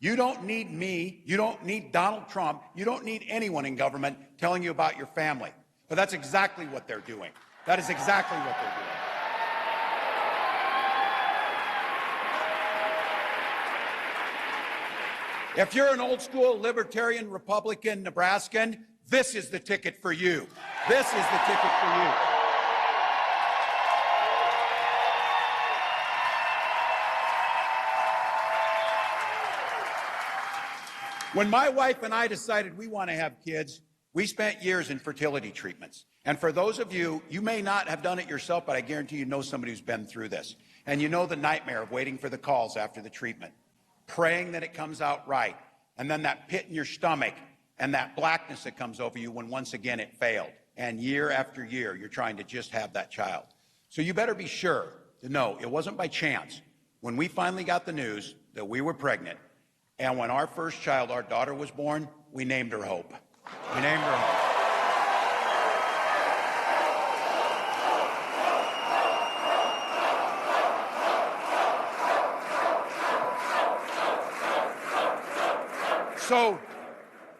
You don't need me, you don't need Donald Trump, you don't need anyone in government telling you about your family. But that's exactly what they're doing. That is exactly what they're doing. If you're an old school libertarian Republican Nebraskan, this is the ticket for you. This is the ticket for you. When my wife and I decided we want to have kids, we spent years in fertility treatments. And for those of you, you may not have done it yourself, but I guarantee you know somebody who's been through this. And you know the nightmare of waiting for the calls after the treatment, praying that it comes out right, and then that pit in your stomach and that blackness that comes over you when once again it failed. And year after year, you're trying to just have that child. So you better be sure to know it wasn't by chance. When we finally got the news that we were pregnant, and when our first child, our daughter, was born, we named her Hope. We named her Hope. So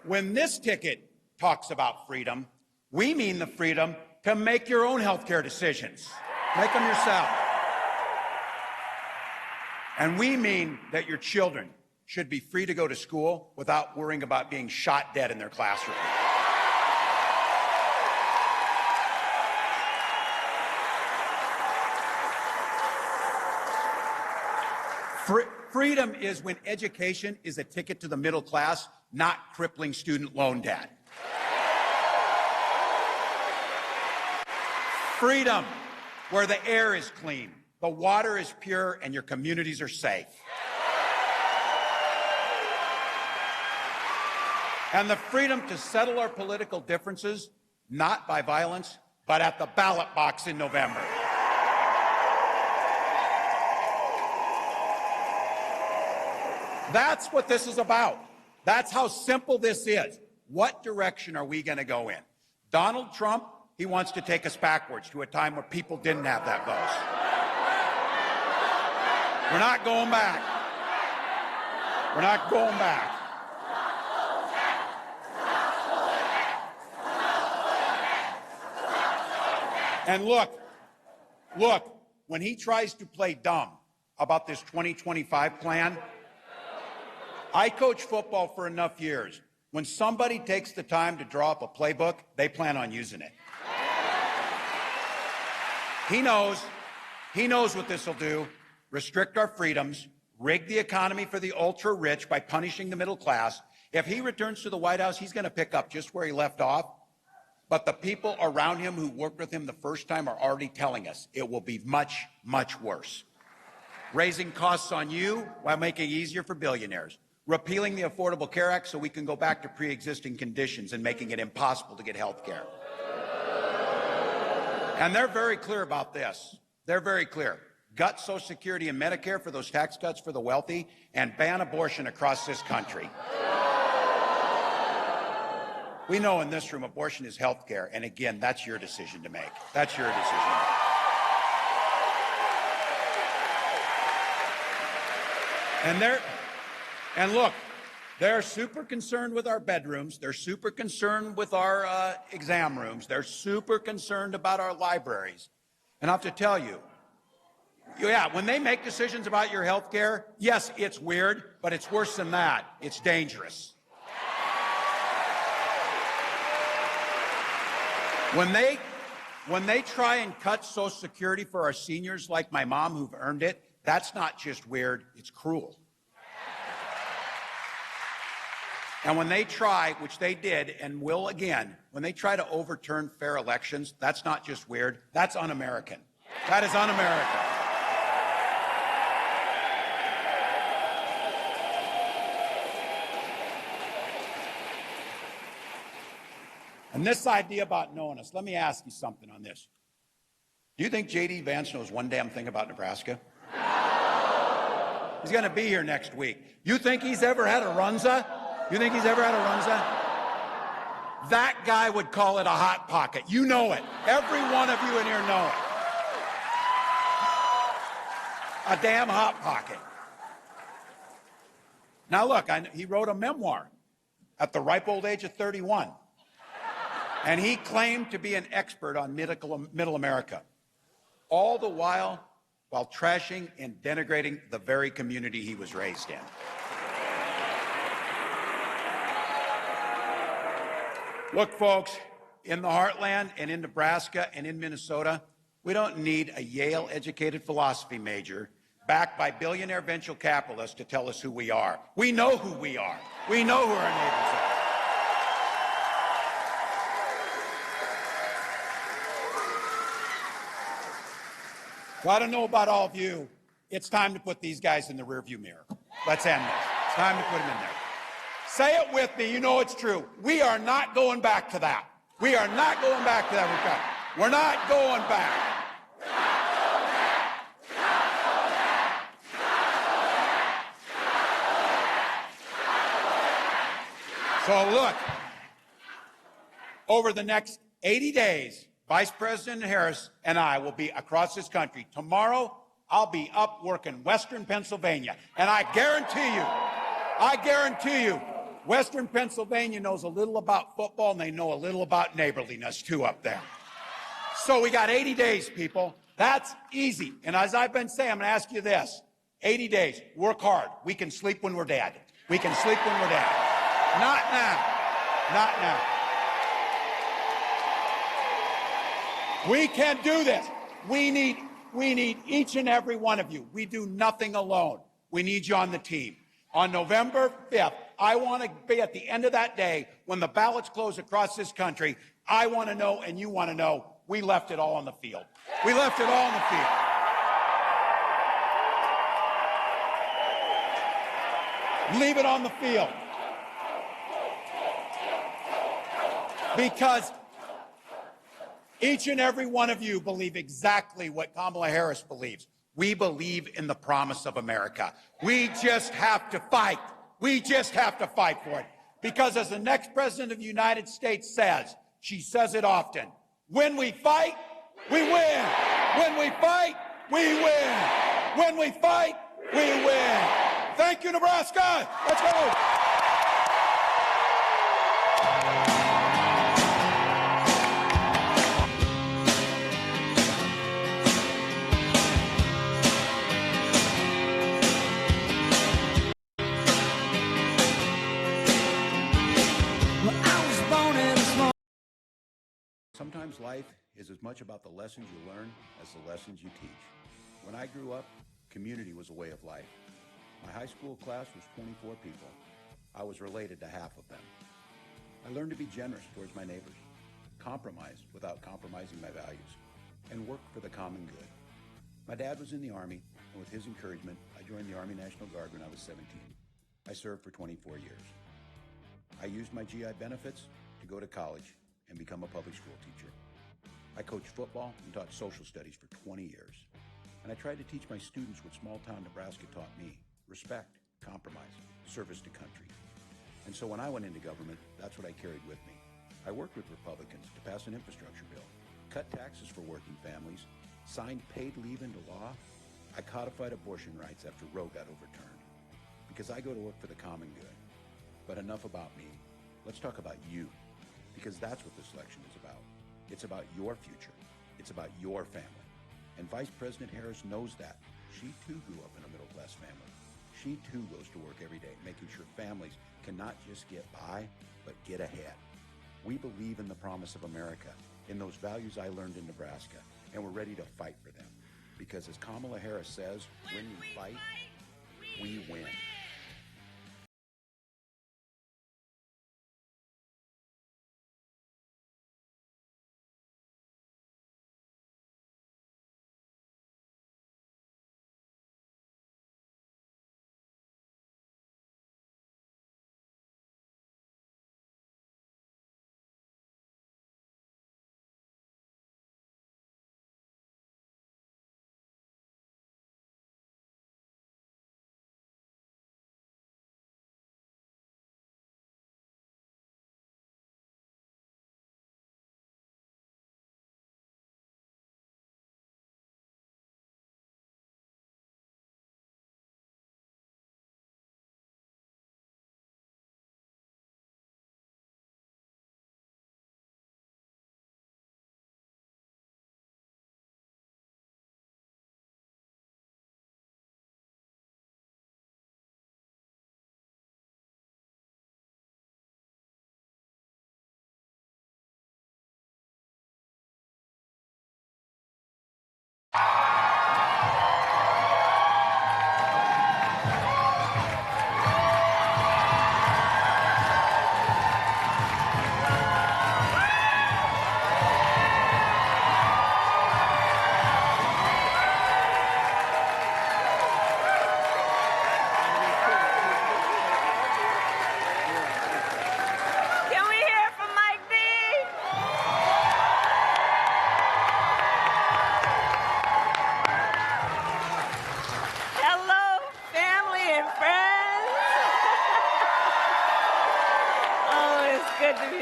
when this ticket talks about freedom, we mean the freedom to make your own health care decisions. Make them yourself. And we mean that your children should be free to go to school without worrying about being shot dead in their classroom. Freedom is when education is a ticket to the middle class, not crippling student loan debt. Freedom, where the air is clean, the water is pure, and your communities are safe. And the freedom to settle our political differences, not by violence, but at the ballot box in November. That's what this is about. That's how simple this is. What direction are we going to go in? Donald Trump, he wants to take us backwards to a time where people didn't have that voice. We're not going back. We're not going back. And look, when he tries to play dumb about this 2025 plan, I coached football for enough years. When somebody takes the time to draw up a playbook, they plan on using it. He knows what this will do: restrict our freedoms, rig the economy for the ultra-rich by punishing the middle class. If he returns to the White House, he's going to pick up just where he left off. But the people around him who worked with him the first time are already telling us it will be much, much worse. Raising costs on you while making it easier for billionaires. Repealing the Affordable Care Act so we can go back to pre-existing conditions and making it impossible to get health care. And they're very clear about this. They're very clear. Gut Social Security and Medicare for those tax cuts for the wealthy, and ban abortion across this country. We know in this room abortion is health care, and again, that's your decision to make. That's your decision to make. And look, they're super concerned with our bedrooms. They're super concerned with our exam rooms. They're super concerned about our libraries. And I have to tell you, yeah, when they make decisions about your health care, yes, it's weird, but it's worse than that. It's dangerous. When they try and cut Social Security for our seniors like my mom who've earned it, that's not just weird, it's cruel. And when they try, which they did and will again, when they try to overturn fair elections, that's not just weird, that's un-American. That is un-American. And this idea about knowing us, let me ask you something on this. Do you think J.D. Vance knows one damn thing about Nebraska? He's going to be here next week. You think he's ever had a runza? You think he's ever had a runza? That guy would call it a hot pocket. You know it. Every one of you in here know it. A damn hot pocket. Now look, he wrote a memoir at the ripe old age of 31. And he claimed to be an expert on middle America. All the while trashing and denigrating the very community he was raised in. Look, folks, in the heartland and in Nebraska and in Minnesota, we don't need a Yale-educated philosophy major backed by billionaire venture capitalists to tell us who we are. We know who we are. We know who our neighbors are. Well, I don't know about all of you. It's time to put these guys in the rearview mirror. Let's end this. It's time to put them in there. Say it with me. You know it's true. We are not going back to that. We are not going back to that. We're not going back. So look, over the next 80 days, Vice President Harris and I will be across this country. Tomorrow, I'll be up working Western Pennsylvania. And I guarantee you, Western Pennsylvania knows a little about football, and they know a little about neighborliness, too, up there. So we got 80 days, people. That's easy. And as I've been saying, I'm going to ask you this. 80 days. Work hard. We can sleep when we're dead. We can sleep when we're dead. Not now. Not now. We can do this. We need each and every one of you. We do nothing alone. We need you on the team. On November 5th, I want to be at the end of that day when the ballots close across this country. I want to know, and you want to know, we left it all on the field. We left it all on the field. Leave it on the field. Because each and every one of you believe exactly what Kamala Harris believes. We believe in the promise of America. We just have to fight. We just have to fight for it. Because as the next president of the United States says, she says it often, when we fight, we win. When we fight, we win. When we fight, we win. Thank you, Nebraska. Let's go. Sometimes life is as much about the lessons you learn as the lessons you teach. When I grew up, community was a way of life. My high school class was 24 people. I was related to half of them. I learned to be generous towards my neighbors, compromise without compromising my values, and work for the common good. My dad was in the Army, and with his encouragement, I joined the Army National Guard when I was 17. I served for 24 years. I used my GI benefits to go to college and become a public school teacher. I coached football and taught social studies for 20 years. And I tried to teach my students what small-town Nebraska taught me: respect, compromise, service to country. And so when I went into government, that's what I carried with me. I worked with Republicans to pass an infrastructure bill, cut taxes for working families, signed paid leave into law. I codified abortion rights after Roe got overturned. Because I go to work for the common good. But enough about me. Let's talk about you. Because that's what this election is about. It's about your future. It's about your family. And Vice President Harris knows that. She too grew up in a middle-class family. She too goes to work every day, making sure families can not just get by, but get ahead. We believe in the promise of America, in those values I learned in Nebraska, and we're ready to fight for them. Because as Kamala Harris says, when we fight, we win.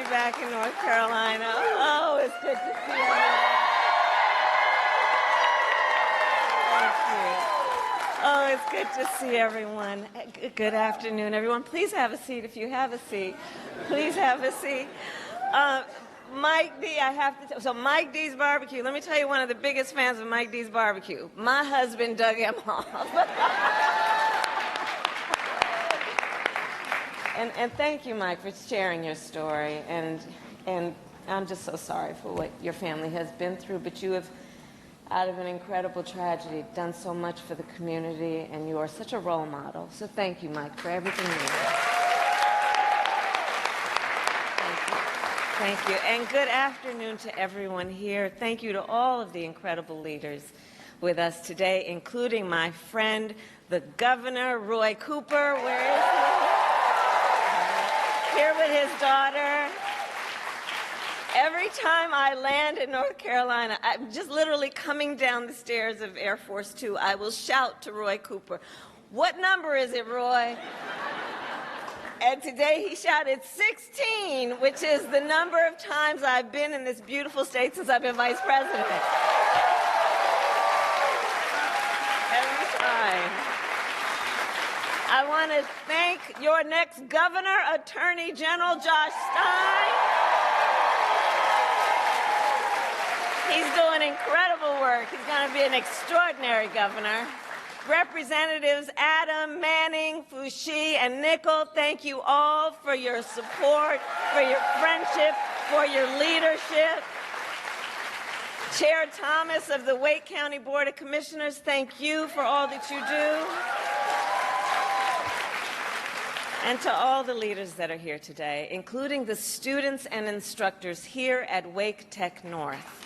back in North Carolina. Oh, it's good to see you. Thank you. Oh, it's good to see everyone. Good afternoon, everyone. Please have a seat if you have a seat. Please have a seat. Mike D, so Mike D's Barbecue, let me tell you one of the biggest fans of Mike D's Barbecue. My husband dug him off. And thank you, Mike, for sharing your story. And I'm just so sorry for what your family has been through, but you have, out of an incredible tragedy, done so much for the community, and you are such a role model. So thank you, Mike, for everything you do. Thank you. And good afternoon to everyone here. Thank you to all of the incredible leaders with us today, including my friend, the Governor, Roy Cooper. Where is he? Here with his daughter. Every time I land in North Carolina, I'm just literally coming down the stairs of Air Force Two, I will shout to Roy Cooper, "What number is it, Roy?" And today he shouted 16, which is the number of times I've been in this beautiful state since I've been vice president. Every time. I want to thank your next governor, Attorney General Josh Stein. He's doing incredible work. He's going to be an extraordinary governor. Representatives Adam, Manning, Foushee, and Nickel, thank you all for your support, for your friendship, for your leadership. Chair Thomas of the Wake County Board of Commissioners, thank you for all that you do. And to all the leaders that are here today, including the students and instructors here at Wake Tech North.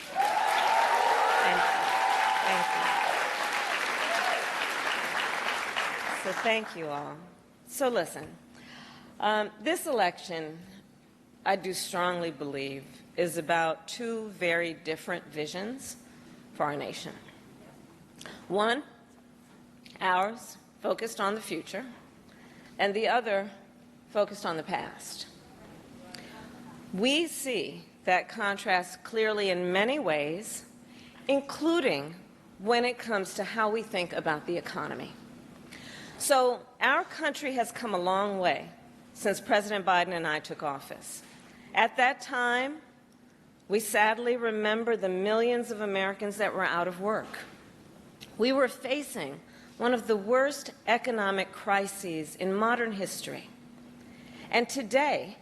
Thank you. Thank you. So thank you all. So listen, this election, I do strongly believe, is about two very different visions for our nation. One, ours, focused on the future, and the other, focused on the past. We see that contrast clearly in many ways, including when it comes to how we think about the economy. So our country has come a long way since President Biden and I took office. At that time, we sadly remember the millions of Americans that were out of work. We were facing one of the worst economic crises in modern history. And today,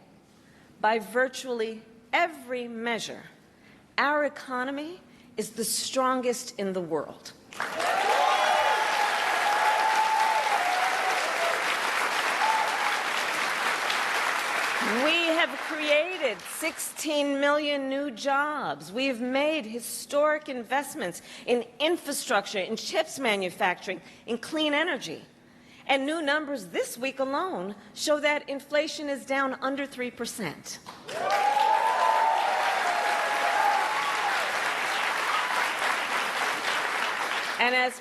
by virtually every measure, our economy is the strongest in the world. We have created 16 million new jobs. We've made historic investments in infrastructure, in chips manufacturing, in clean energy. And new numbers this week alone show that inflation is down under 3%. And as